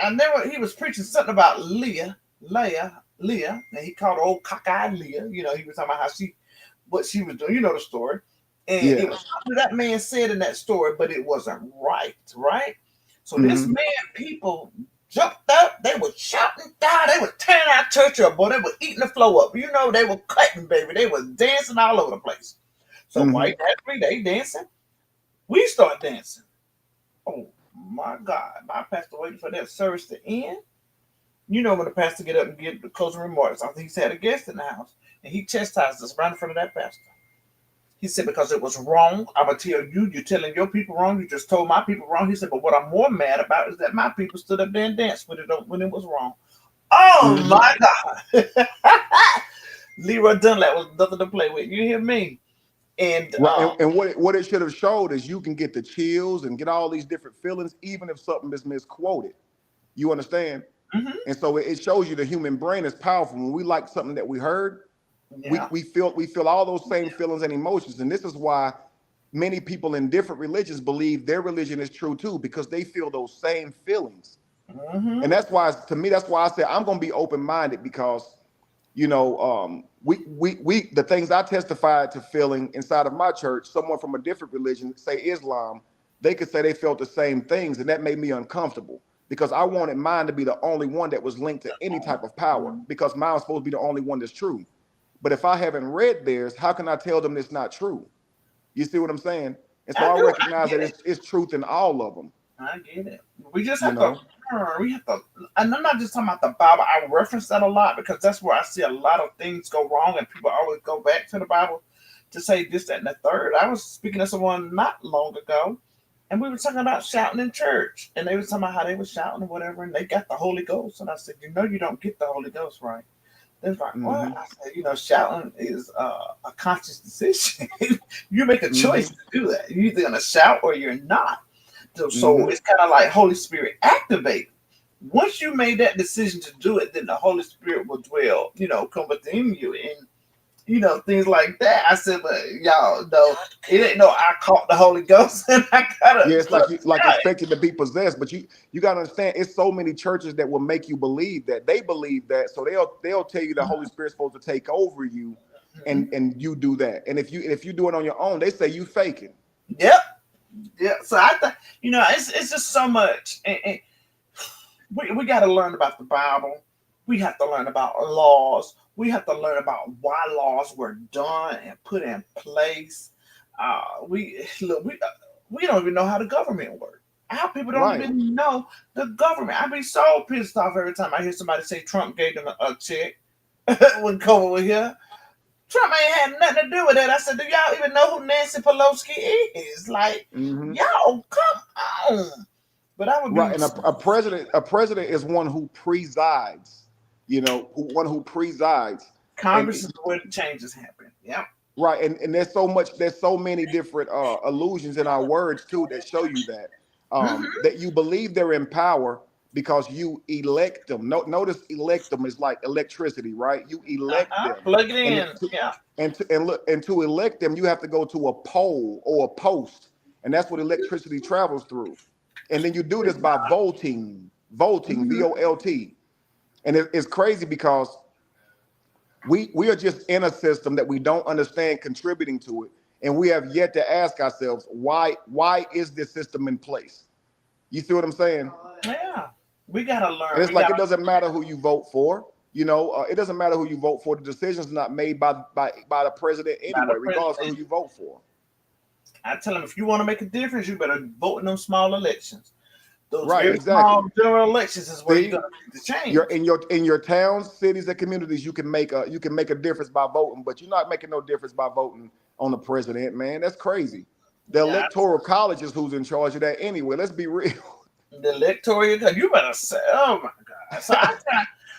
he was preaching something about Leah, and he called her old cockeyed Leah. You know, he was talking about what she was doing. You know the story. And it was something that man said in that story, but it wasn't right? So this man, people jumped up, they were shouting down, they were tearing our church up, boy, they were eating the floor up. You know, they were cutting, baby. They were dancing all over the place. So white naturally, they dancing. We start dancing. Oh my God. My pastor waiting for that service to end. You know when the pastor get up and give the closing remarks. I think he's had a guest in the house. And he chastised us right in front of that pastor. He said, because it was wrong, I'm going to tell you, you're telling your people wrong. You just told my people wrong. He said, but what I'm more mad about is that my people stood up there and danced when it was wrong. Oh, my God. Leroy Dunlap was nothing to play with. You hear me? And what it should have showed is you can get the chills and get all these different feelings, even if something is misquoted. You understand? And so it shows you the human brain is powerful. When we like something that we heard, we feel all those same feelings and emotions. And this is why many people in different religions believe their religion is true too, because they feel those same feelings. And that's why, to me, that's why I say I'm going to be open-minded, because, you know, we the things I testified to feeling inside of my church, someone from a different religion, say Islam, they could say they felt the same things, and that made me uncomfortable, because I wanted mine to be the only one that was linked to any type of power, because mine was supposed to be the only one that's true. But if I haven't read theirs, how can I tell them it's not true? You see what I'm saying? And so I recognize that it's truth in all of them. I get it. We just have to, and I'm not just talking about the Bible. I reference that a lot because that's where I see a lot of things go wrong, and people always go back to the Bible to say this, that, and the third. I was speaking to someone not long ago, and we were talking about shouting in church, and they were talking about how they were shouting or whatever, and they got the Holy Ghost. And I said, you know, you don't get the Holy Ghost, right? They're like, what? I said, you know, shouting is a conscious decision. You make a choice to do that. You're either going to shout or you're not. So it's kind of like Holy Spirit activated. Once you made that decision to do it, then the Holy Spirit will dwell, you know, come within you, and, you know, things like that. I said, but y'all know, it ain't no I caught the Holy Ghost and I got it. Yeah, it's like expected to be possessed, but you got to understand, it's so many churches that will make you believe that. They believe that, so they'll tell you the Holy Spirit's supposed to take over you, and you do that. And if you do it on your own, they say you faking. Yep. Yeah. So I think, you know, it's just so much, and we got to learn about the Bible. We have to learn about laws. We have to learn about why laws were done and put in place. We don't even know how the government works. Our people don't even know the government. I be so pissed off every time I hear somebody say Trump gave them a check when COVID was here. Trump ain't had nothing to do with that. I said, do y'all even know who Nancy Pelosi is? Like, y'all, come on. But I would be and a president is one who presides. You know, one who presides. Congress is where the changes happen. Yeah. Right, and there's so many different allusions in our words too that show you that that you believe they're in power because you elect them. Notice elect them is like electricity, right? You elect them. Plug it in. And to elect them, you have to go to a pole or a post, and that's what electricity travels through. And then you do this by voting, V-O-L-T. And it's crazy because we are just in a system that we don't understand contributing to it. And we have yet to ask ourselves, why is this system in place? You see what I'm saying? Yeah, we got to learn. And it's it doesn't matter who you vote for. You know, it doesn't matter who you vote for. The decision's not made by the president anyway, regardless of who you vote for. I tell them, if you want to make a difference, you better vote in them small elections. Those exactly. Small general elections is where you're gonna make the change. You're in your towns, cities, and communities. You can make a difference by voting, but you're not making no difference by voting on the president, man. That's crazy. The electoral college is who's in charge of that anyway. Let's be real. The electoral, you better say, oh my God. So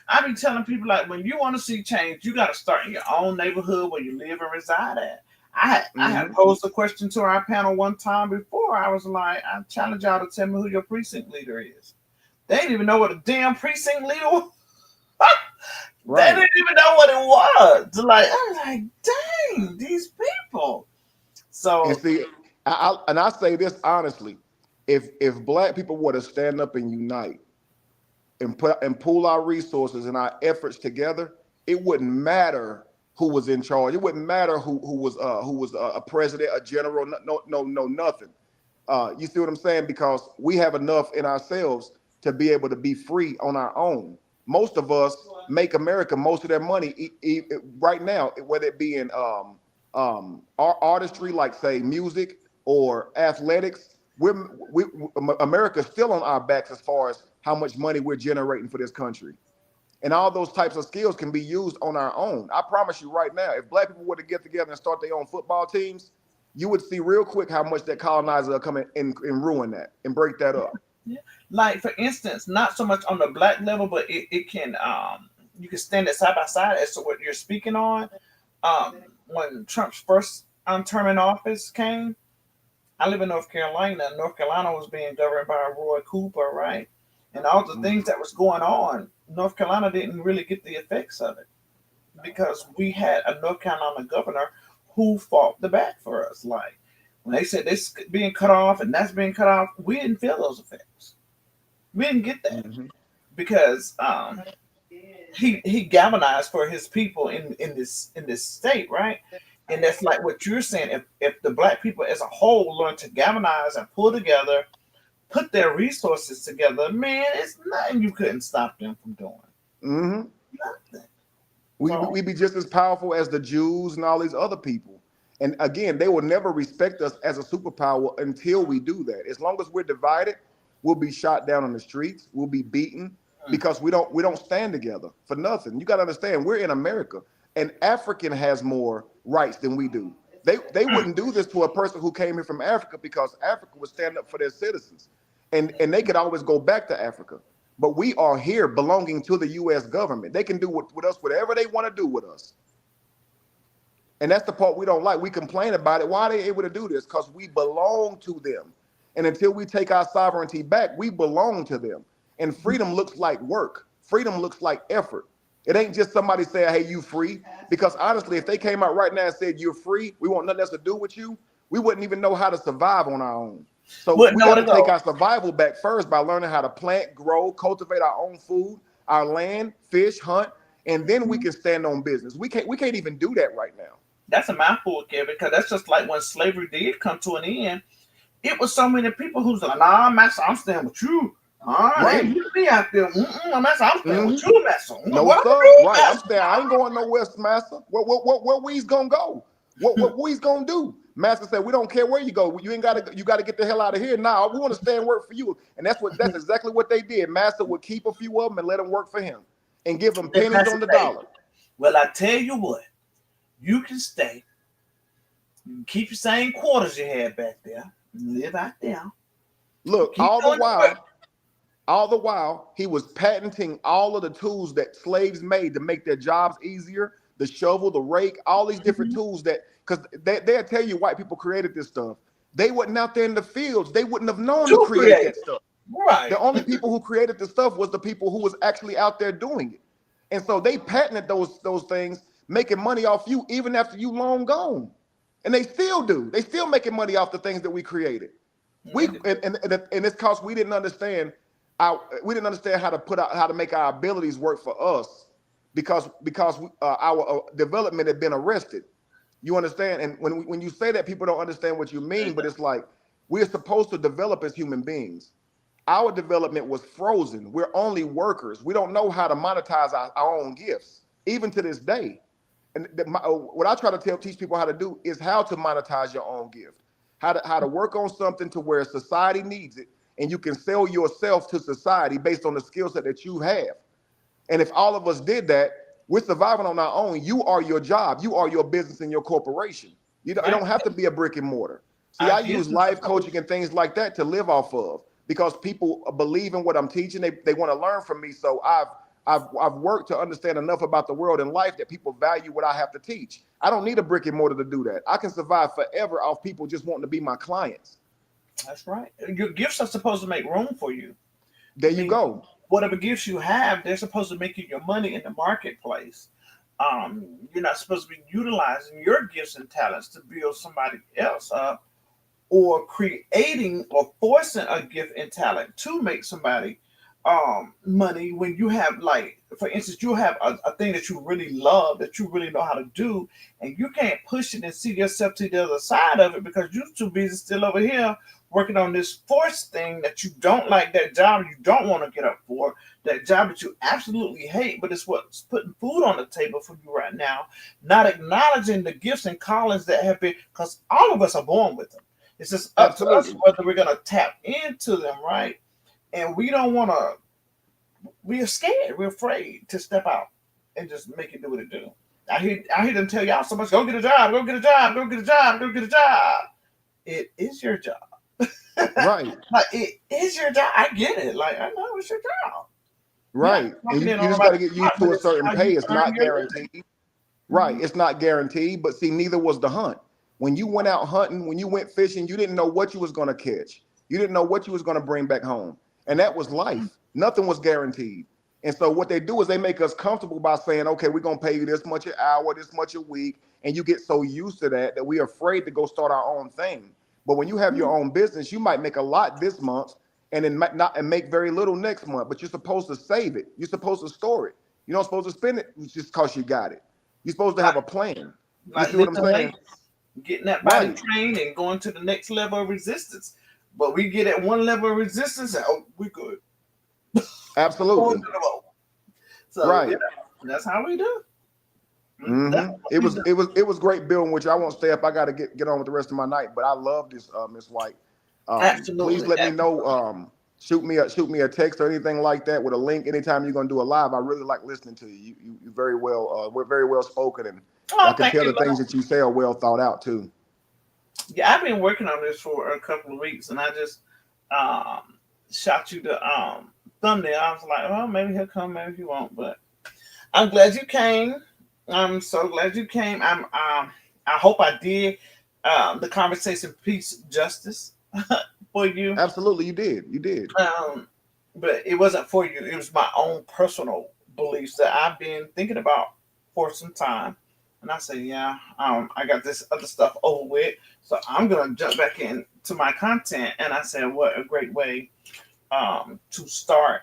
I be telling people, like, when you want to see change, you got to start in your own neighborhood where you live and reside at. I had posed a question to our panel one time before. I was like, I challenge y'all to tell me who your precinct leader is. They didn't even know what a damn precinct leader was. They didn't even know what it was. Like, I was like, dang, these people. So and see, I say this honestly, if black people were to stand up and unite and pool our resources and our efforts together, it wouldn't matter who was in charge. It wouldn't matter who was a president, a general, no nothing. You see what I'm saying? Because we have enough in ourselves to be able to be free on our own. Most of us make America most of their money right now, whether it be in artistry, like say music or athletics. America's still on our backs as far as how much money we're generating for this country. And all those types of skills can be used on our own. I promise you right now, if black people were to get together and start their own football teams, you would see real quick how much that colonizer will come in and ruin that and break that up. Yeah. Like, for instance, not so much on the black level, but it can, you can stand it side by side as to what you're speaking on. When Trump's first term in office came, I live in North Carolina. North Carolina was being governed by Roy Cooper, right? And all the things that was going on, North Carolina didn't really get the effects of it because we had a North Carolina governor who fought the back for us. Like, when they said this being cut off and that's being cut off, we didn't feel those effects. We didn't get that because he galvanized for his people in this state, right? And that's like what you're saying. If the black people as a whole learn to galvanize and pull together, put their resources together, man, it's nothing you couldn't stop them from doing. Nothing. We'd be just as powerful as the Jews and all these other people. And again, they will never respect us as a superpower until we do that. As long as we're divided, we'll be shot down on the streets. We'll be beaten because we don't stand together for nothing. You got to understand, we're in America. An African has more rights than we do. They wouldn't do this to a person who came here from Africa because Africa would stand up for their citizens. And they could always go back to Africa. But we are here belonging to the U.S. government. They can do with us whatever they want to do with us. And that's the part we don't like. We complain about it. Why are they able to do this? Because we belong to them. And until we take our sovereignty back, we belong to them. And freedom looks like work. Freedom looks like effort. It ain't just somebody saying, hey, you free. Because honestly, if they came out right now and said you're free, we want nothing else to do with you, we wouldn't even know how to survive on our own. So we got to take our survival back first by learning how to plant, grow, cultivate our own food, our land, fish, hunt, and then we can stand on business. We can't even do that right now. That's a mouthful, Kevin, because that's just like when slavery did come to an end. It was so many people who's like, nah, master, I'm staying with you. Right. You be out there. Master, I'm staying with you, master. No, sir. Right. I'm staying. I ain't going nowhere, master. Where we's gonna go? What we's gonna do? Master said, we don't care where you go. You gotta get the hell out of here. Now we want to stay and work for you. And that's exactly what they did. Master would keep a few of them and let them work for him and give them pennies on the dollar. Well, I tell you what, you can stay. You can keep your same quarters you had back there. Live out there. Look, all the while, he was patenting all of the tools that slaves made to make their jobs easier. The shovel, the rake, all these different tools because they'll tell you white people created this stuff. They wasn't out there in the fields. They wouldn't have known to create that stuff. Right. The only people who created the stuff was the people who was actually out there doing it. And so they patented those things, making money off you even after you long gone. And they still do. They still making money off the things that we created. And it's because we didn't understand how to make our abilities work for us because our development had been arrested. You understand? And when you say that, people don't understand what you mean, but it's like we're supposed to develop as human beings. Our development was frozen. We're only workers. We don't know how to monetize our own gifts, even to this day. And what I try to teach people how to do is how to monetize your own gift, how to work on something to where society needs it, and you can sell yourself to society based on the skill set that you have. And if all of us did that, we're surviving on our own. You are your job. You are your business and your corporation. You don't have to be a brick and mortar. See, I use life coaching and things like that to live off of because people believe in what I'm teaching. They want to learn from me. So I've worked to understand enough about the world and life that people value what I have to teach. I don't need a brick and mortar to do that. I can survive forever off people just wanting to be my clients. That's right. Your gifts are supposed to make room for you. There you go. Whatever gifts you have, they're supposed to make you your money in the marketplace. You're not supposed to be utilizing your gifts and talents to build somebody else up, or creating or forcing a gift and talent to make somebody money when you have, like, for instance, you have a thing that you really love, that you really know how to do, and you can't push it and see yourself to the other side of it because you're too busy still over here working on this forced thing that you don't like, that job you don't want to get up for, that job that you absolutely hate, but it's what's putting food on the table for you right now. Not acknowledging the gifts and callings that have been, because all of us are born with them. It's just up to us whether we're going to tap into them, right? And we don't want to, we're scared, we're afraid to step out and just make it do what it do. I hear them tell y'all so much, go get a job, go get a job, go get a job, go get a job. It is your job. Right. Like, it is your job. I get it. Like, I know it's your job. Right. And you just got to get used to a certain pay. It's not guaranteed. Right. It's not guaranteed. But see, neither was the hunt. When you went out hunting, when you went fishing, you didn't know what you was going to catch. You didn't know what you was going to bring back home. And that was life. Nothing was guaranteed. And so what they do is they make us comfortable by saying, okay, we're going to pay you this much an hour, this much a week. And you get so used to that that we're afraid to go start our own thing. But when you have your own business, you might make a lot this month and then not and make very little next month. But you're supposed to save it. You're supposed to store it. You're not supposed to spend it just because you got it. You're supposed to have a plan. You see what I'm saying? Getting that body trained and going to the next level of resistance. But we get at one level of resistance and we're good. Absolutely. So right. Yeah, that's how we do. Mm-hmm. It was great building with you. I won't stay up. I got to get on with the rest of my night. But I love this, Miss White. Absolutely. Please let me know. Shoot me a text or anything like that with a link anytime you're gonna do a live. I really like listening to you. You very well. We're very well spoken, and I can tell the things that you say are well thought out too. Yeah, I've been working on this for a couple of weeks, and I just shot you the thumbnail. I was like, well, maybe he'll come, maybe he won't. But I'm glad you came. I'm so glad you came. I hope I did the conversation piece justice for you. Absolutely, you did. You did. But it wasn't for you. It was my own personal beliefs that I've been thinking about for some time. And I said, yeah, I got this other stuff over with. So I'm going to jump back into my content. And I said, what a great way to start.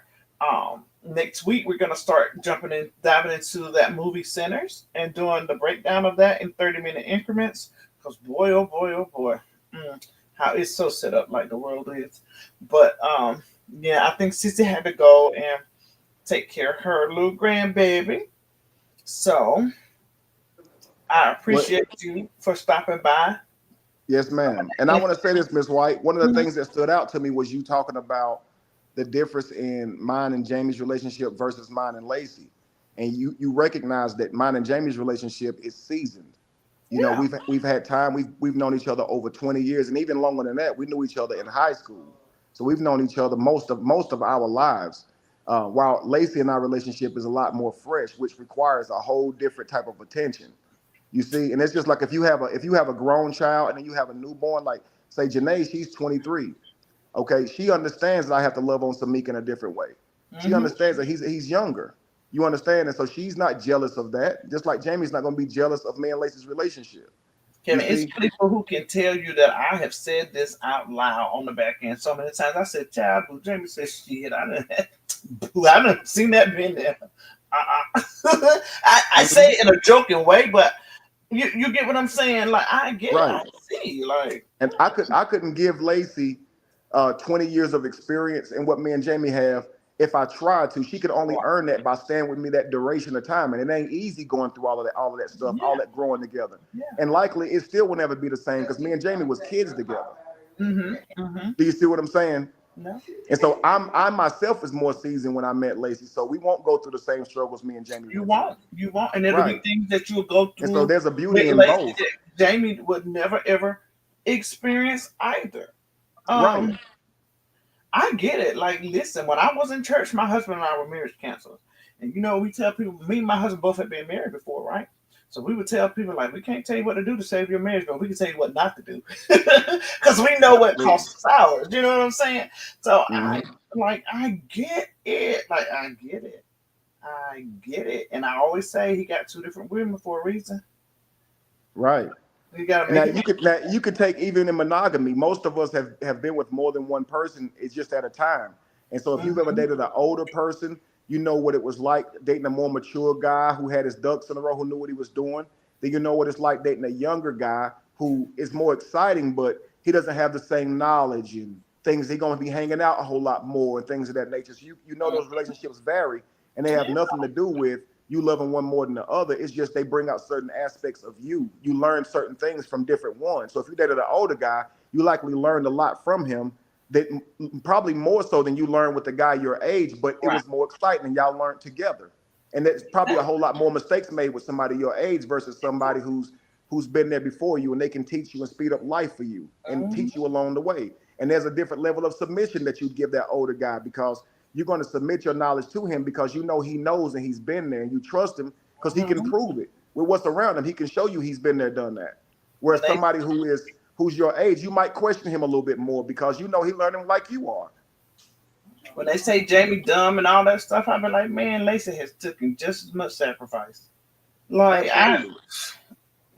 Next week, we're going to start diving into that movie Sinners and doing the breakdown of that in 30-minute increments. Because boy, oh boy, oh boy, how it's so set up like the world is. But yeah, I think Sissy had to go and take care of her little grandbaby. So I appreciate you for stopping by. Yes, ma'am. And I want to say this, Miss White. One of the things that stood out to me was you talking about the difference in mine and Jamie's relationship versus mine and Lacey. And you recognize that mine and Jamie's relationship is seasoned. You know, we've had time. We've known each other over 20 years, and even longer than that. We knew each other in high school, so we've known each other most of our lives. While Lacey and our relationship is a lot more fresh, which requires a whole different type of attention. You see, and it's just like if you have a grown child and then you have a newborn, like say Janae, she's 23. Okay, she understands that I have to love on Samik in a different way. She understands that he's younger. You understand? And so she's not jealous of that. Just like Jamie's not going to be jealous of me and Lacey's relationship. Kevin, it's people who can tell you that I have said this out loud on the back end so many times. I said, child, but Jamie said, shit, I done seen that been there. I say it in a joking way, but you get what I'm saying? Like, I get it. I see. Like, and I couldn't give Lacey 20 years of experience in what me and Jamie have. If I tried to, she could only earn that by staying with me that duration of time. And it ain't easy going through all of that stuff, all that growing together. And likely it still will never be the same because me and Jamie was kids together. Do you see what I'm saying? No. And so I myself is more seasoned when I met Lacey. So we won't go through the same struggles me and Jamie. You won't. And there'll be things that you'll go through. And so there's a beauty in both. That Jamie would never ever experience either. I get it. Like, listen, when I was in church, my husband and I were marriage counselors. And you know, we tell people, me and my husband both have been married before, right? So we would tell people like, we can't tell you what to do to save your marriage, but we can tell you what not to do, because we know what costs us ours. You know what I'm saying? So I get it. Like I get it. I get it. And I always say he got two different women for a reason. Right. You gotta Now make you could take even in monogamy. Most of us have been with more than one person. It's just at a time. And so if you've ever dated an older person, you know what it was like dating a more mature guy who had his ducks in a row, who knew what he was doing. Then you know what it's like dating a younger guy who is more exciting, but he doesn't have the same knowledge and things. He's going to be hanging out a whole lot more and things of that nature. So you know those relationships vary, and they have nothing to do with you loving one more than the other. It's just they bring out certain aspects of you. You learn certain things from different ones. So if you dated an older guy, you likely learned a lot from him, that probably more so than you learned with the guy your age, but it was more exciting and y'all learned together. And there's probably a whole lot more mistakes made with somebody your age versus somebody who's been there before you, and they can teach you and speed up life for you and teach you along the way. And there's a different level of submission that you give that older guy, because you're going to submit your knowledge to him because you know he knows and he's been there, and you trust him because he can prove it with what's around him. He can show you he's been there, done that. Whereas somebody who's your age, you might question him a little bit more because you know he learning like you are. When they say Jamie dumb and all that stuff, I've been like, man, Lacey has taken just as much sacrifice. Like I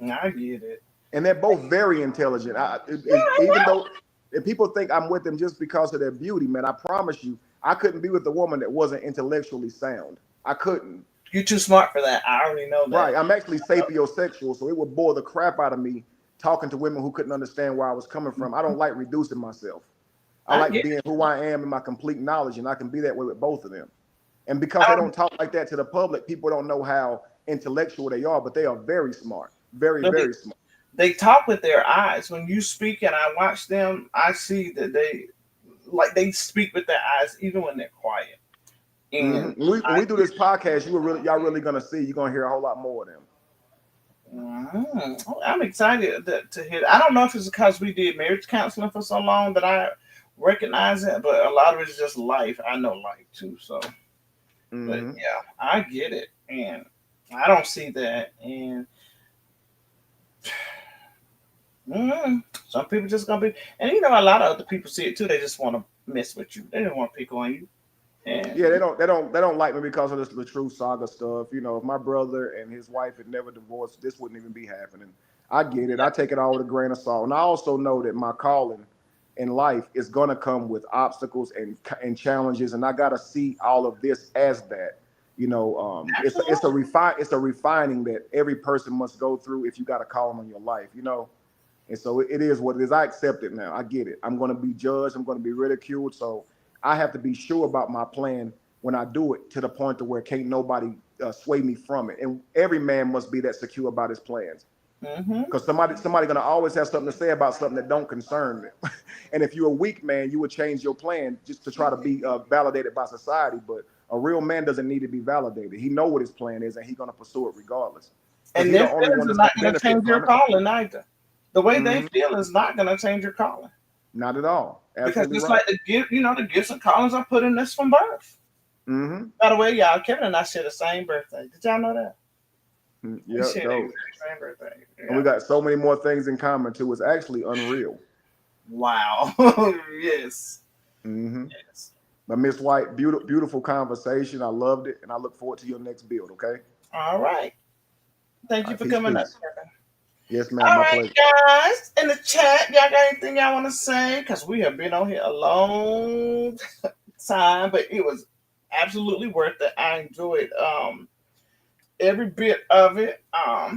get it. And they're both very intelligent. Even though if people think I'm with them just because of their beauty, man, I promise you, I couldn't be with a woman that wasn't intellectually sound. I couldn't. You're too smart for that. I already know that. Right. I'm actually sapiosexual, so it would bore the crap out of me talking to women who couldn't understand where I was coming from. I don't like reducing myself. I like being who I am in my complete knowledge, and I can be that way with both of them. And because they don't talk like that to the public, people don't know how intellectual they are, but they are very smart. Very, very smart. They talk with their eyes. When you speak and I watch them, I see that they speak with their eyes even when they're quiet. And when we do this podcast, y'all really gonna see. You're gonna hear a whole lot more of them. I'm excited to hear. I don't know if it's because we did marriage counseling for so long that I recognize it, but a lot of it is just life. I know life too, so. But yeah, I get it, and I don't see that. And some people just gonna be, and you know, a lot of other people see it too. They just want to mess with you. They don't want to pick on you. And yeah, they don't like me because of this the true saga stuff. You know, if my brother and his wife had never divorced, this wouldn't even be happening. I get it. I take it all with a grain of salt, and I also know that my calling in life is gonna come with obstacles and challenges, and I gotta see all of this as that. You know, it's a refining that every person must go through if you got a calling on your life. You know. And so it is what it is. I accept it now. I get it. I'm going to be judged. I'm going to be ridiculed. So I have to be sure about my plan when I do it, to the point to where can't nobody sway me from it. And every man must be that secure about his plans. Because somebody going to always have something to say about something that don't concern them. And if you're a weak man, you would change your plan just to try to be validated by society. But a real man doesn't need to be validated. He know what his plan is, and he's going to pursue it regardless. And their feelings are not going to change your calling either. The way they feel is not going to change your calling. Not at all. Absolutely, because it's like the gifts and callings are put in this from birth. By the way, y'all, Kevin and I share the same birthday. Did y'all know that? Yeah, same birthday. Yeah. And we got so many more things in common too. It's actually unreal. Wow. Yes. Yes. But Miss White, beautiful conversation. I loved it, and I look forward to your next build. Okay. All right. Thank you for coming up, Kevin. Yes, ma'am. All my right, pleasure. guys, in the chat, y'all got anything y'all want to say? Because we have been on here a long time, but it was absolutely worth it. I enjoyed every bit of it. Y'all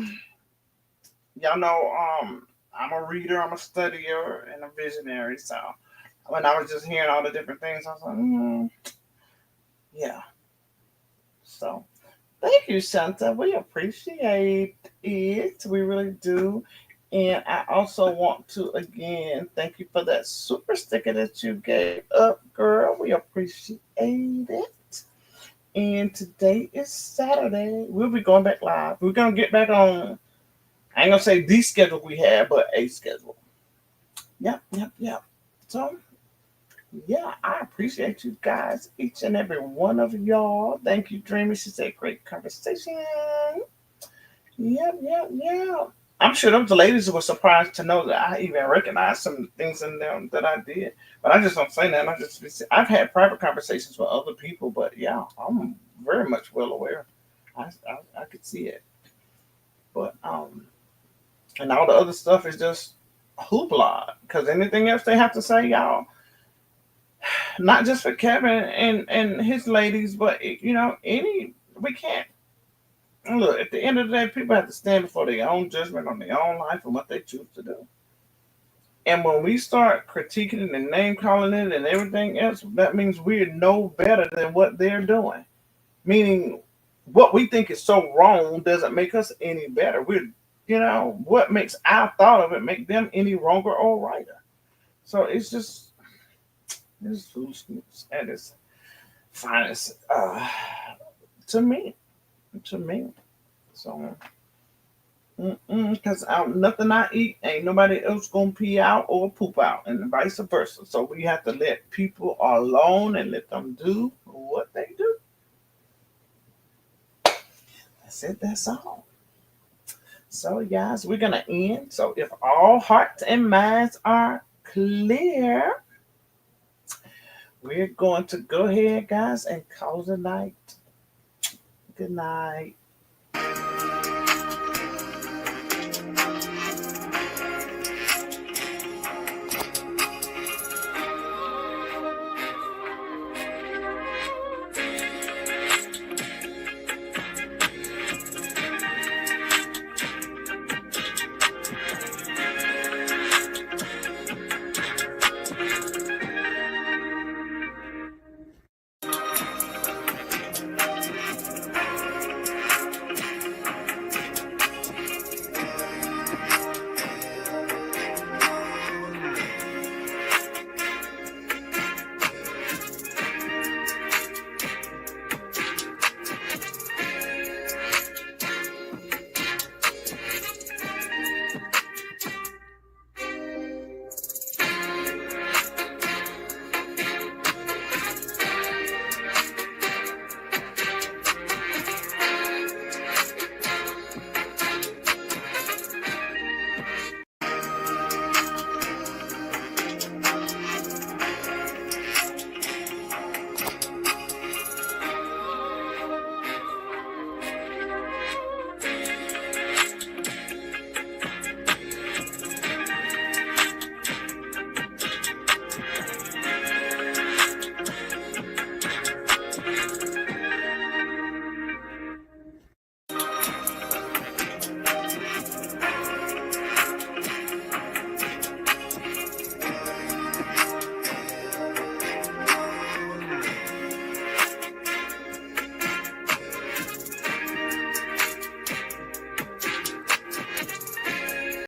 know I'm a reader, I'm a studier, and a visionary. So when I was just hearing all the different things, I was like, yeah. So thank you, Shanta. We appreciate it. We really do. And I also want to, again, thank you for that super sticker that you gave up, girl. We appreciate it. And today is Saturday. We'll be going back live. We're going to get back on, I ain't going to say the schedule we had, but a schedule. Yep. So yeah, I appreciate you guys, each and every one of y'all. Thank you, Dreamy. She said, great conversation. Yep. I'm sure those ladies were surprised to know that I even recognized some things in them that I did. But I just don't say that. I've had private conversations with other people, but yeah, I'm very much well aware. I could see it. But and all the other stuff is just hoopla. Because anything else they have to say, y'all, not just for Kevin and his ladies, but we can't. Look, at the end of the day, people have to stand before their own judgment on their own life and what they choose to do. And when we start critiquing it and name calling it and everything else, that means we're no better than what they're doing. Meaning, what we think is so wrong doesn't make us any better. What makes our thought of it make them any wronger or righter? So it's foolishness at its finest, to me. So, because nothing I eat, ain't nobody else gonna pee out or poop out, and vice versa. So we have to let people alone and let them do what they do. That's it. That's all. So, guys, we're gonna end. So, if all hearts and minds are clear, we're going to go ahead, guys, and call it a night. Good night.